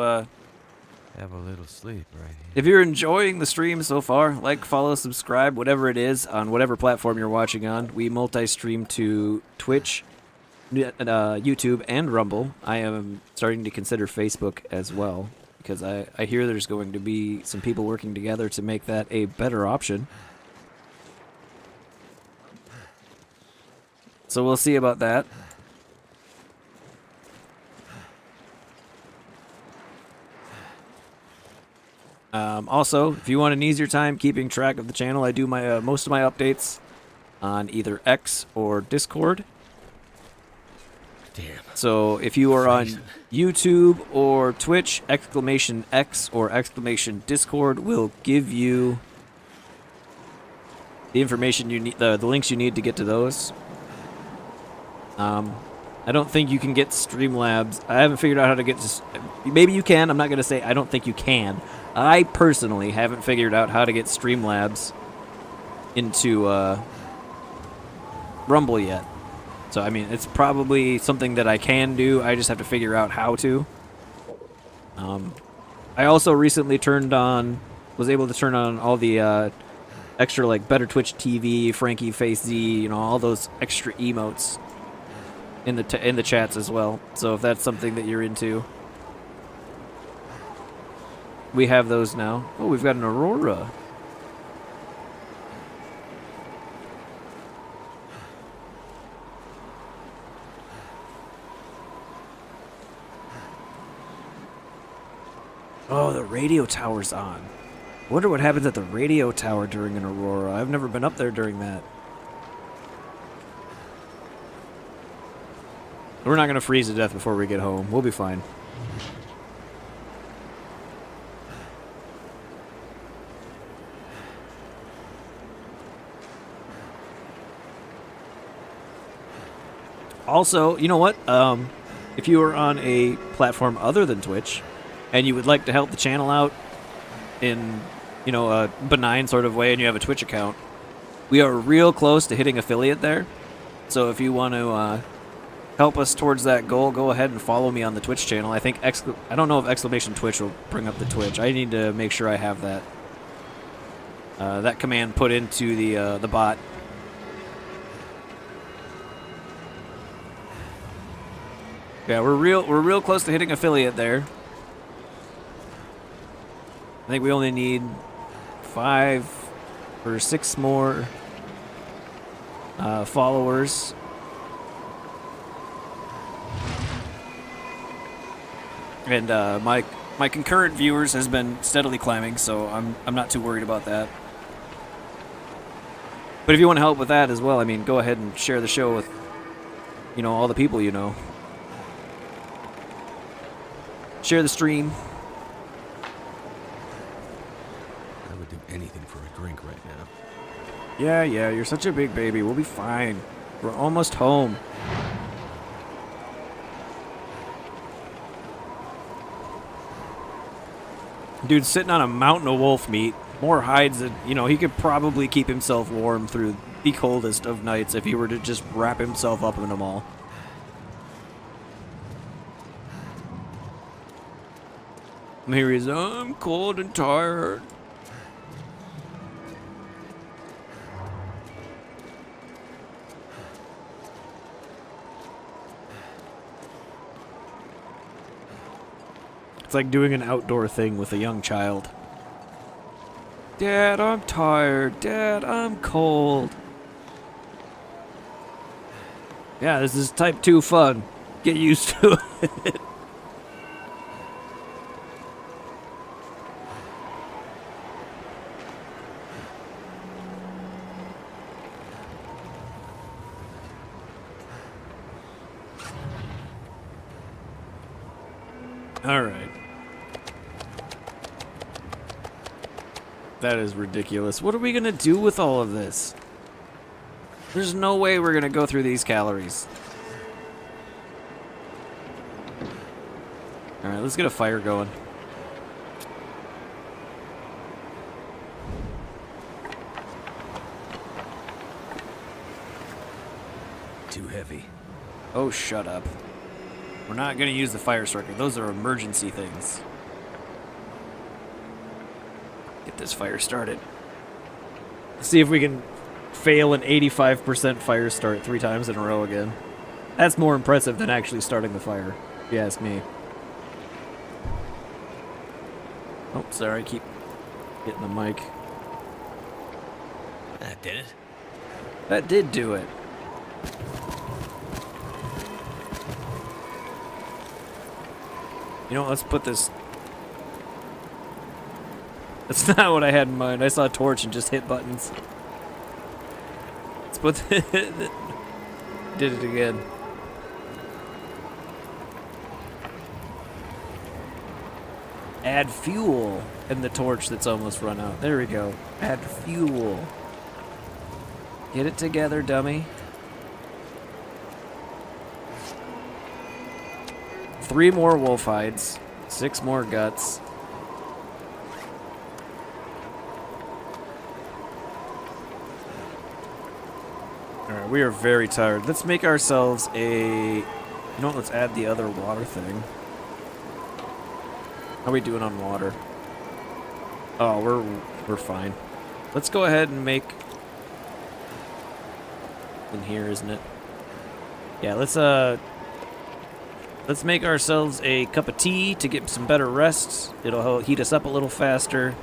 have a little sleep right here. if you're enjoying the stream so far, like, follow, subscribe, whatever it is, on whatever platform you're watching on. We multi-stream to Twitch, YouTube, and Rumble. I am starting to consider Facebook as well, because I hear there's going to be some people working together to make that a better option. So we'll see about that. Also, if you want an easier time keeping track of the channel, I do my most of my updates on either X or Discord. Damn. So if you are on Freezing. YouTube or Twitch, !X or !Discord will give you the information you need, the links you need to get to those. I don't think you can get Streamlabs. I haven't figured out how to get to... Maybe you can. I'm not going to say I don't think you can. I personally haven't figured out how to get Streamlabs into Rumble yet. So, I mean, it's probably something that I can do. I just have to figure out how to. I also recently was able to turn on all the extra, like, Better Twitch TV, Frankie Face Z, you know, all those extra emotes in the chats as well. So if that's something that you're into, we have those now. Oh, we've got an Aurora. Oh, the radio tower's on. I wonder what happens at the radio tower during an Aurora. I've never been up there during that. We're not going to freeze to death before we get home. We'll be fine. Also, you know what? If you are on a platform other than Twitch and you would like to help the channel out in, you know, a benign sort of way and you have a Twitch account, we are real close to hitting affiliate there. So if you want to help us towards that goal, go ahead and follow me on the Twitch channel. I think I don't know if exclamation Twitch will bring up the Twitch. I need to make sure I have that that command put into the bot. Yeah, we're real close to hitting affiliate there. I think we only need 5 or 6 more followers. And my concurrent viewers has been steadily climbing, so I'm not too worried about that. But if you want to help with that as well, I mean, go ahead and share the show with, you know, all the people you know. Share the stream. I would do anything for a drink right now. Yeah, you're such a big baby. We'll be fine. We're almost home. Dude, sitting on a mountain of wolf meat. more hides that, you know, he could probably keep himself warm through the coldest of nights if he were to just wrap himself up in them all. And here he is, I'm cold and tired. It's like doing an outdoor thing with a young child. Dad, I'm tired. Dad, I'm cold. Yeah, this is type 2 fun. Get used to it. Alright. That is ridiculous. What are we gonna do with all of this? There's no way we're gonna go through these calories. Alright, let's get a fire going. Too heavy. Oh, shut up. We're not gonna use the fire striker. Those are emergency things. Get this fire started. See if we can fail an 85% fire start 3 times in a row again. That's more impressive than actually starting the fire, if you ask me. Oh, sorry, I keep hitting the mic. That did it. That did do it. You know what, let's put this... That's not what I had in mind. I saw a torch and just hit buttons. Let's put the... Did it again. Add fuel. And the torch that's almost run out. There we go. Add fuel. Get it together, dummy. 3 more wolf hides. 6 more guts. Alright, we are very tired. Let's make ourselves a... You know what, let's add the other water thing. How are we doing on water? Oh, we're fine. Let's go ahead and make... In here, isn't it? Yeah, let's make ourselves a cup of tea to get some better rest. It'll heat us up a little faster.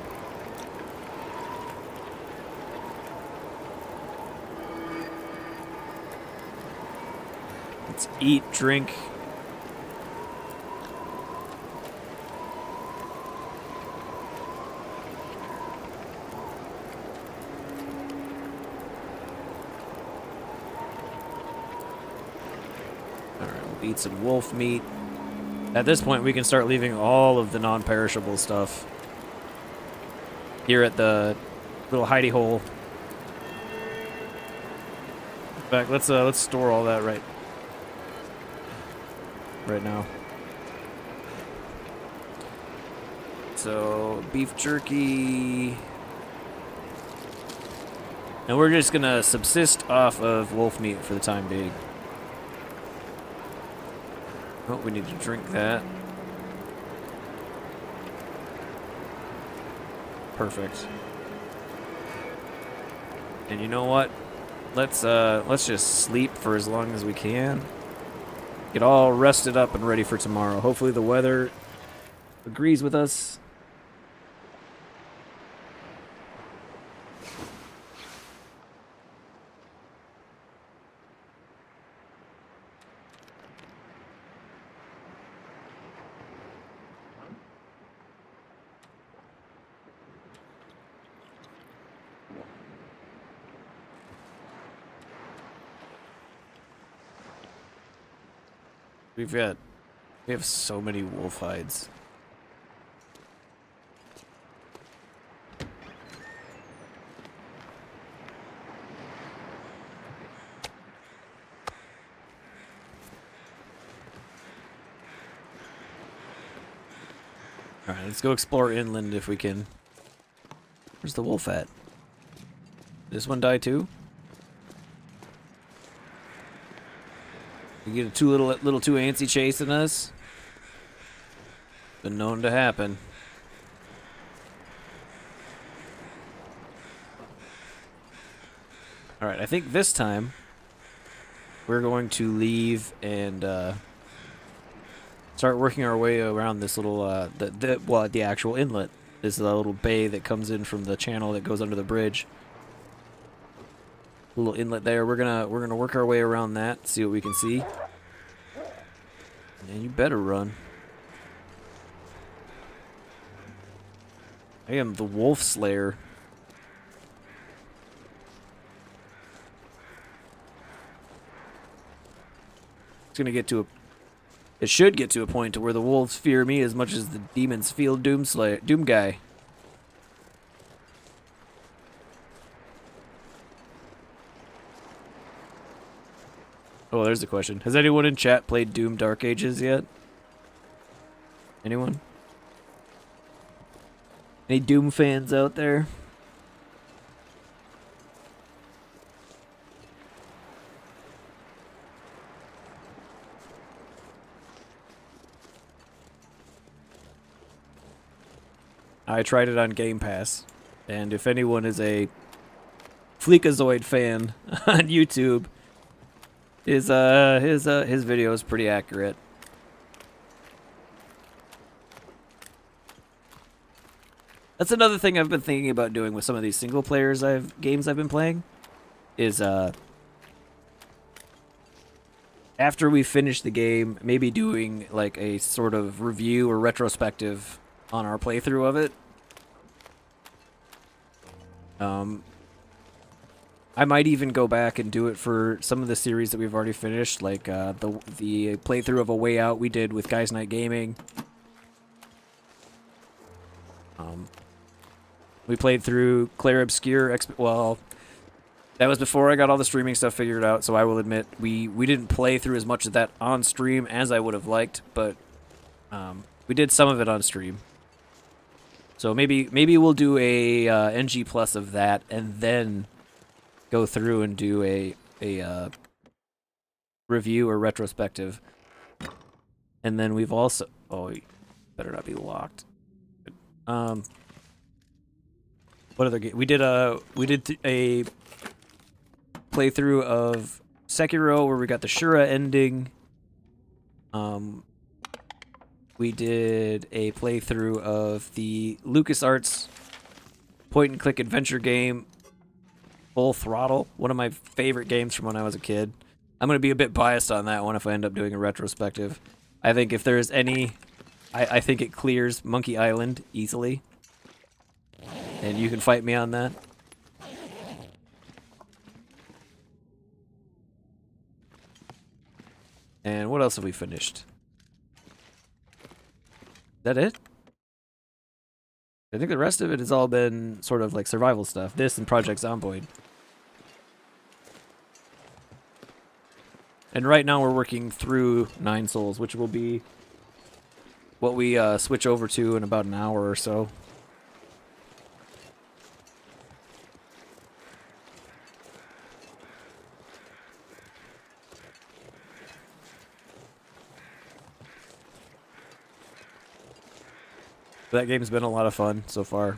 Let's eat, drink. Eat some wolf meat. At this point, we can start leaving all of the non-perishable stuff here at the little hidey hole. In fact, let's store all that right now. So beef jerky, and we're just gonna subsist off of wolf meat for the time being. Oh, we need to drink that. Perfect. And you know what? Let's just sleep for as long as we can. Get all rested up and ready for tomorrow. Hopefully the weather agrees with us. We have so many wolf hides. Alright, let's go explore inland if we can. Where's the wolf at? This one die too? We get a little too antsy chasing us. Been known to happen. Alright, I think this time we're going to leave and start working our way around this little the actual inlet. This is a little bay that comes in from the channel that goes under the bridge. Little inlet there. We're gonna work our way around that, see what we can see. And you better run. I am the Wolf Slayer. It's gonna get to a. It should get to a point to where the wolves fear me as much as the demons feel Doom Guy. Oh, there's the question. Has anyone in chat played Doom Dark Ages yet? Anyone? Any Doom fans out there? I tried it on Game Pass, and if anyone is a Fleekazoid fan on YouTube, his video is pretty accurate. That's another thing I've been thinking about doing with some of these single players games I've been playing, is after we finish the game, maybe doing like a sort of review or retrospective on our playthrough of it. I might even go back and do it for some of the series that we've already finished, like the playthrough of A Way Out we did with Guys Night Gaming. We played through Clair Obscur. Well, that was before I got all the streaming stuff figured out, so I will admit we didn't play through as much of that on stream as I would have liked, but we did some of it on stream. So maybe we'll do a NG Plus of that, and then go through and do a review or retrospective. And then we've also you better not be locked. What other game? We did a playthrough of Sekiro where we got the Shura ending. We did a playthrough of the LucasArts point-and-click adventure game, Full Throttle, one of my favorite games from when I was a kid. I'm going to be a bit biased on that one if I end up doing a retrospective. I think if there's any... I think it clears Monkey Island easily. And you can fight me on that. And what else have we finished? Is that it? I think the rest of it has all been sort of like survival stuff. This and Project Zomboid. And right now we're working through 9 Souls, which will be what we switch over to in about an hour or so. That game's been a lot of fun so far.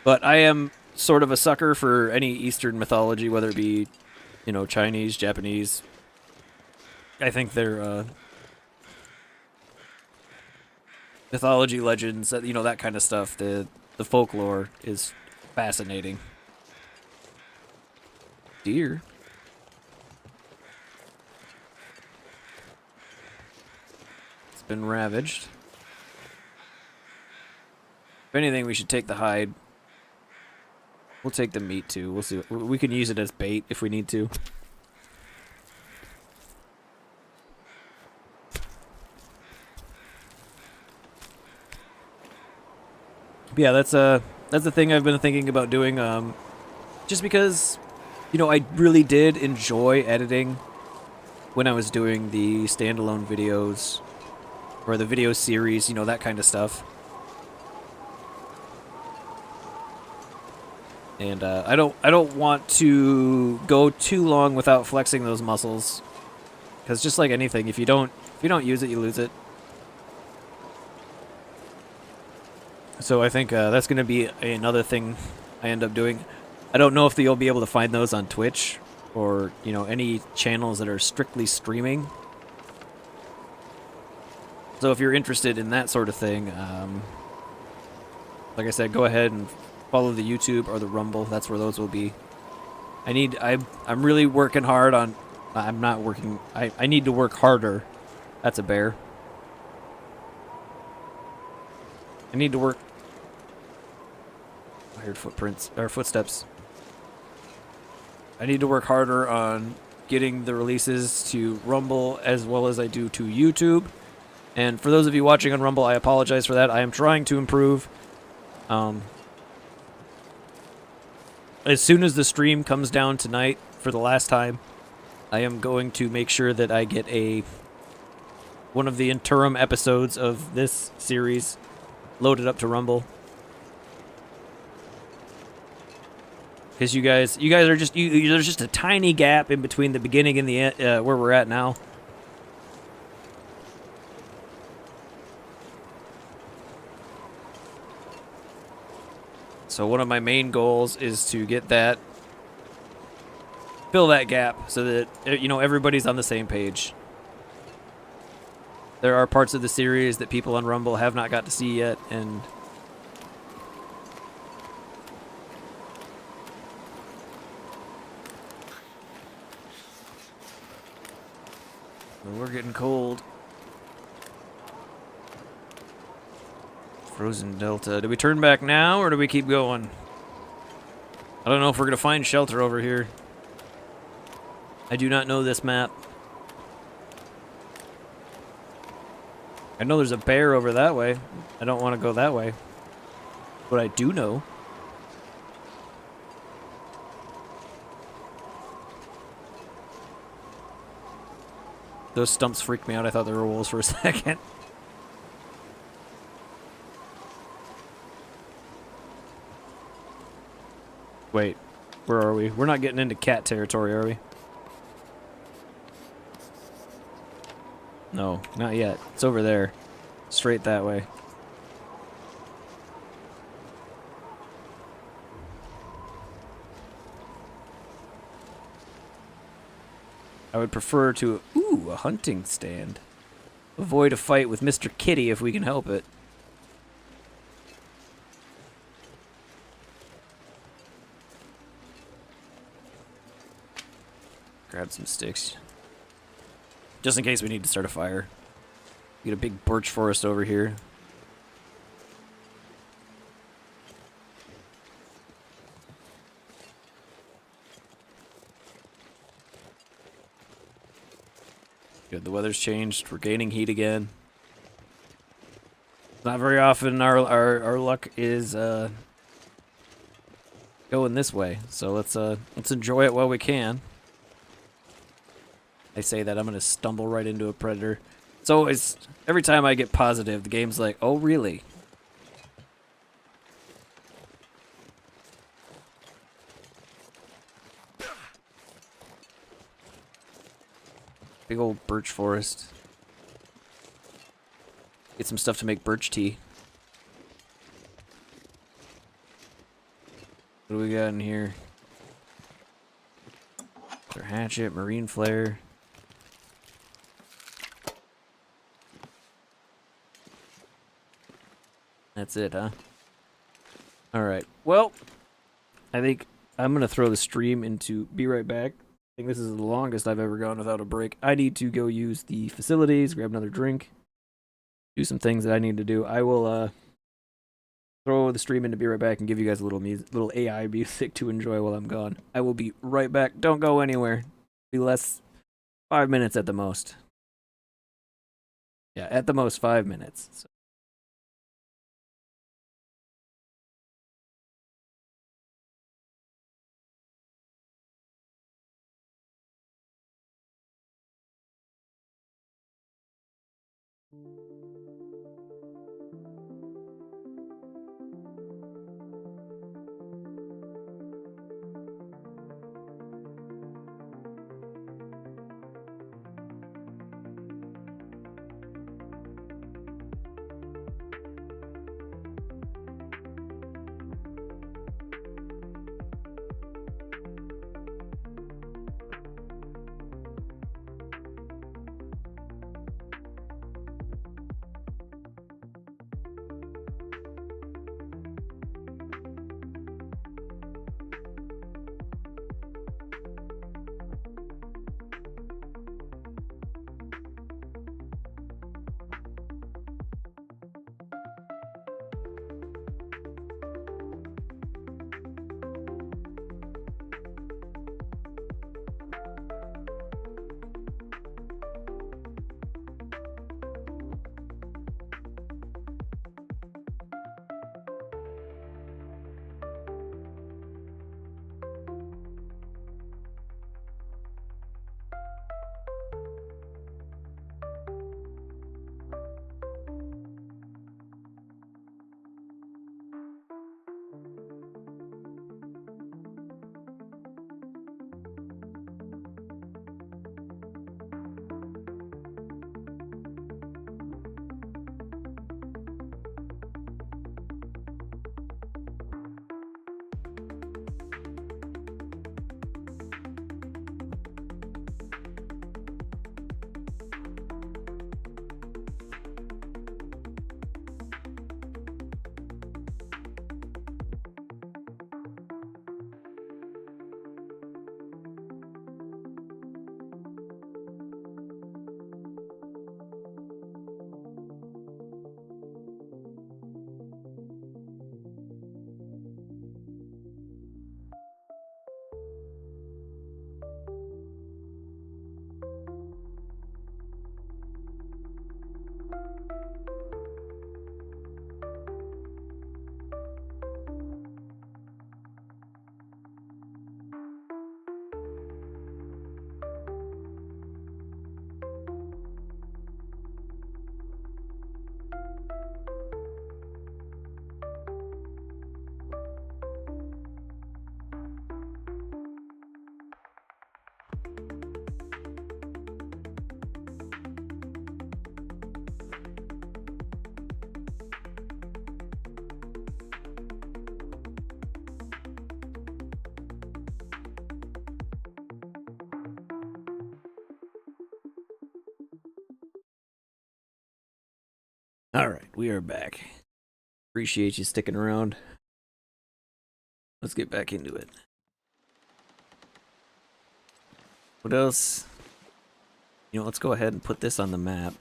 But I am sort of a sucker for any Eastern mythology, whether it be, you know, Chinese, Japanese. I think they're mythology, legends, you know, that kind of stuff. The folklore is fascinating. Deer. Been ravaged. If anything, we should take the hide. We'll take the meat too. We'll see. We can use it as bait if we need to. But yeah, that's the thing I've been thinking about doing. Just because, you know, I really did enjoy editing when I was doing the standalone videos. or the video series, you know, that kind of stuff. And I don't want to go too long without flexing those muscles, because just like anything, if you don't use it, you lose it. So I think that's going to be another thing I end up doing. I don't know if you'll be able to find those on Twitch or, you know, any channels that are strictly streaming. So if you're interested in that sort of thing, like I said, go ahead and follow the YouTube or the Rumble. That's where those will be. I'm really working hard on... I'm not working... I need to work harder. That's a bear. I need to work... I heard footprints, or footsteps. I need to work harder on getting the releases to Rumble as well as I do to YouTube. And for those of you watching on Rumble, I apologize for that. I am trying to improve. As soon as the stream comes down tonight for the last time, I am going to make sure that I get one of the interim episodes of this series loaded up to Rumble. Because you guys are just there's just a tiny gap in between the beginning and the end, where we're at now. So one of my main goals is to get that, fill that gap, so that, you know, everybody's on the same page. There are parts of the series that people on Rumble have not got to see yet, and we're getting cold. Frozen Delta. Do we turn back now, or do we keep going? I don't know if we're gonna find shelter over here. I do not know this map. I know there's a bear over that way. I don't want to go that way. But I do know. Those stumps freaked me out. I thought they were wolves for a second. Wait, where are we? We're not getting into cat territory, are we? No, not yet. It's over there. Straight that way. I would prefer to... Ooh, a hunting stand. Avoid a fight with Mr. Kitty if we can help it. Grab some sticks. Just in case we need to start a fire. We got a big birch forest over here. Good, the weather's changed. We're gaining heat again. Not very often our luck is going this way. So let's enjoy it while we can. I say that, I'm gonna stumble right into a predator. So it's every time I get positive, the game's like, oh really? Big old birch forest. Get some stuff to make birch tea. What do we got in here? Their hatchet, marine flare. That's it, huh? Alright, well, I think I'm going to throw the stream into be right back. I think this is the longest I've ever gone without a break. I need to go use the facilities, grab another drink, do some things that I need to do. I will throw the stream into be right back and give you guys a little AI music to enjoy while I'm gone. I will be right back. Don't go anywhere. Be less 5 minutes at the most. Yeah, at the most 5 minutes. So. Alright, we are back. Appreciate you sticking around. Let's get back into it. What else? You know, let's go ahead and put this on the map.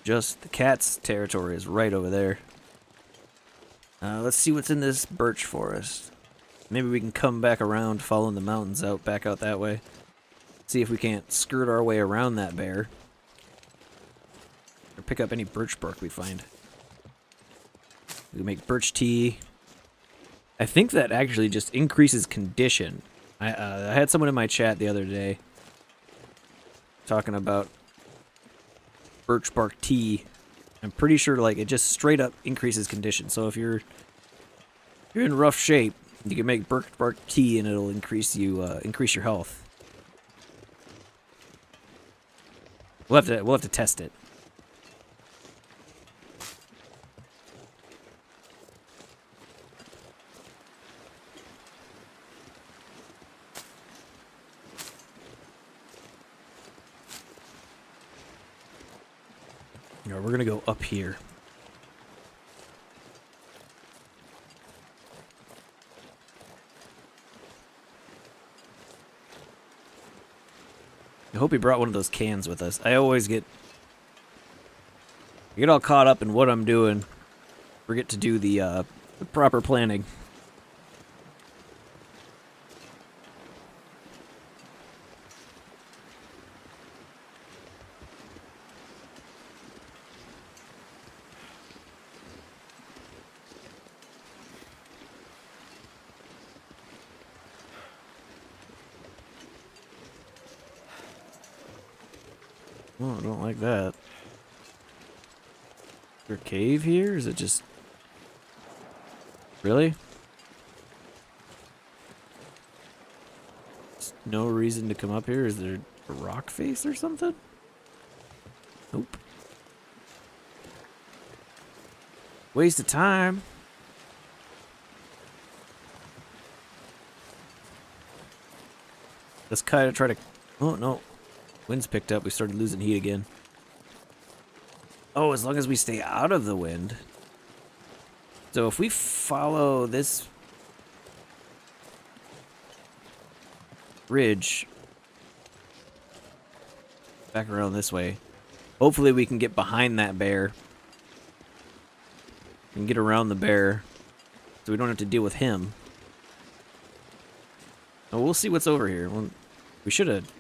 Just the cat's territory is right over there. Let's see what's in this birch forest. Maybe we can come back around following the mountains out, back out that way. See if we can't skirt our way around that bear. Or pick up any birch bark we find. We can make birch tea. I think that actually just increases condition. I had someone in my chat the other day talking about birch bark tea. I'm pretty sure like it just straight up increases condition. So if you're in rough shape, you can make birch bark tea and it'll increase your health. We'll have to test it. We're gonna go up here. I hope he brought one of those cans with us. I always get all caught up in what I'm doing. Forget to do the proper planning. Oh, I don't like that. Is there a cave here? Is it just... Really? There's no reason to come up here? Is there a rock face or something? Nope. Waste of time. Let's kind of try to... Oh, no. Wind's picked up. We started losing heat again. Oh, as long as we stay out of the wind. So if we follow this ridge back around this way, hopefully we can get behind that bear and get around the bear so we don't have to deal with him. Oh, we'll see what's over here. Well, we should have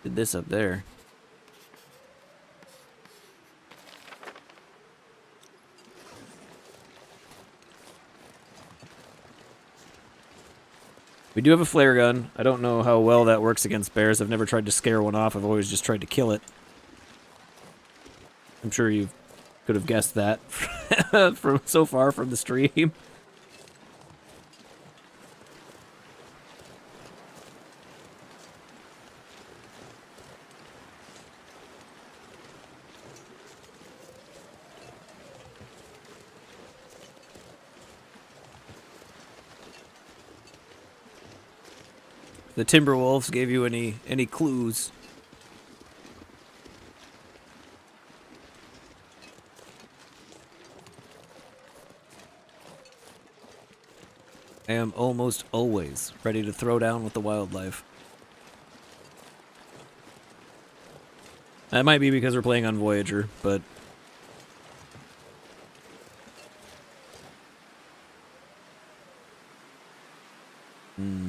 did this up there. We do have a flare gun. I don't know how well that works against bears. I've never tried to scare one off. I've always just tried to kill it. I'm sure you could have guessed that from so far from the stream. The Timberwolves gave you any clues? I am almost always ready to throw down with the wildlife. That might be because we're playing on Voyager, but...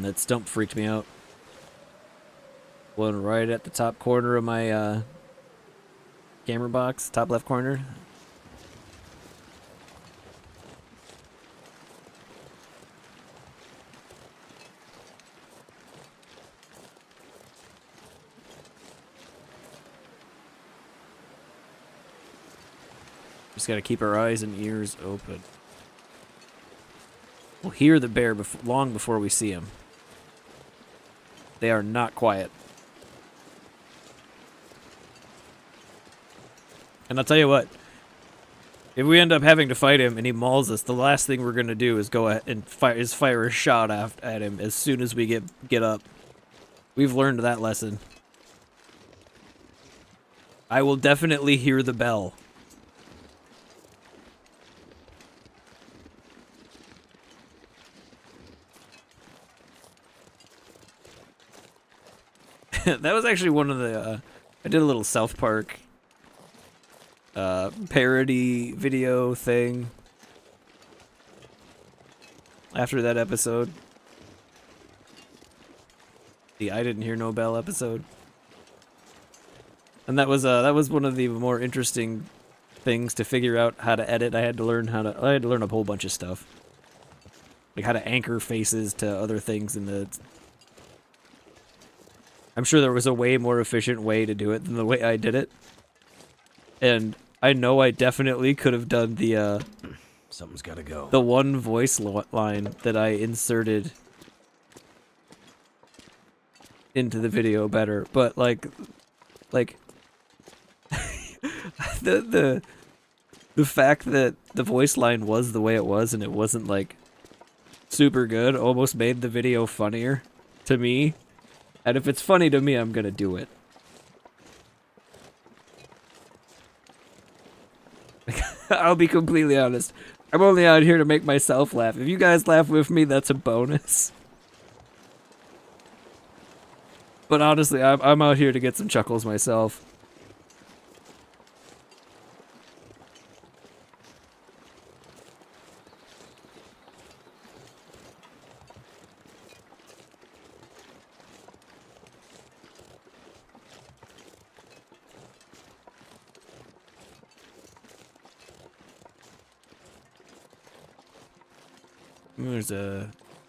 that stump freaked me out. One right at the top corner of my camera box, top left corner. Just gotta keep our eyes and ears open. We'll hear the bear long before we see him. They are not quiet. And I'll tell you what, if we end up having to fight him and he mauls us, the last thing we're gonna do is go ahead and fire a shot at him as soon as we get up. We've learned that lesson. I will definitely hear the bell. That was actually one of the, I did a little South Park parody video thing after that episode. The I Didn't Hear No Bell episode. And that was one of the more interesting things to figure out how to edit. I had to learn a whole bunch of stuff. Like how to anchor faces to other things in the... I'm sure there was a way more efficient way to do it than the way I did it. And I know I definitely could have done the Something's gotta go. The one voice line that I inserted into the video better, but like the fact that the voice line was the way it was and it wasn't like super good almost made the video funnier to me. And if it's funny to me, I'm gonna do it. I'll be completely honest. I'm only out here to make myself laugh. If you guys laugh with me, that's a bonus. But honestly, I'm out here to get some chuckles myself.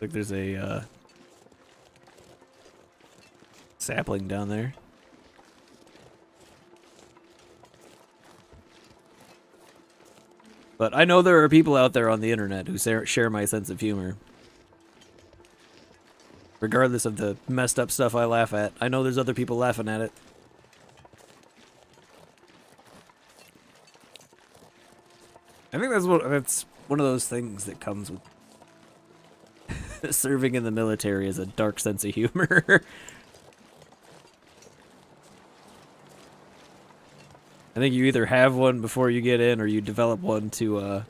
There's a sapling down there. But I know there are people out there on the internet who share my sense of humor. Regardless of the messed up stuff I laugh at, I know there's other people laughing at it. I think that's one of those things that comes with serving in the military, is a dark sense of humor. I think you either have one before you get in, or you develop one to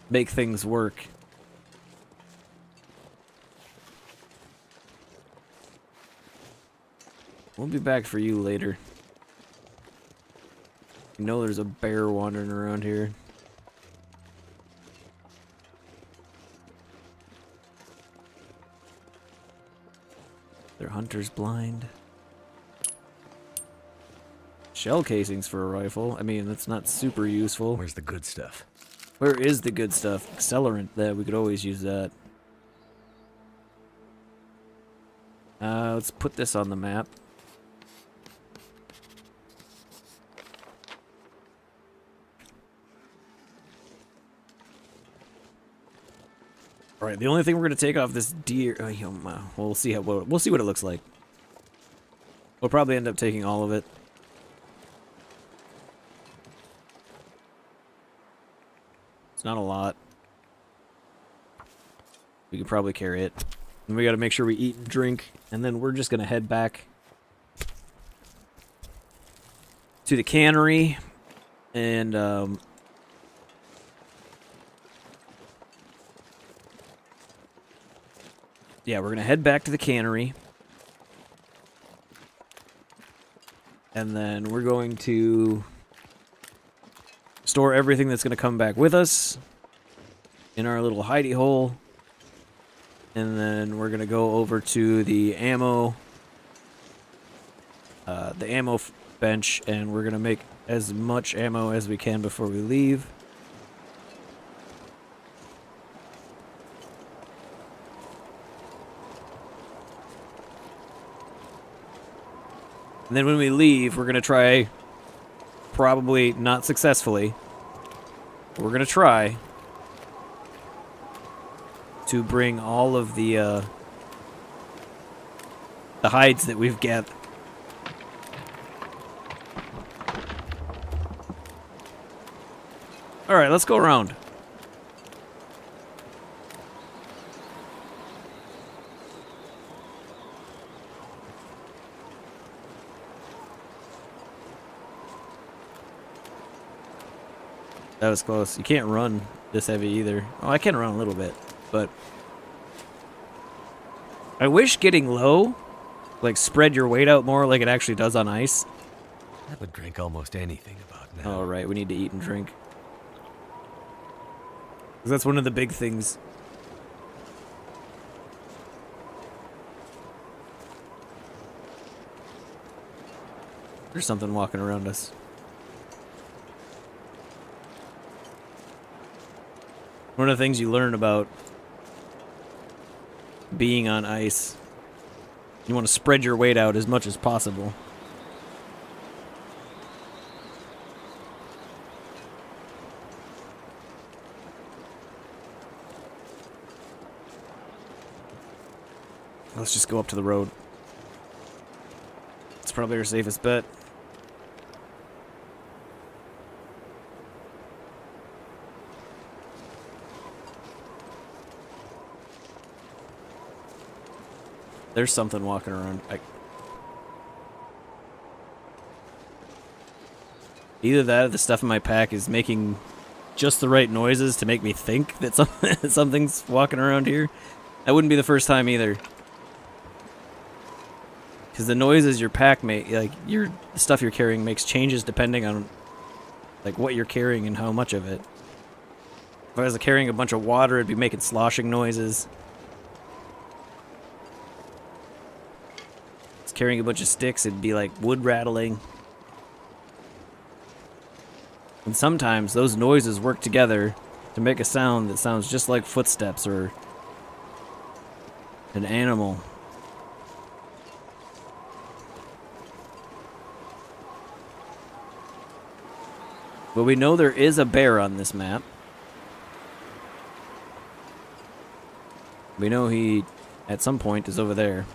make things work. We'll be back for you later. You know there's a bear wandering around here. They're hunter's blind. Shell casings for a rifle. I mean, that's not super useful. Where's the good stuff? Where is the good stuff? Accelerant, that we could always use that. Let's put this on the map. All right, the only thing we're gonna take off this deer. We'll see we'll see what it looks like. We'll probably end up taking all of it. It's not a lot. We could probably carry it. And we gotta make sure we eat and drink, and then we're just gonna head back to the cannery, and yeah, we're gonna head back to the cannery, and then we're going to store everything that's gonna come back with us in our little hidey hole, and then we're gonna go over to the ammo bench, and we're gonna make as much ammo as we can before we leave. And then when we leave, we're gonna try, probably not successfully, but we're gonna try to bring all of the hides that we've gathered. All right, let's go around. That was close. You can't run this heavy either. Oh, I can run a little bit, but I wish getting low, like, spread your weight out more like it actually does on ice. I would drink almost anything about now. All right, we need to eat and drink. 'Cause that's one of the big things. There's something walking around us. One of the things you learn about being on ice, you want to spread your weight out as much as possible. Let's just go up to the road. It's probably our safest bet. There's something walking around. Either that or the stuff in my pack is making just the right noises to make me think that something's walking around here. That wouldn't be the first time either. Because the noises your pack the stuff you're carrying makes changes depending on like what you're carrying and how much of it. If I was carrying a bunch of water, it'd be making sloshing noises. Carrying a bunch of sticks, it'd be like wood rattling. And sometimes those noises work together to make a sound that sounds just like footsteps or an animal. But we know there is a bear on this map. We know he, at some point, is over there.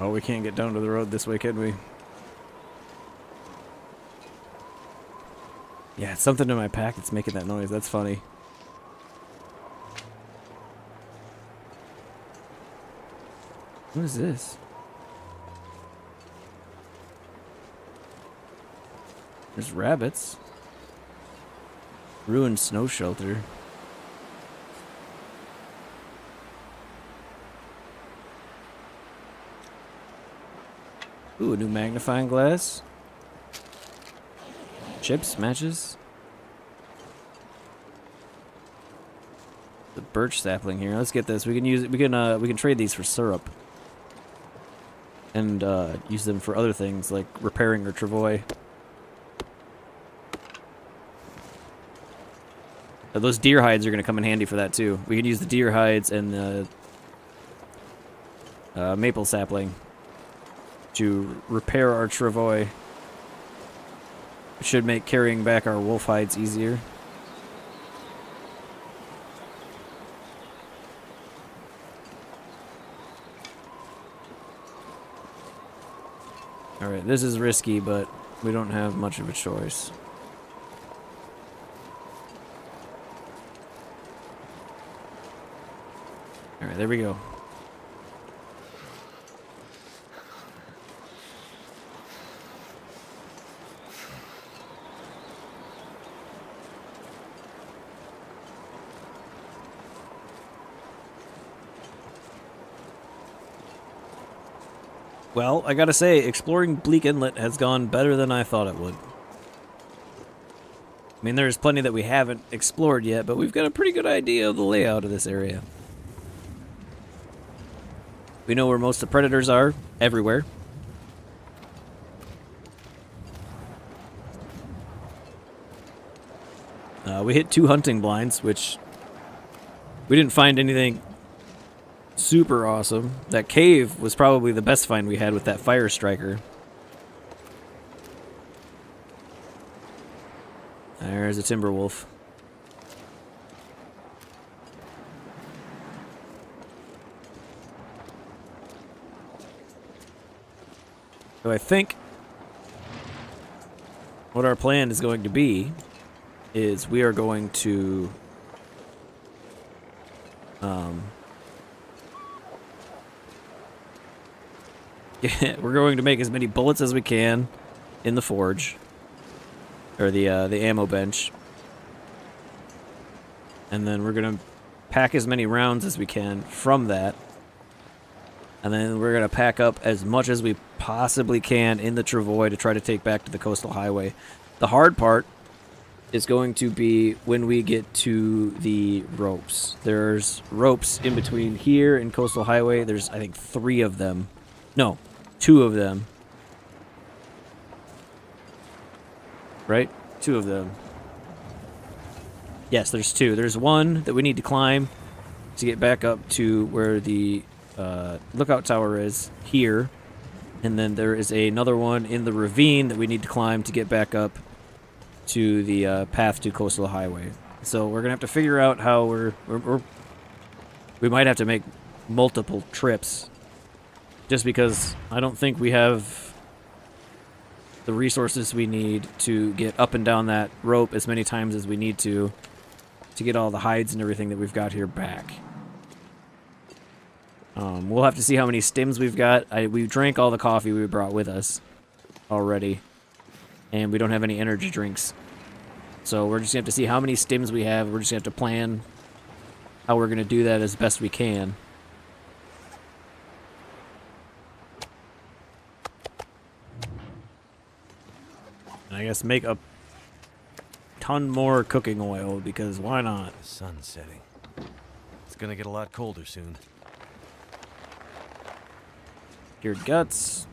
Oh, we can't get down to the road this way, can we? Yeah, it's something in my pack that's making that noise. That's funny. What is this? There's rabbits. Ruined snow shelter. Ooh, a new magnifying glass. Chips, matches. The birch sapling here. Let's get this. We can use it. We can trade these for syrup. And use them for other things like repairing our travois. Those deer hides are going to come in handy for that too. We can use the deer hides and the maple sapling to repair our travois. It should make carrying back our wolf hides easier. Alright, this is risky, but we don't have much of a choice. Alright, there we go. Well, I gotta say, exploring Bleak Inlet has gone better than I thought it would. I mean, there's plenty that we haven't explored yet, but we've got a pretty good idea of the layout of this area. We know where most of the predators are, everywhere. We hit 2 hunting blinds, which we didn't find anything super awesome. That cave was probably the best find we had with that fire striker. There's a timber wolf. So I think what our plan is going to be is we are going to we're going to make as many bullets as we can in the forge, or the ammo bench, and then we're gonna pack as many rounds as we can from that, and then we're gonna pack up as much as we possibly can in the travois to try to take back to the coastal highway. The hard part is going to be when we get to the ropes. There's ropes in between here and coastal highway. There's, I think, 3 of them. No, 2 of them. Right? 2 of them. Yes, there's 2. There's one that we need to climb to get back up to where the lookout tower is, here. And then there is another one in the ravine that we need to climb to get back up to the path to coastal highway. So we're gonna have to figure out how we might have to make multiple trips, just because I don't think we have the resources we need to get up and down that rope as many times as we need to get all the hides and everything that we've got here back. We'll have to see how many stims we've got. We drank all the coffee we brought with us already, and we don't have any energy drinks. So we're just going to have to see how many stims we have. We're just going to have to plan how we're going to do that as best we can. And I guess make a ton more cooking oil, because why not? The sun's setting. It's gonna get a lot colder soon. Cured guts.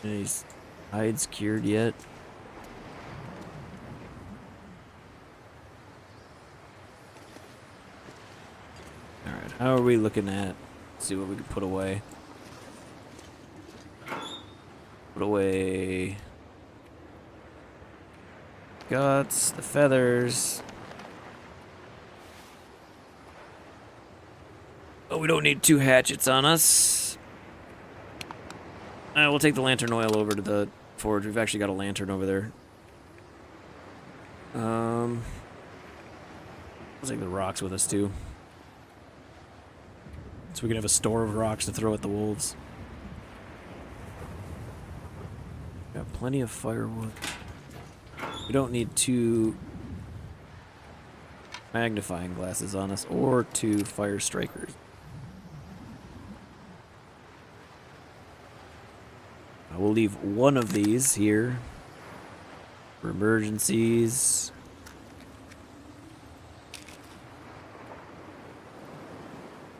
These hides cured yet? Alright, how are we looking at? Let's see what we can put away. Put away guts, the feathers. Oh, we don't need 2 hatchets on us. We'll take the lantern oil over to the forge. We've actually got a lantern over there. We'll take the rocks with us too. So we can have a store of rocks to throw at the wolves. Got plenty of firewood. We don't need 2 magnifying glasses on us or 2 fire strikers. We'll leave 1 of these here for emergencies.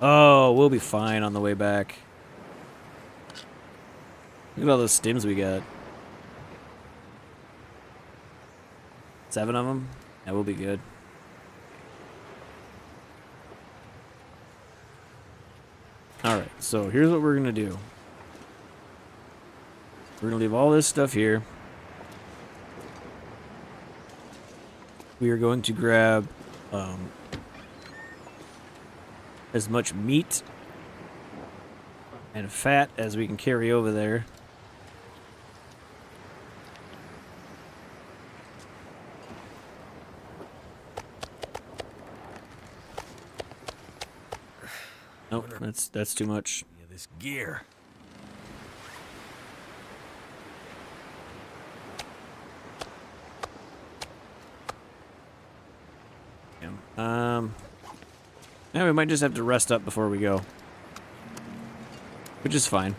Oh, we'll be fine on the way back. Look at all those stims we got. 7 of them? Yeah, we'll be good. Alright, so here's what we're going to do. We're going to leave all this stuff here. We are going to grab as much meat and fat as we can carry over there. Nope, that's too much. Yeah, this gear. Yeah, we might just have to rest up before we go. Which is fine.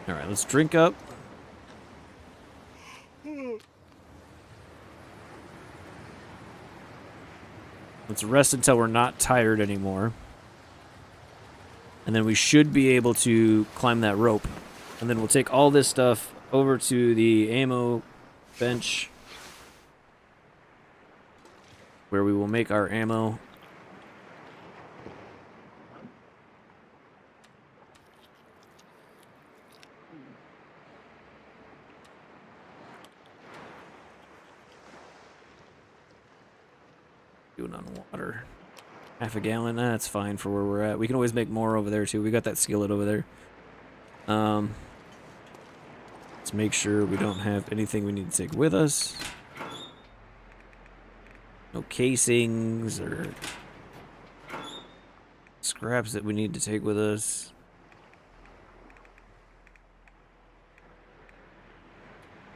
Alright, let's drink up. Let's rest until we're not tired anymore. And then we should be able to climb that rope. And then we'll take all this stuff over to the ammo bench, where we will make our ammo. Doing on water. Half a gallon, that's fine for where we're at. We can always make more over there too. We got that skillet over there. Let's make sure we don't have anything we need to take with us. No casings or scraps that we need to take with us.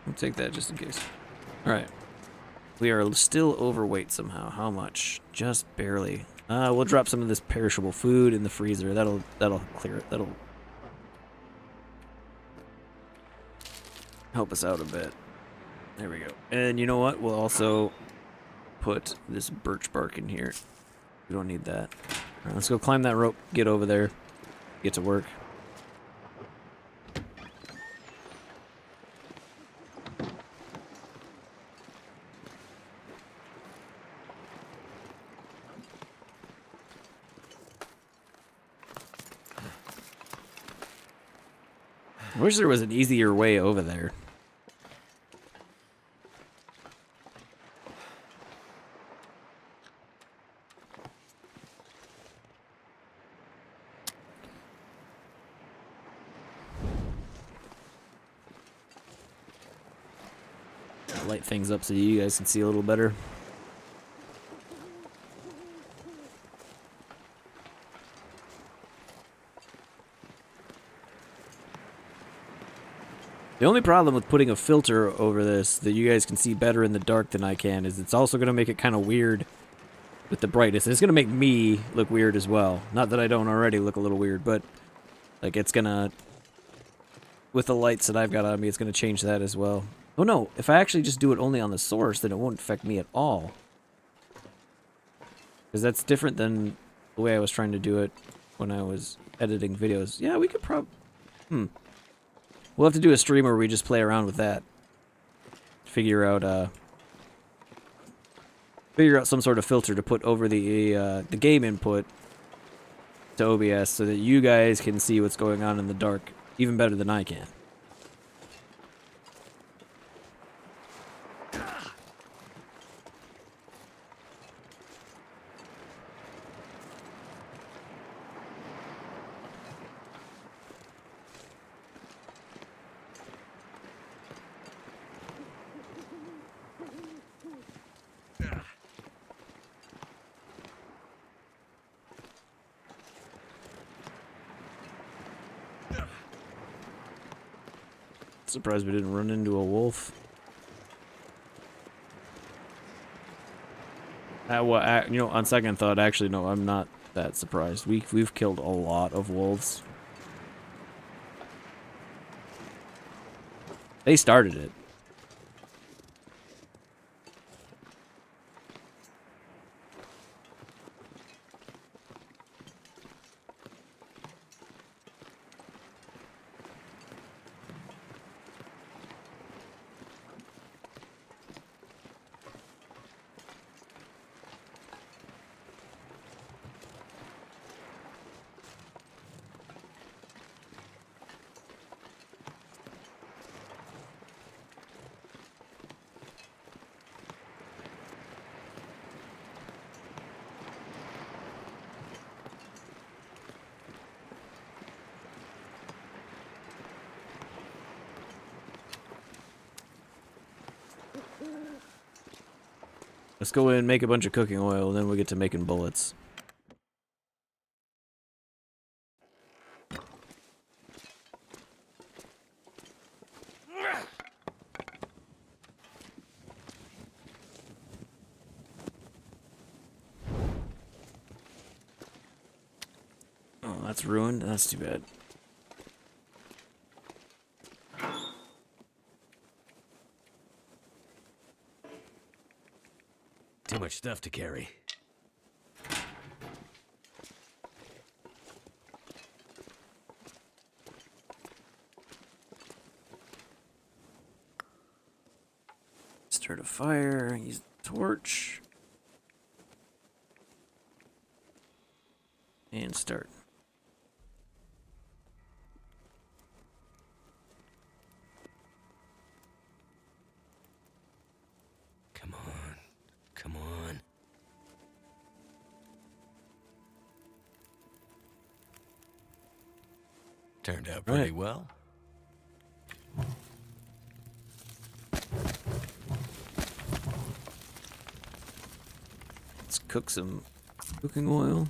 I'll take that just in case. Alright. We are still overweight somehow. How much? Just barely. We'll drop some of this perishable food in the freezer. That'll clear it. That'll help us out a bit. There we go. And you know what? We'll also put this birch bark in here. We don't need that. All right, let's go climb that rope, get over there, get to work. I wish there was an easier way over there. Light things up so you guys can see a little better. The only problem with putting a filter over this that you guys can see better in the dark than I can is it's also going to make it kind of weird with the brightness. It's going to make me look weird as well. Not that I don't already look a little weird, but like it's going to, with the lights that I've got on me, it's going to change that as well. Oh no, if I actually just do it only on the source, then it won't affect me at all. Because that's different than the way I was trying to do it when I was editing videos. Yeah, we could We'll have to do a stream where we just play around with that. Figure out some sort of filter to put over the game input to OBS so that you guys can see what's going on in the dark even better than I can. Surprised we didn't run into a wolf. You know, on second thought, actually, no, I'm not that surprised. We've killed a lot of wolves. They started it. Let's go in and make a bunch of cooking oil, and then we'll get to making bullets. Oh, that's ruined. That's too bad. Too much stuff to carry. Start a fire, use the torch. And start. Come on. Come on. Turned out pretty well. Let's cook some cooking oil.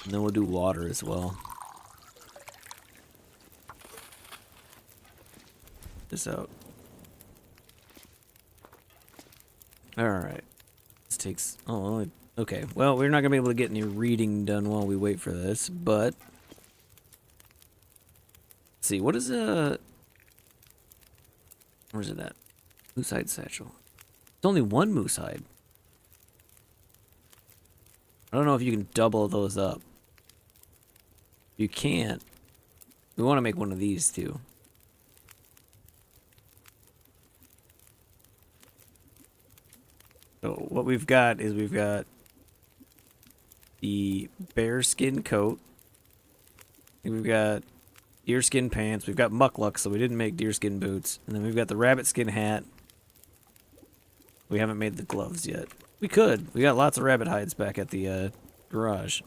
And then we'll do water as well. This out. Alright. This takes... Oh, okay. Well, we're not going to be able to get any reading done while we wait for this, but... Let's see, what is a... Where's it at? Moose hide satchel. It's only one moose hide. I don't know if you can double those up. You can't. We want to make one of these too. So what we've got is we've got the bear skin coat. We've got deerskin pants. We've got mucklucks, so we didn't make deerskin boots. And then we've got the rabbit skin hat. We haven't made the gloves yet. We could. We got lots of rabbit hides back at the garage.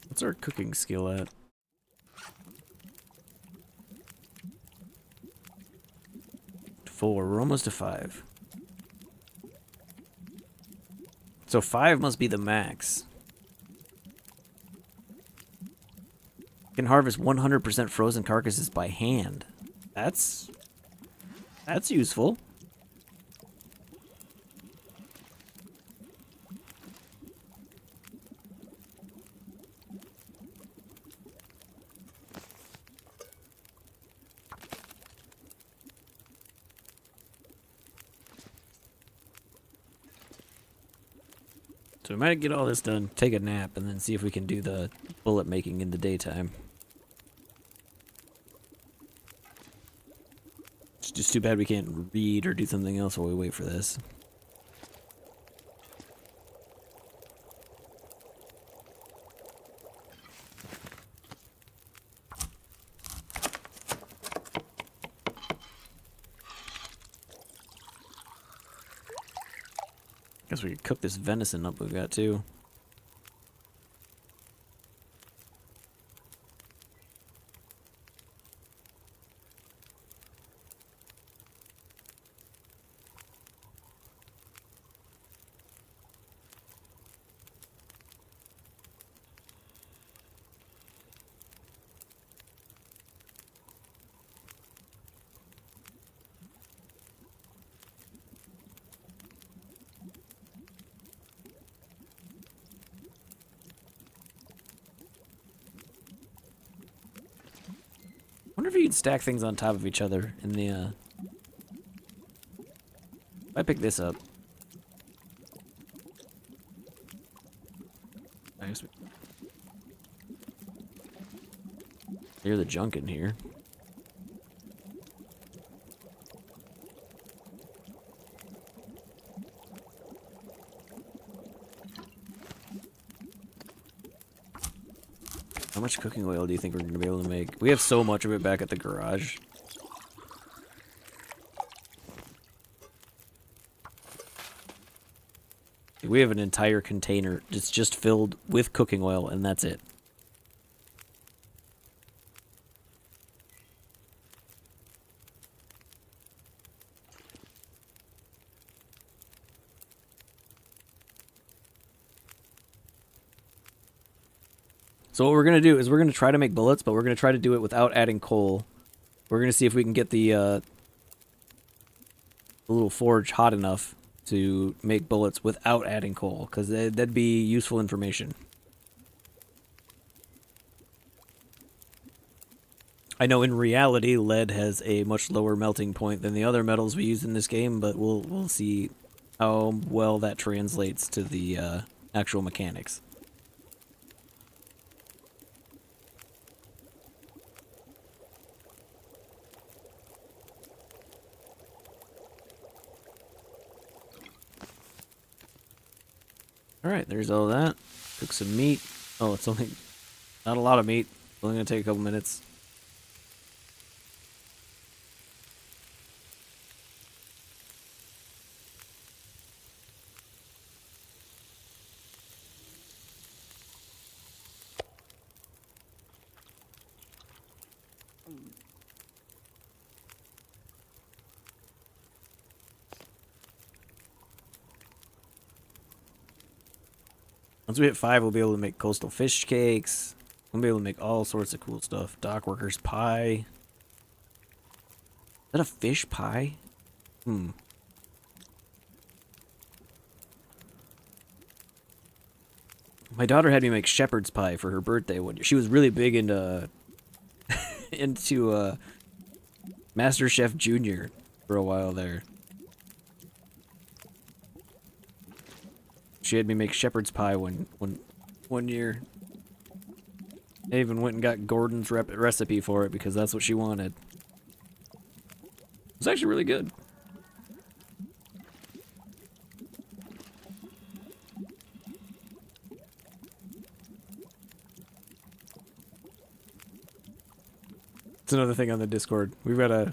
What's our cooking skill at? 4. We're almost to 5. So 5 must be the max. Can harvest 100% frozen carcasses by hand. That's useful. So we might get all this done, take a nap, and then see if we can do the bullet making in the daytime. It's just too bad we can't read or do something else while we wait for this. Guess we could cook this venison up we've got too. I wonder if you could stack things on top of each other in the, If I pick this up. I guess we... Hear the junk in here. How much cooking oil do you think we're going to be able to make? We have so much of it back at the garage. We have an entire container that's just filled with cooking oil, and that's it. So what we're going to do is we're going to try to make bullets, but we're going to try to do it without adding coal. We're going to see if we can get the little forge hot enough to make bullets without adding coal, because that'd be useful information. I know in reality lead has a much lower melting point than the other metals we use in this game, but we'll see how well that translates to the actual mechanics. Alright, there's all that. Cook some meat. Oh, it's only not a lot of meat. It's only gonna take a couple minutes. Once we hit 5, we'll be able to make coastal fish cakes. We'll be able to make all sorts of cool stuff. Dock workers pie. Is that a fish pie? Hmm. My daughter had me make shepherd's pie for her birthday one year. She was really big into into Master Chef Junior for a while there. She had me make shepherd's pie one year. I even went and got Gordon's recipe for it because that's what she wanted. It was actually really good. It's another thing on the Discord. We've got a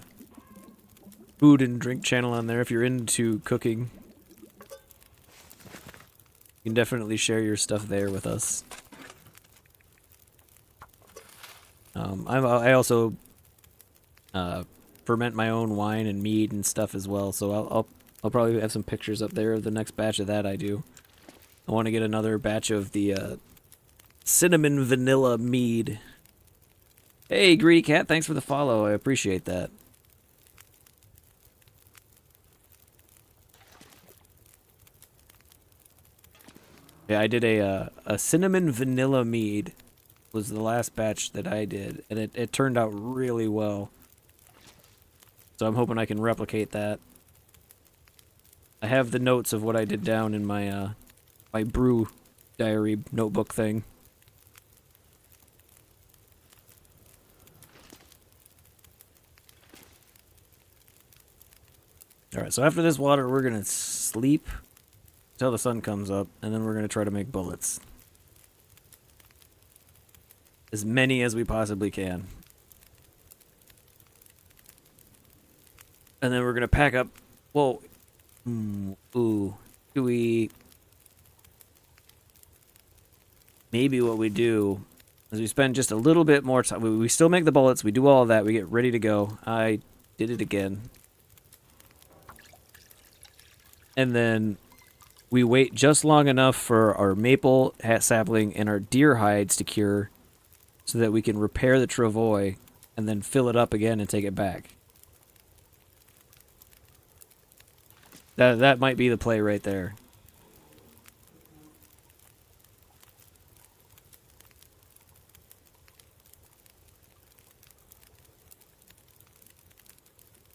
food and drink channel on there if you're into cooking. You can definitely share your stuff there with us. I also ferment my own wine and mead and stuff as well, so I'll probably have some pictures up there of the next batch of that I do. I want to get another batch of the cinnamon vanilla mead. Hey, Greedy Cat, thanks for the follow. I appreciate that. Yeah, I did a cinnamon vanilla mead. Was the last batch that I did, and it turned out really well. So I'm hoping I can replicate that. I have the notes of what I did down in my my brew diary notebook thing. Alright, so after this water, we're gonna sleep until the sun comes up, and then we're gonna try to make bullets. As many as we possibly can. And then we're gonna pack up. Whoa. Ooh. Do we. Maybe what we do is we spend just a little bit more time. We still make the bullets. We do all of that. We get ready to go. I did it again. And then we wait just long enough for our maple hat sapling and our deer hides to cure so that we can repair the travois and then fill it up again and take it back. That might be the play right there.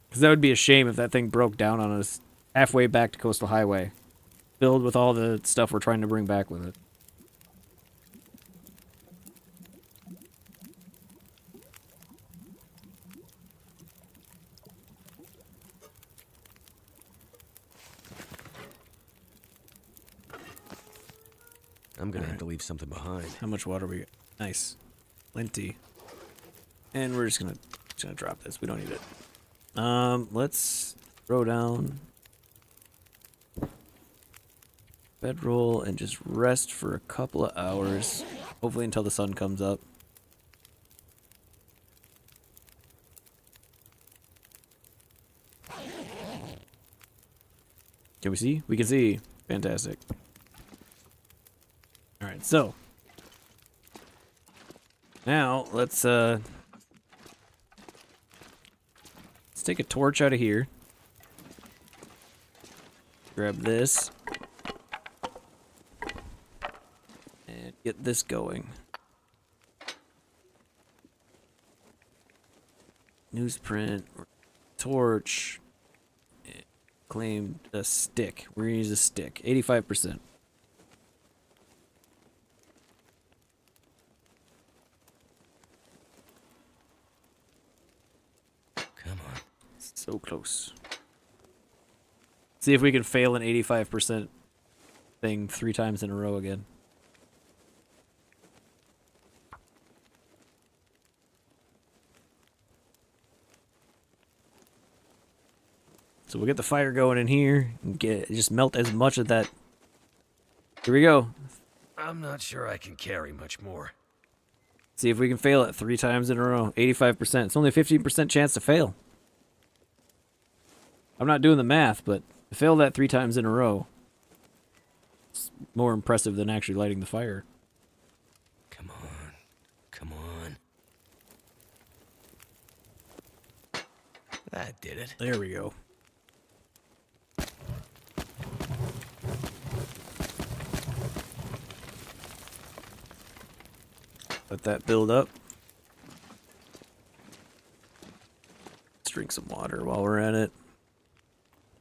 Because that would be a shame if that thing broke down on us halfway back to Coastal Highway, filled with all the stuff we're trying to bring back with it. I'm gonna have to leave something behind. How much water we got? Nice. Plenty. And we're just gonna drop this. We don't need it. Let's throw down bedroll and just rest for a couple of hours. Hopefully until the sun comes up. Can we see? We can see. Fantastic. Alright, so now let's take a torch out of here. Grab this. And get this going. Newsprint, torch, claimed a stick. We're gonna use a stick. 85%. Come on. So close. See if we can fail an 85% thing 3 times in a row again. So we'll get the fire going in here and just melt as much of that. Here we go. I'm not sure I can carry much more. See if we can fail it 3 times in a row. 85%. It's only a 15% chance to fail. I'm not doing the math, but to fail that 3 times in a row, it's more impressive than actually lighting the fire. Come on. Come on. That did it. There we go. Let that build up. Let's drink some water while we're at it.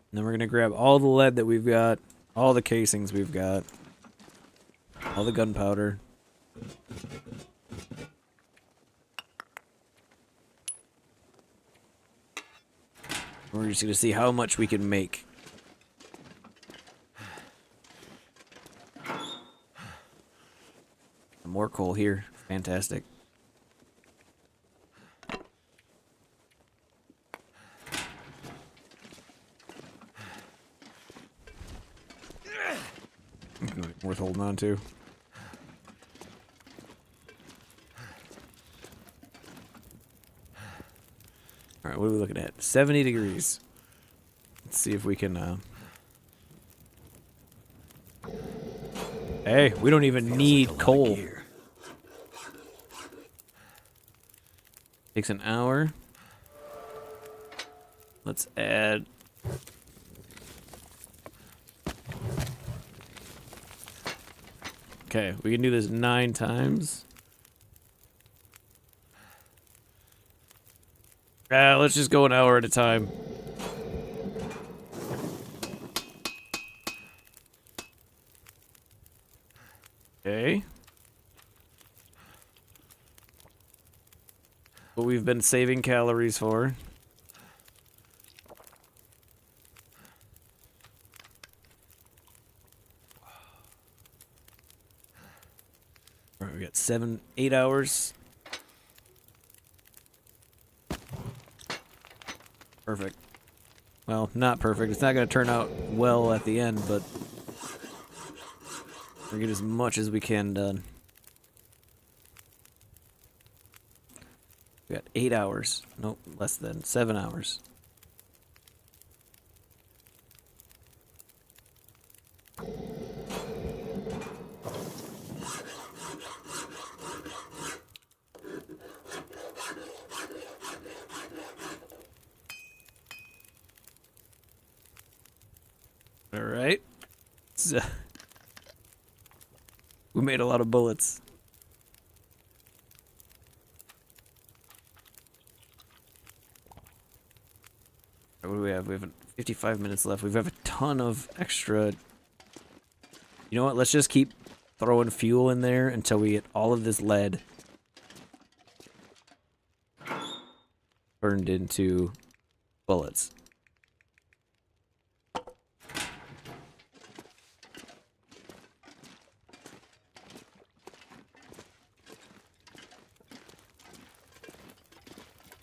And then we're going to grab all the lead that we've got, all the casings we've got, all the gunpowder. We're just going to see how much we can make. More coal here. Fantastic. Worth holding on to. Alright, what are we looking at? 70 degrees. Let's see if we can, Hey, we don't even need coal. Takes an hour. Let's add... Okay, we can do this 9 times. Let's just go an hour at a time. Okay. What we've been saving calories for. All right, we got 8 hours. Perfect. Well, not perfect. It's not going to turn out well at the end, but we'll get as much as we can done. We got 8 hours. Nope, less than 7 hours. All right. So, we made a lot of bullets. What do we have? We have 55 minutes left. We have a ton of extra. You know what? Let's just keep throwing fuel in there until we get all of this lead turned into bullets.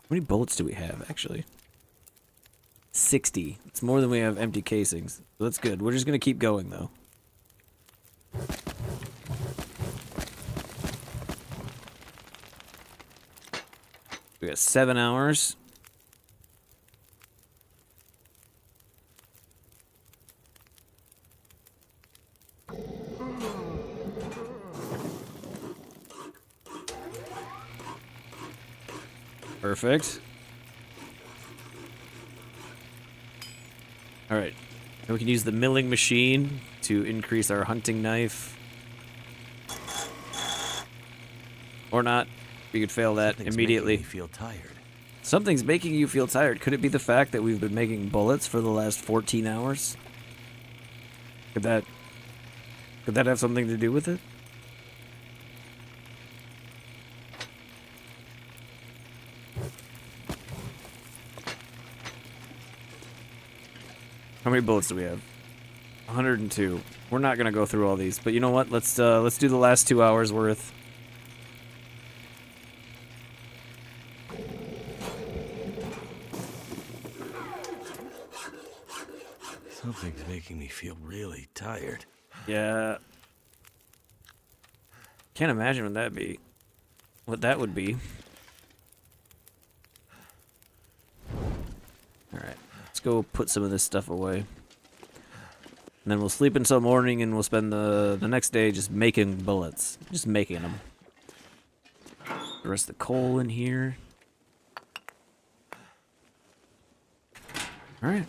How many bullets do we have, actually? 60. It's more than we have empty casings. So that's good. We're just going to keep going, though. We got 7 hours. Perfect. Alright. Now we can use the milling machine to increase our hunting knife. Or not. We could fail that immediately. Making me feel tired. Something's making you feel tired. Could it be the fact that we've been making bullets for the last 14 hours? Could that have something to do with it? How many bullets do we have? 102. We're not gonna go through all these, but you know what? Let's do the last 2 hours worth. Something's making me feel really tired. Yeah. Can't imagine what that would be. Alright. Let's go put some of this stuff away. And then we'll sleep until morning and we'll spend the next day just making bullets. Just making them. The rest of the coal in here. Alright.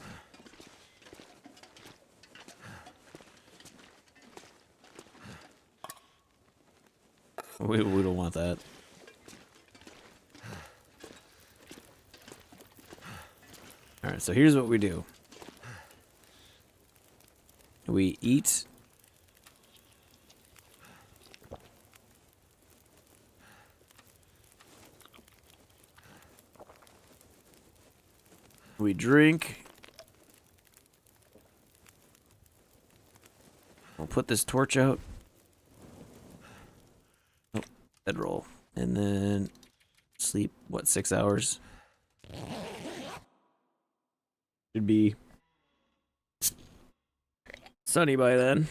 We don't want that. Alright, so here's what we do. We eat. We drink. We'll put this torch out. Oh, bedroll. And then sleep, what, 6 hours? Should be sunny by then.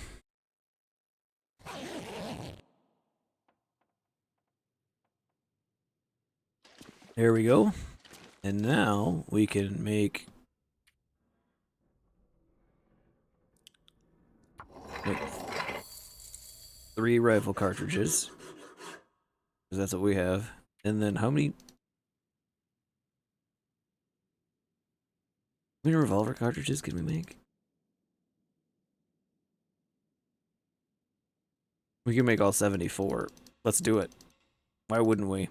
There we go. And now we can make like 3 rifle cartridges. Because that's what we have. And then how many revolver cartridges can we make? We can make all 74. Let's do it. Why wouldn't we?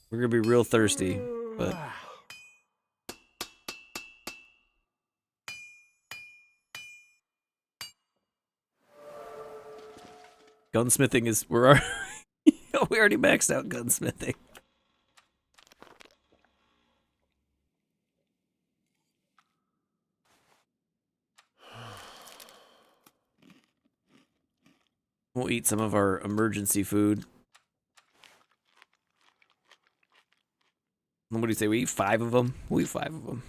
We're gonna be real thirsty, but Gunsmithing is we already maxed out gunsmithing. We'll eat some of our emergency food. What do you say? We eat 5 of them? We'll eat 5 of them.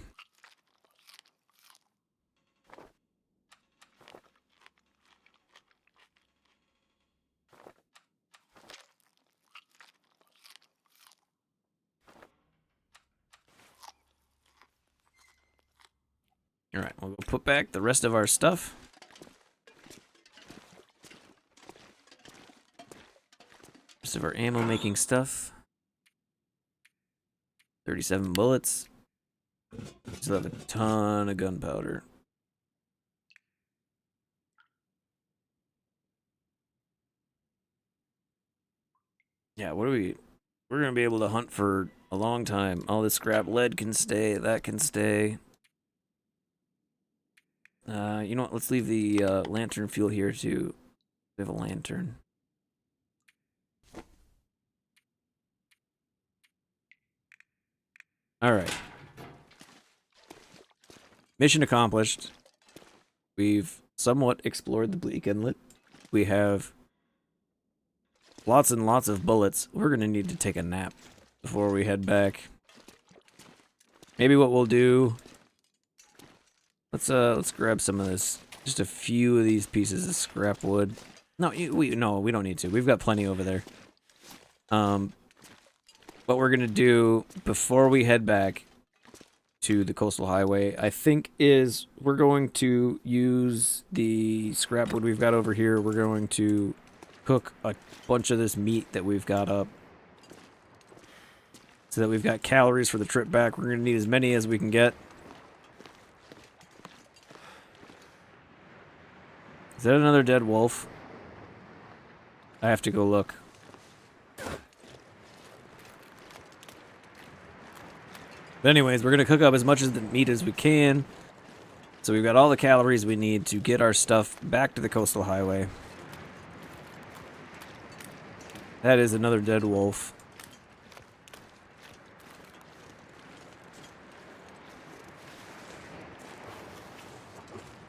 Alright, we'll put back the rest of our stuff. Rest of our ammo making stuff. 37 bullets. Still have a ton of gunpowder. Yeah, what do we... We're gonna be able to hunt for a long time. All this scrap lead can stay, that can stay. You know what? Let's leave the lantern fuel here too. We have a lantern. Alright. Mission accomplished. We've somewhat explored the Bleak Inlet. We have lots and lots of bullets. We're gonna need to take a nap before we head back. Maybe what we'll do... Let's grab some of this. Just a few of these pieces of scrap wood. No, we don't need to. We've got plenty over there. What we're gonna do before we head back to the coastal highway, I think, is we're going to use the scrap wood we've got over here. We're going to cook a bunch of this meat that we've got up, so that we've got calories for the trip back. We're gonna need as many as we can get. Is that another dead wolf? I have to go look. But anyways, we're going to cook up as much of the meat as we can. So we've got all the calories we need to get our stuff back to the coastal highway. That is another dead wolf.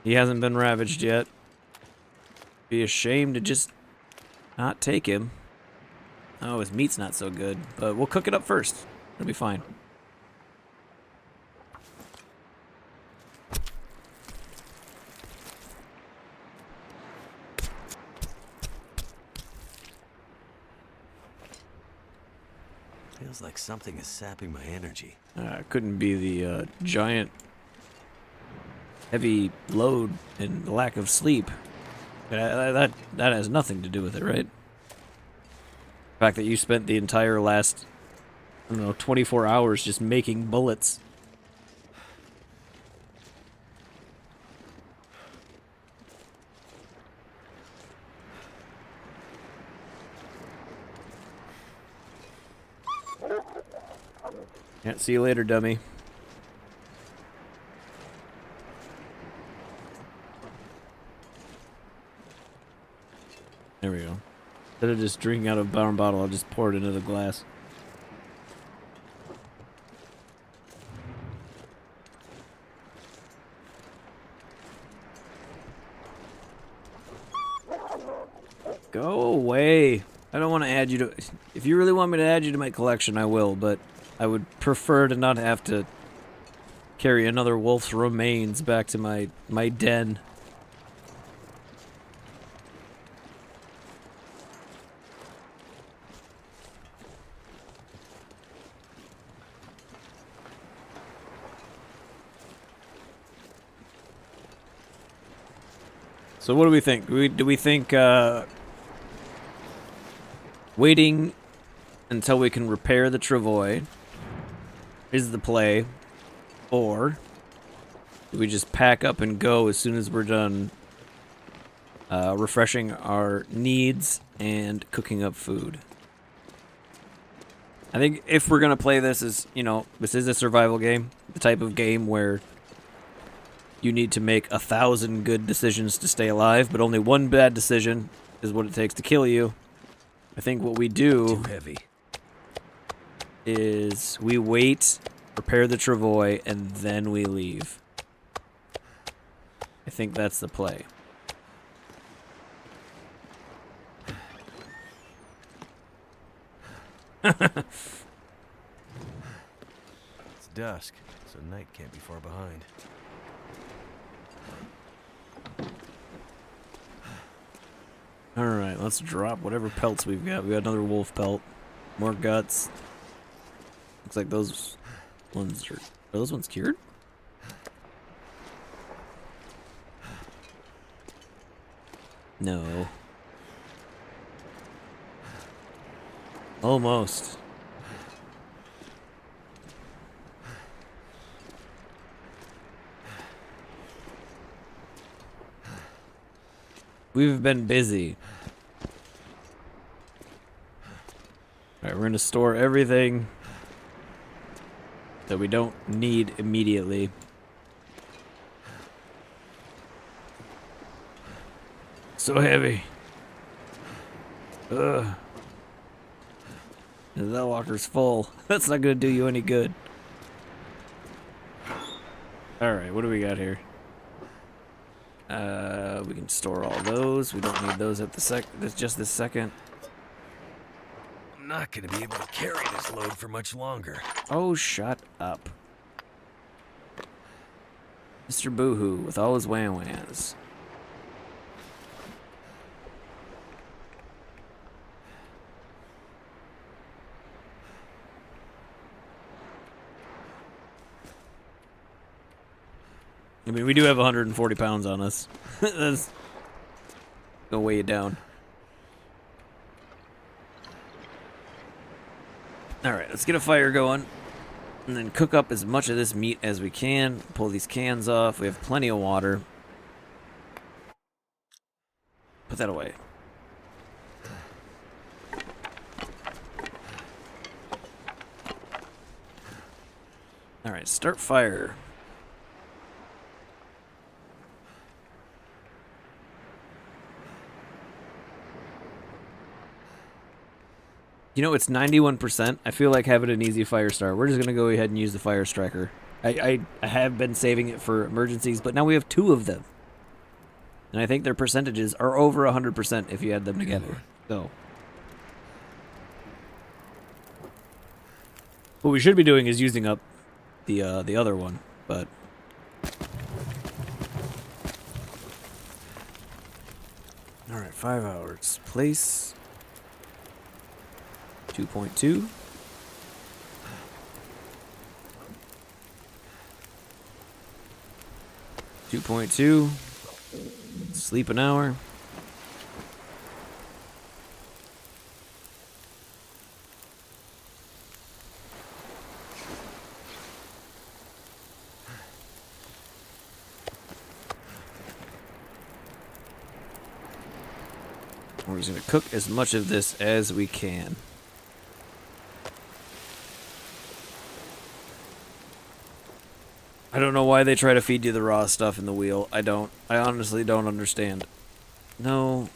He hasn't been ravaged yet. Be a shame to just not take him. Oh, his meat's not so good, but we'll cook it up first. It'll be fine. Feels like something is sapping my energy. It couldn't be the giant heavy load and lack of sleep. That has nothing to do with it, right? The fact that you spent the entire last, I don't know, 24 hours just making bullets. Yeah, see you later, dummy. There we go. Instead of just drinking out of a brown bottle, I'll just pour it into the glass. Go away. I don't want to add you to... If you really want me to add you to my collection, I will, but I would prefer to not have to carry another wolf's remains back to my den. So what do we think? Do we think waiting until we can repair the travois is the play, or do we just pack up and go as soon as we're done refreshing our needs and cooking up food? I think if we're gonna play this as, you know, this is a survival game, the type of game where you need to make 1,000 good decisions to stay alive, but only one bad decision is what it takes to kill you. I think what we do Too heavy. is we wait, prepare the travois, and then we leave. I think that's the play. It's dusk, so night can't be far behind. Alright, let's drop whatever pelts we've got. We got another wolf pelt. More guts. Looks like those ones are those ones cured? No. Almost. We've been busy. Alright, we're gonna store everything that we don't need immediately. So heavy. Ugh. That walker's full. That's not gonna do you any good. Alright, what do we got here? We can store all those. We don't need those at the just this second. I'm not gonna be able to carry this load for much longer. Oh, shut up. Mr. Boohoo with all his wham-whams. I mean, we do have 140 pounds on us. That's gonna weigh you down. Alright, let's get a fire going. And then cook up as much of this meat as we can. Pull these cans off. We have plenty of water. Put that away. Alright, start fire. You know, it's 91%. I feel like having an easy fire start. We're just going to go ahead and use the fire striker. I have been saving it for emergencies, but now we have 2 of them. And I think their percentages are over 100% if you add them together. So, what we should be doing is using up the other one, but all right, 5 hours. Place 2.2. Sleep an hour. We're just going to cook as much of this as we can. I don't know why they try to feed you the raw stuff in the wheel. I honestly don't understand. No.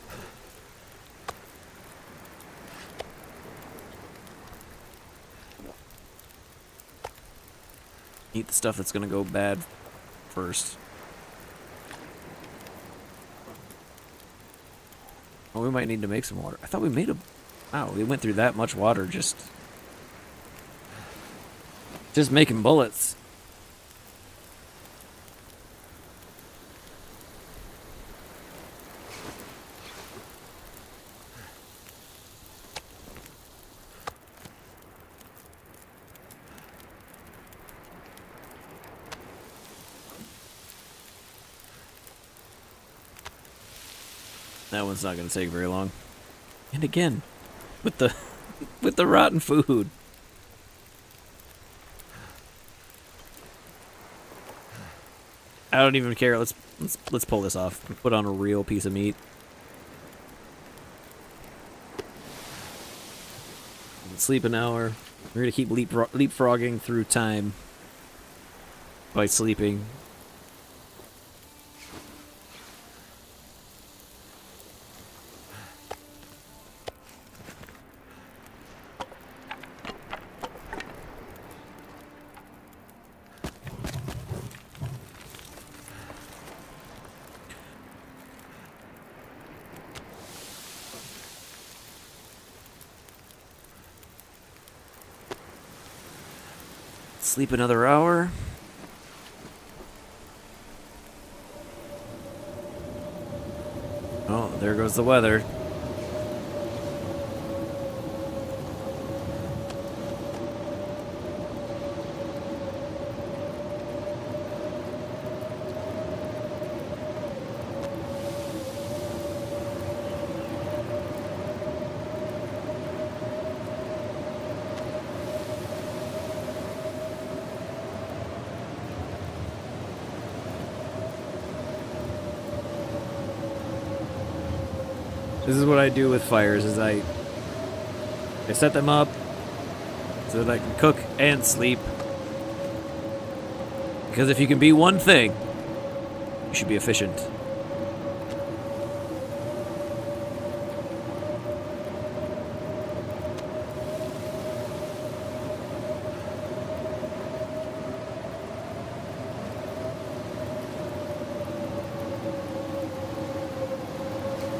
Eat the stuff that's gonna go bad first. Oh, we might need to make some water. I thought we made a... Wow, we went through that much water just making bullets. That one's not going to take very long. And again, with the with the rotten food. I don't even care. Let's pull this off. Put on a real piece of meat. Sleep an hour. We're going to keep leapfrogging through time by sleeping. Sleep another hour. Oh, there goes the weather. This is what I do with fires, is I set them up so that I can cook and sleep. Because if you can be one thing, you should be efficient.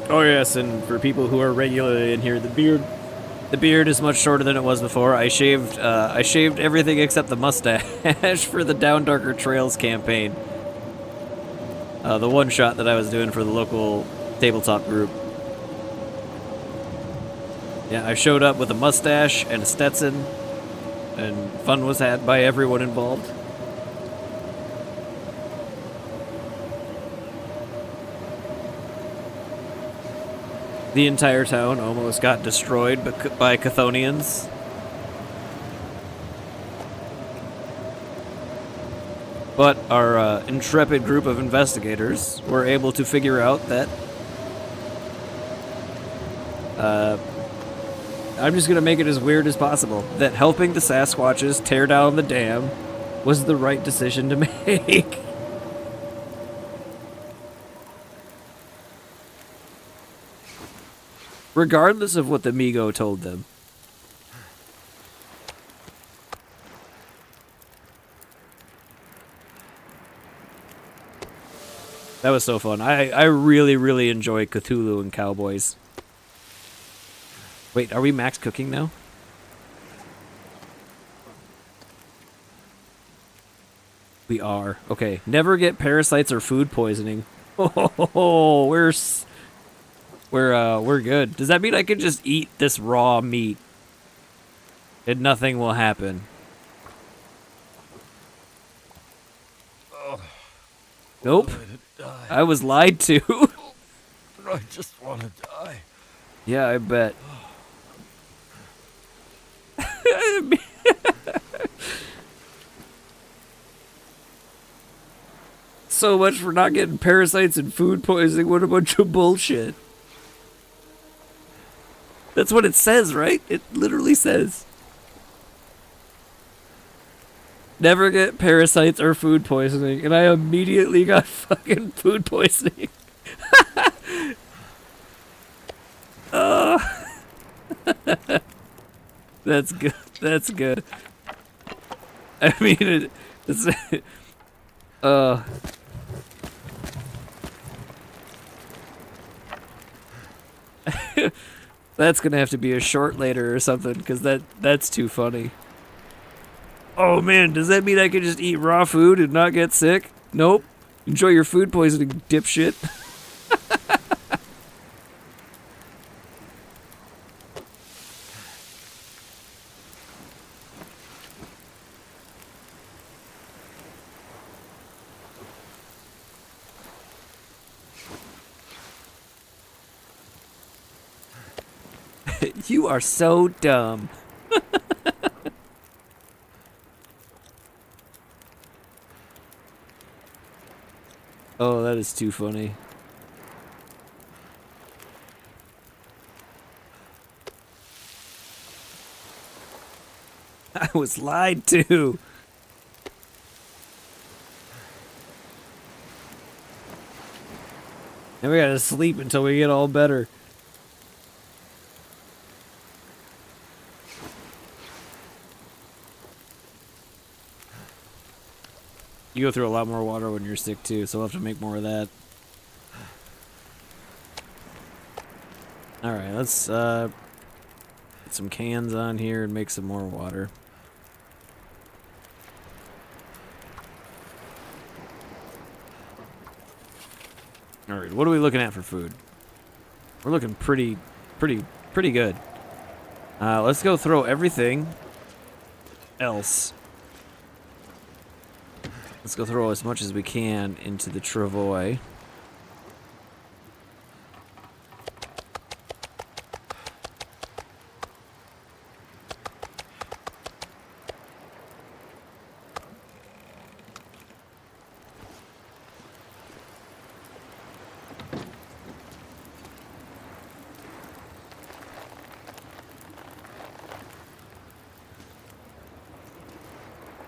Oh yes, and for people who are regularly in here, the beard is much shorter than it was before. I shaved everything except the mustache for the Down Darker Trails campaign. The one shot that I was doing for the local tabletop group. Yeah, I showed up with a mustache and a Stetson, and fun was had by everyone involved. The entire town almost got destroyed by Chthonians. But our intrepid group of investigators were able to figure out that... I'm just gonna make it as weird as possible. That helping the Sasquatches tear down the dam was the right decision to make. Regardless of what the Migo told them. That was so fun. I really, really enjoy Cthulhu and Cowboys. Wait, are we max cooking now? We are. Okay. Never get parasites or food poisoning. Oh, we're good. Does that mean I can just eat this raw meat and nothing will happen? Nope. I was lied to. I just want to die. Yeah, I bet. So much for not getting parasites and food poisoning. What a bunch of bullshit. That's what it says, right? It literally says. Never get parasites or food poisoning. And I immediately got fucking food poisoning. Oh. That's good. That's good. I mean, it's... That's gonna have to be a short later or something, because that's too funny. Oh man, does that mean I can just eat raw food and not get sick? Nope. Enjoy your food poisoning, dipshit. You are so dumb. Oh, that is too funny. I was lied to. And we gotta sleep until we get all better. You go through a lot more water when you're sick too, so we'll have to make more of that. Alright, let's put some cans on here and make some more water. All right, what are we looking at for food? We're looking pretty good. Let's go throw everything else. Let's go throw as much as we can into the travois.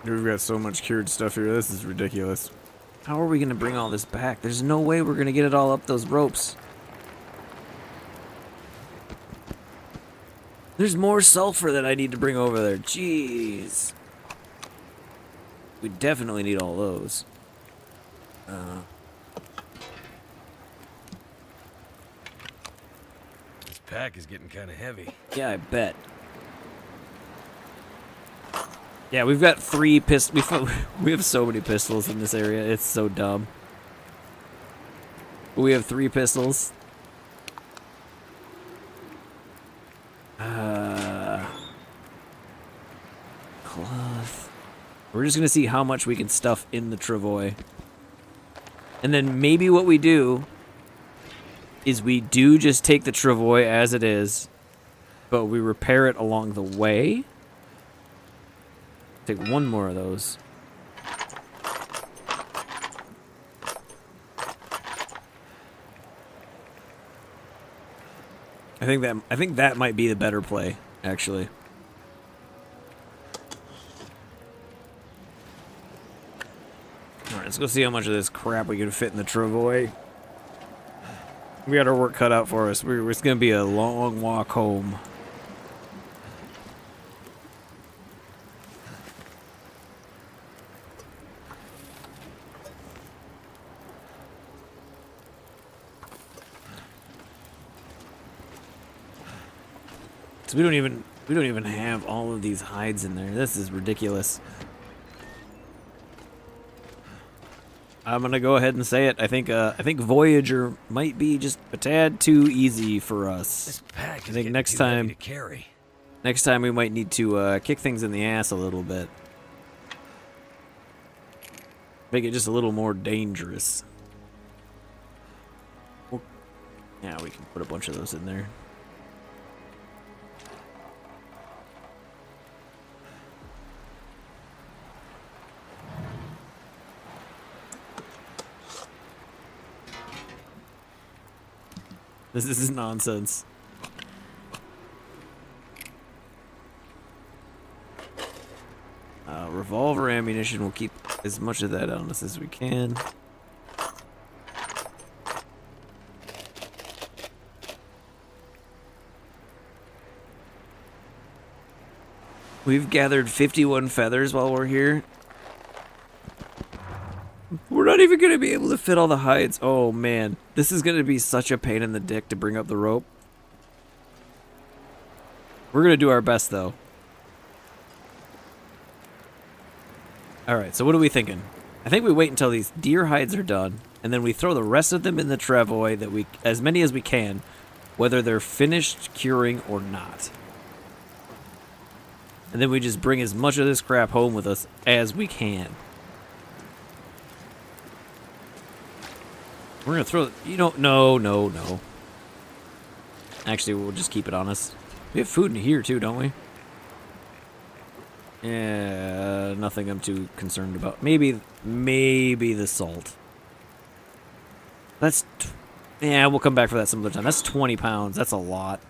We've got so much cured stuff here. This is ridiculous. How are we going to bring all this back? There's no way we're going to get it all up those ropes. There's more sulfur that I need to bring over there. Jeez. We definitely need all those. This pack is getting kind of heavy. Yeah, I bet. Yeah, we've got 3 pistols. We have so many pistols in this area. It's so dumb. We have 3 pistols. Cloth. We're just gonna see how much we can stuff in the travois. And then maybe what we do is we do just take the travois as it is, but we repair it along the way. Take one more of those. I think that might be the better play, actually. All right, let's go see how much of this crap we can fit in the travois. We got our work cut out for us. It's gonna be a long walk home. So we don't even have all of these hides in there. This is ridiculous. I'm gonna go ahead and say it. I think Voyager might be just a tad too easy for us. This pack is I think getting next too time heavy to carry. Next time we might need to kick things in the ass a little bit. Make it just a little more dangerous. Well, yeah, we can put a bunch of those in there. This is nonsense. Revolver ammunition, we'll keep as much of that on us as we can. We've gathered 51 feathers while we're here. We're not even going to be able to fit all the hides. Oh man, this is going to be such a pain in the dick to bring up the rope. We're going to do our best though. Alright, so what are we thinking? I think we wait until these deer hides are done, and then we throw the rest of them in the travois, as many as we can, whether they're finished curing or not. And then we just bring as much of this crap home with us as we can. We're gonna throw, no. Actually, we'll just keep it on us. We have food in here too, don't we? Yeah, nothing I'm too concerned about. Maybe the salt. Yeah, we'll come back for that some other time. That's 20 pounds. That's a lot.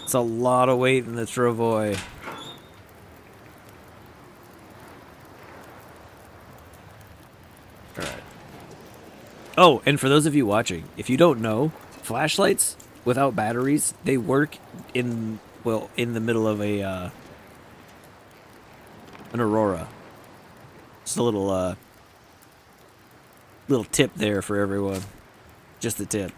It's a lot of weight in the travois. Alright. Oh, and for those of you watching, if you don't know, flashlights without batteries, they work in the middle of an aurora. Just a little tip there for everyone. Just a tip.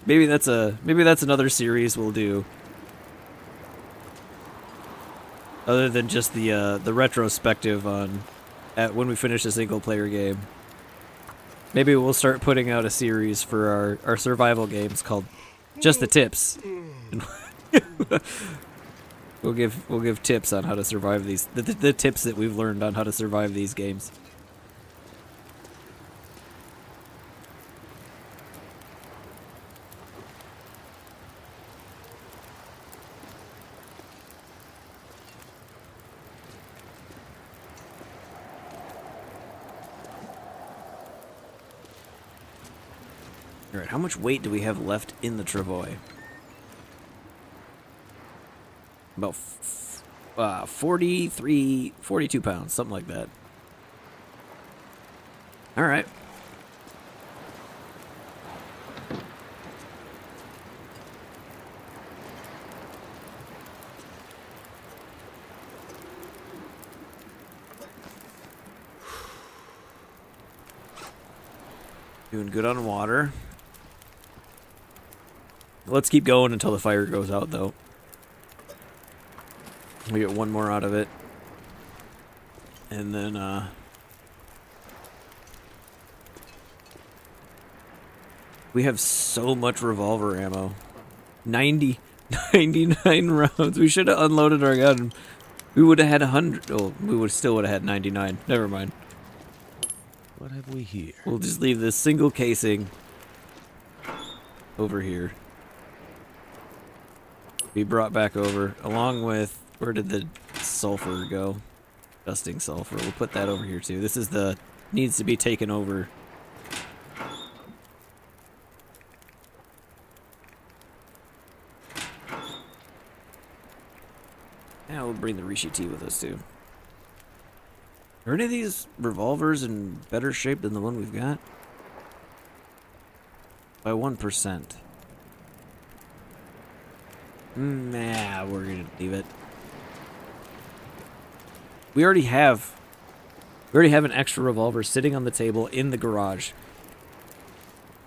maybe that's another series we'll do. Other than just the retrospective on when we finish a single player game. Maybe we'll start putting out a series for our survival games called Just the Tips. We'll give tips on how to survive these the tips that we've learned on how to survive these games. Alright, how much weight do we have left in the travois? About 42 pounds, something like that. Alright. Doing good on water. Let's keep going until the fire goes out, though. We get one more out of it. And then, we have so much revolver ammo. 99 rounds. We should have unloaded our gun. We would have had 100. Oh, we still would have had 99. Never mind. What have we here? We'll just leave this single casing over here. Be brought back over, along with, where did the sulfur go? Dusting sulfur. We'll put that over here too. This is the, needs to be taken over. Yeah, we'll bring the Rishi tea with us too. Are any of these revolvers in better shape than the one we've got? By 1%. Nah, we're gonna leave it. We already have an extra revolver sitting on the table in the garage.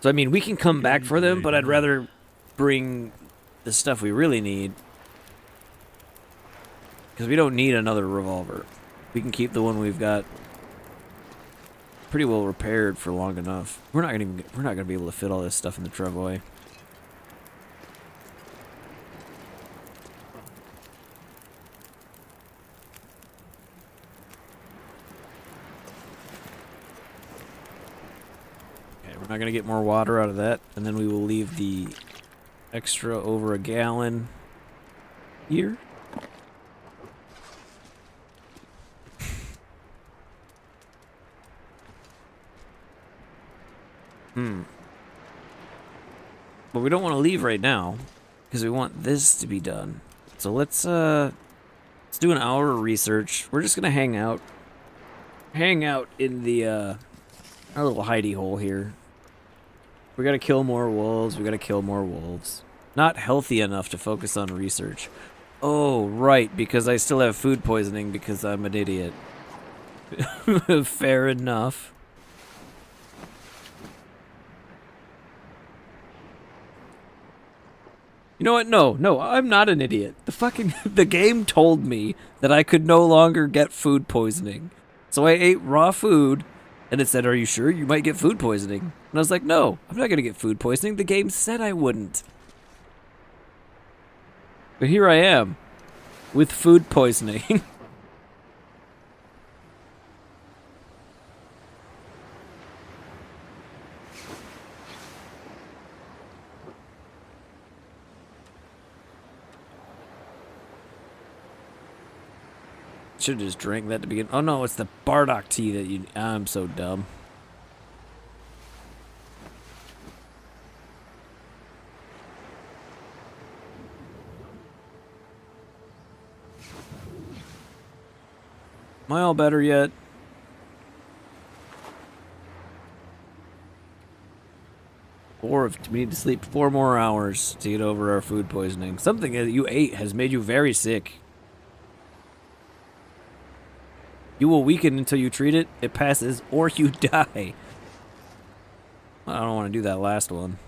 So I mean, we can come back for them, but I'd rather bring the stuff we really need. Because we don't need another revolver. We can keep the one we've got pretty well repaired for long enough. We're not gonna be able to fit all this stuff in the travois. We're not going to get more water out of that, and then we will leave the extra over a gallon here. But we don't want to leave right now, because we want this to be done. So let's do an hour of research. We're just going to hang out in the, our little hidey hole here. We gotta kill more wolves. We gotta kill more wolves. Not healthy enough to focus on research. Oh, right, because I still have food poisoning because I'm an idiot. Fair enough. You know what? No, I'm not an idiot. The game told me that I could no longer get food poisoning. So I ate raw food. And it said, "Are you sure you might get food poisoning?" And I was like, "No, I'm not going to get food poisoning. The game said I wouldn't." But here I am, with food poisoning. Should have just drank that to begin. Oh no, it's the Bardock tea that you. I'm so dumb. Am I all better yet? We need to sleep 4 more hours to get over our food poisoning. Something that you ate has made you very sick. You will weaken until you treat it, it passes, or you die. I don't want to do that last one.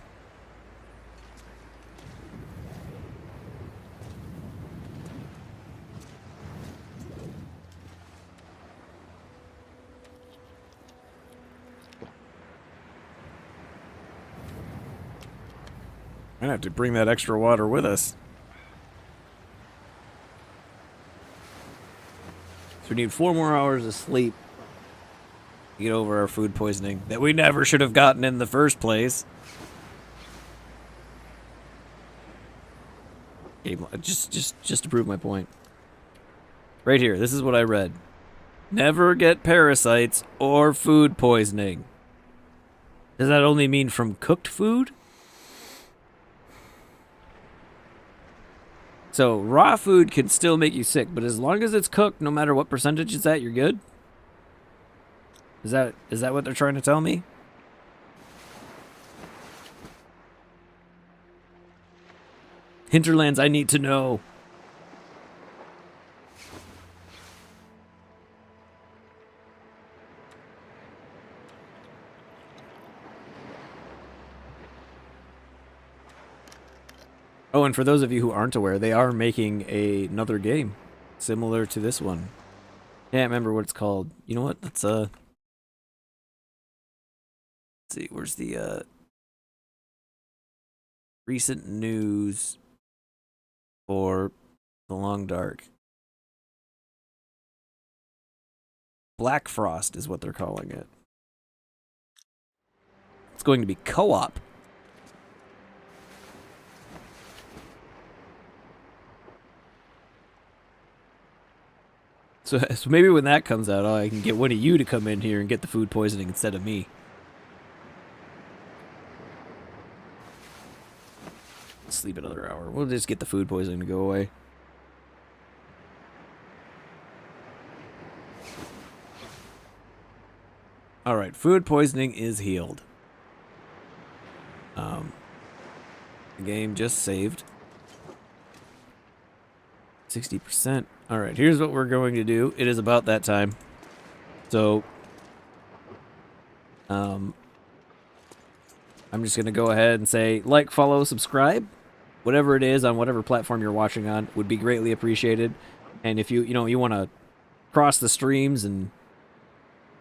I'm gonna have to bring that extra water with us. So we need 4 more hours of sleep to get over our food poisoning that we never should have gotten in the first place. Just to prove my point. Right here, this is what I read. Never get parasites or food poisoning. Does that only mean from cooked food? So raw food can still make you sick, but as long as it's cooked, no matter what percentage it's at, you're good? Is that what they're trying to tell me? Hinterlands, I need to know. Oh, and for those of you who aren't aware, they are making another game similar to this one. Can't remember what it's called. You know what? Let's see. Where's the recent news for The Long Dark? Black Frost is what they're calling it. It's going to be co-op. So maybe when that comes out, I can get one of you to come in here and get the food poisoning instead of me. Sleep another hour. We'll just get the food poisoning to go away. Alright, food poisoning is healed. The game just saved. 60%. Alright, here's what we're going to do. It is about that time. So, I'm just going to go ahead and say like, follow, subscribe. Whatever it is on whatever platform you're watching on would be greatly appreciated. And if you want to cross the streams and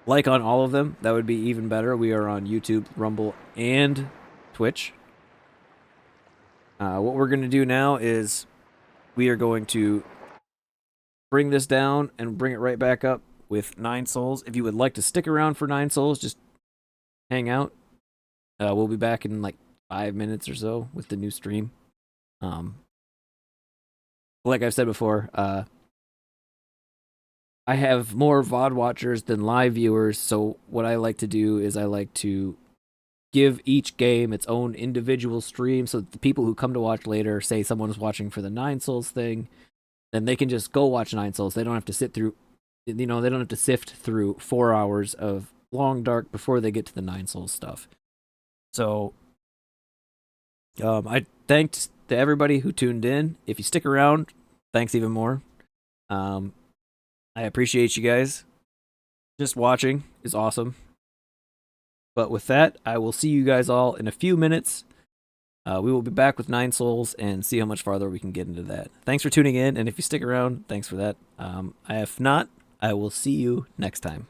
like on all of them, that would be even better. We are on YouTube, Rumble, and Twitch. What we're going to do now is we are going to bring this down and bring it right back up with 9 souls. If you would like to stick around for 9 souls, just hang out. We'll be back in like 5 minutes or so with the new stream. Like I've said before, I have more VOD watchers than live viewers, so what I like to do is I like to give each game its own individual stream so that the people who come to watch later, say someone's watching for the 9 souls thing, then they can just go watch 9 souls. They don't have to sit through, they don't have to sift through 4 hours of Long Dark before they get to the 9 souls stuff. So, I thanked to everybody who tuned in. If you stick around, thanks even more. I appreciate you guys. Just watching is awesome. But with that, I will see you guys all in a few minutes. We will be back with 9 souls and see how much farther we can get into that. Thanks for tuning in, and if you stick around, thanks for that. If not, I will see you next time.